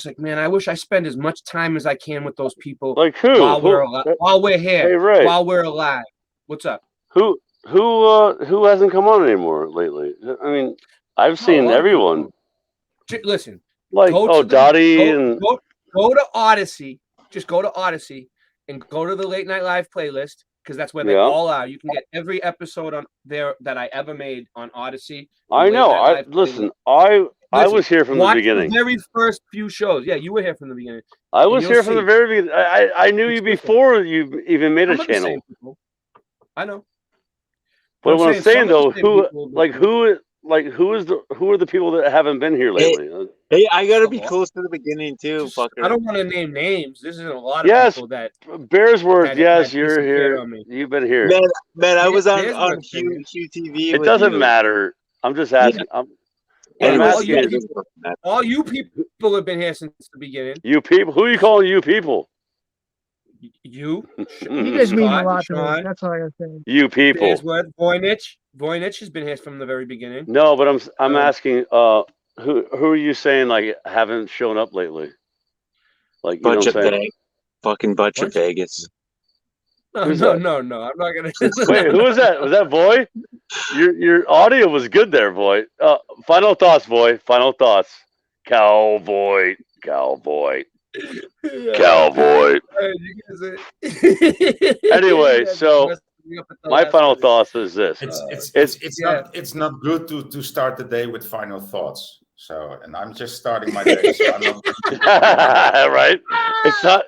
A: like, man, I wish I spend as much time as I can with those people.
F: Like who?
A: While we're here,
F: Hey, Ray.
A: while we're alive. What's up?
F: Who hasn't come on anymore lately? I mean, I've seen everyone.
A: Listen,
F: like Dottie and
A: go to Odyssey. Just go to Odyssey and go to the Late Night Live playlist, because that's where they all are. You can get every episode on there that I ever made on Odyssey.
F: I know. I was here from the beginning.
A: The very first few shows. Yeah, you were here from the beginning.
F: I was here from the very beginning. I knew you before you even made a channel.
A: I know.
F: But what I'm saying though, who are the people that haven't been here lately?
L: Hey, I gotta be close to the beginning too, fucker.
A: I don't want to name names. This isn't a lot of people that.
F: Bearsworth, yes, you're here. You've been here.
L: Man, I was on QTV.
F: It doesn't matter. I'm just asking.
A: All you people have been here since the beginning.
F: You people? Who are you calling you people?
A: You.
M: You guys mean a lot to me. That's all I gotta say.
F: You people.
A: Voynich has been here from the very beginning.
F: No, but I'm asking. Who are you saying like haven't shown up lately? Like
L: bunch of Vegas.
A: No. I'm not gonna.
F: Wait, who was that? Was that Boy? Your audio was good there, Boy. Final thoughts, Boy. Final thoughts. Cowboy. Anyway, so my final thoughts is this.
T: It's not good to start the day with final thoughts. So, and I'm just starting my day. So I'm not
F: right.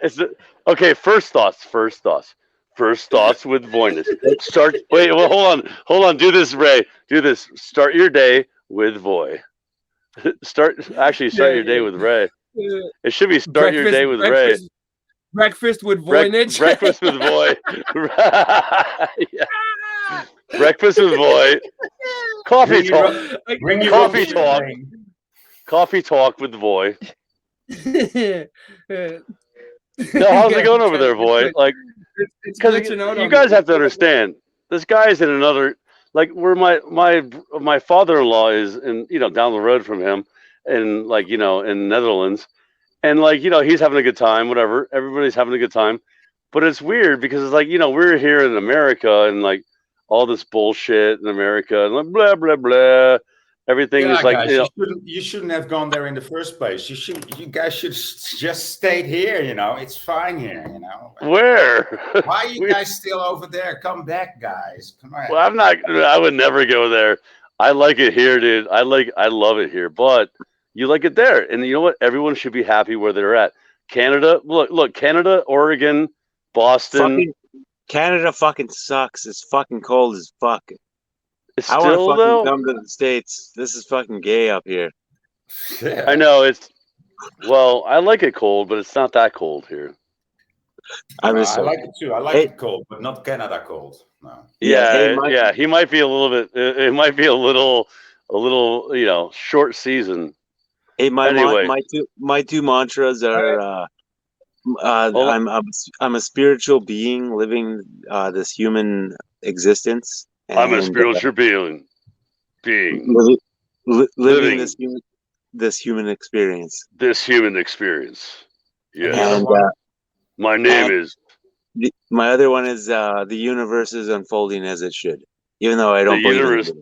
F: It's okay. First thoughts with Voynich. Wait. Well, hold on. Do this, Ray. Do this. Start your day with Voy. Start your day with Ray. It should be start your day with Ray.
A: Breakfast with Voynich.
F: Breakfast with Voy. Yeah. Breakfast with Voy. Coffee talk. Coffee talk with Voy. How's it going over there, Voy? Like, because you guys have to understand, this guy's in another. Like, where my father-in-law is, in down the road from him, and in Netherlands. And he's having a good time, whatever. Everybody's having a good time. But it's weird because it's we're here in America and all this bullshit in America and blah, blah, blah. Everything is
T: guys, you shouldn't have gone there in the first place. You guys should just stayed here, It's fine here,
F: Where?
T: Why are you guys still over there? Come back, guys. Come on.
F: Well, I would never go there. I like it here, dude. I love it here. But you like it there. And you know what? Everyone should be happy where they're at. Canada, look, Canada, Oregon, Boston.
L: Canada fucking sucks. It's fucking cold as fuck.
F: I want to fucking
L: come to the States. This is fucking gay up here.
T: Yeah.
F: I know I like it cold, but it's not that cold here.
T: I like it too. I like it cold, but not Canada cold. No.
F: Yeah. He might be a little bit. It might be a little, short season.
L: Hey, my two mantras are I'm a spiritual being living this human existence.
F: I'm a spiritual being
L: living this human experience.
F: This human experience. Yes.
L: And
F: my name is.
L: My other one is the universe is unfolding as it should, even though I don't believe in it.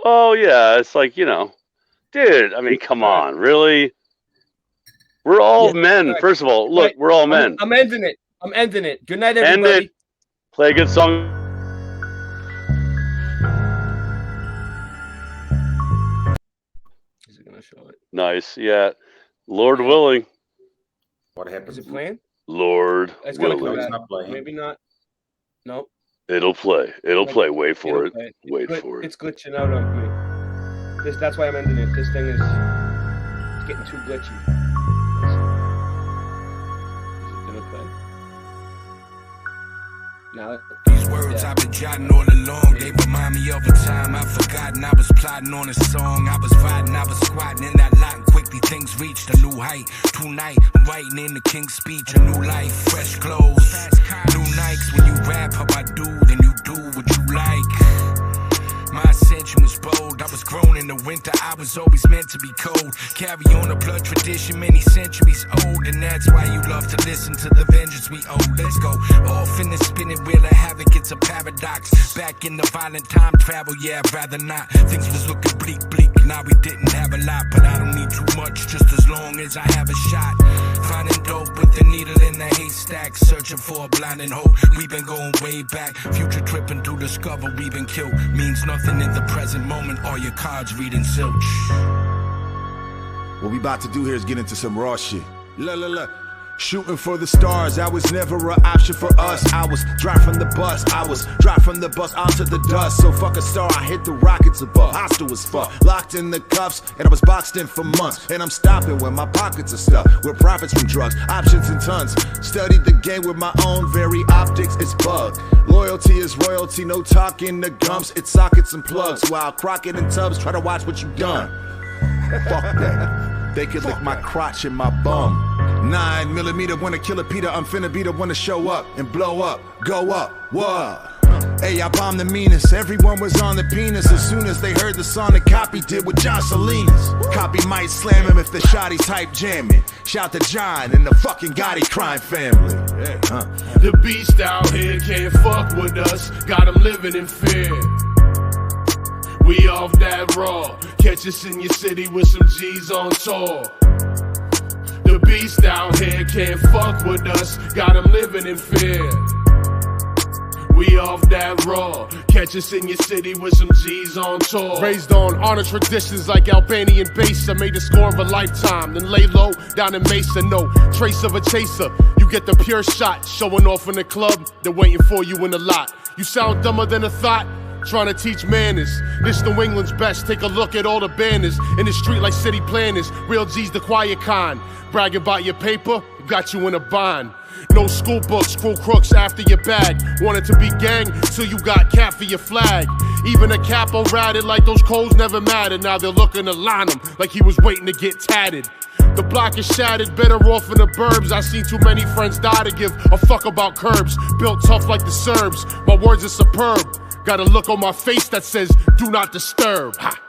F: Oh yeah, it's dude. I mean, come on, really? We're all men. First of all, look, we're all men.
A: I'm ending it. Good night, everybody.
F: End it. Play a good song.
A: Is it gonna show it?
F: Nice, yeah. Lord willing.
T: What happens?
A: Is it playing?
F: Lord
A: it's gonna
F: willing.
A: come back. Maybe not. Nope.
F: It'll play. Wait for it. Wait for it.
A: It's glitching out on me. That's why I'm ending it. This thing is getting too glitchy. Is it gonna play? Now.
E: These words I've been jotting all along, they remind me of a time I've forgotten. I was plotting on a song, I was riding, I was squatting in that lot, and quickly things reached a new height. Tonight, I'm writing in the King's Speech, a new life, fresh clothes, new Nikes. When you rap how I do, then you do what you like. My ascension was bold, I was grown in
U: in the winter, I was always meant to be cold. Carry on a blood tradition many centuries old, and that's why you love to listen to the vengeance we owe. Let's go off in the spinning wheel of havoc, it's a paradox. Back in the violent time travel, yeah, I'd rather not. Things was looking bleak, now we didn't have a lot, but I don't need too much, just as long as I have a shot. Finding dope with the needle in the haystack, searching for a blinding hope. We've been going way back, future tripping to discover we've been killed. Means nothing in the present moment, all your cards reading zilch.
V: What we about to do here is get into some raw shit. Look. Shooting for the stars, that was never an option for us. I was dropped from the bus, out to the dust. So fuck a star, I hit the rockets above. Hostile as fuck, locked in the cuffs, and I was boxed in for months. And I'm stopping when my pockets are stuffed with profits from drugs, options and tons. Studied the game with my own very optics, it's bugged. Loyalty is royalty, no talking the gumps, it's sockets and plugs. While Crockett and Tubbs try to watch what you done. Fuck that, they could lick my crotch and my bum. 9mm wanna kill a Peter, I'm finna be the one to show up and blow up, go up, what? Hey, I bombed the meanest, everyone was on the penis as soon as they heard the song that Copy did with John Salinas. Copy might slam him if the shotty's hype jamming. Shout to John and the fucking Gotti crime family.
W: The beast out here can't fuck with us, got him living in fear. We off that raw, catch us in your city with some G's on tour. The beast out here can't fuck with us, got him living in fear. We off that raw, catch us in your city with some G's on tour. Raised on honor traditions like Albanian bass, I made the score of a lifetime. Then lay low down in Mesa, no trace of a chaser. You get the pure shot, showing off in the club, they're waiting for you in the lot. You sound dumber than a thought, trying to teach manners. This New England's best, take a look at all the banners in the street like city planners. Real G's the quiet kind, bragging about your paper, got you in a bind. No school books, screw crooks after your bag. Wanted to be gang till you got cap for your flag. Even a capo ratted like those codes never mattered. Now they're looking to line him like he was waiting to get tatted. The block is shattered, better off in the burbs. I seen too many friends die to give a fuck about curbs. Built tough like the Serbs, my words are superb. Got a look on my face that says, do not disturb. Ha.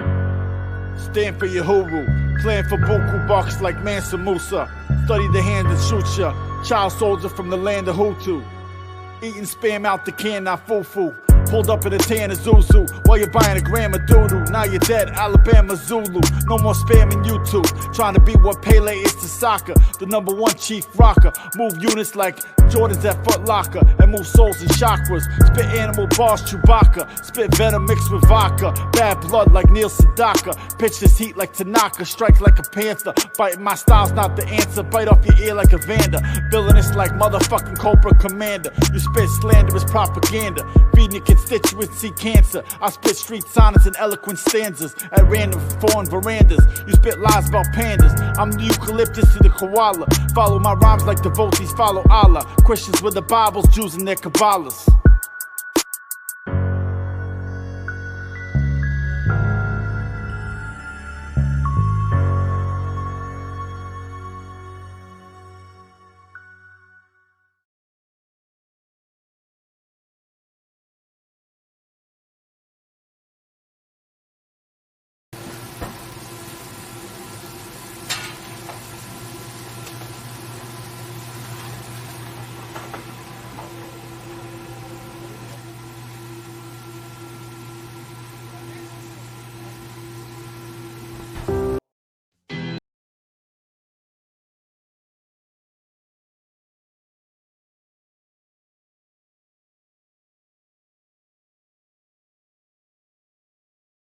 X: Stand for your hooroo, playing for buku bucks like Mansa Musa. Study the hand that shoots ya, child soldier from the land of Hutu. Eating spam out the can, not fufu. Pulled up in a tan of Zuzu while you're buying a gram of doo-doo. Now you're dead, Alabama Zulu. No more spamming YouTube. Trying to be what Pele is to soccer. The #1 chief rocker. Move units like Jordans at Foot Locker. And move souls and chakras. Spit animal bars, Chewbacca. Spit venom mixed with vodka. Bad blood like Neil Sedaka. Pitch this heat like Tanaka. Strike like a panther. Biting my style's not the answer. Bite off your ear like a Vander. Villainous like motherfucking Cobra Commander. You spit slanderous propaganda. Feeding your constituency cancer. I spit street sonnets and eloquent stanzas at random foreign verandas. You spit lies about pandas. I'm the eucalyptus to the koala. Follow my rhymes like devotees follow Allah. Christians with the Bibles, Jews and their Kabbalahs.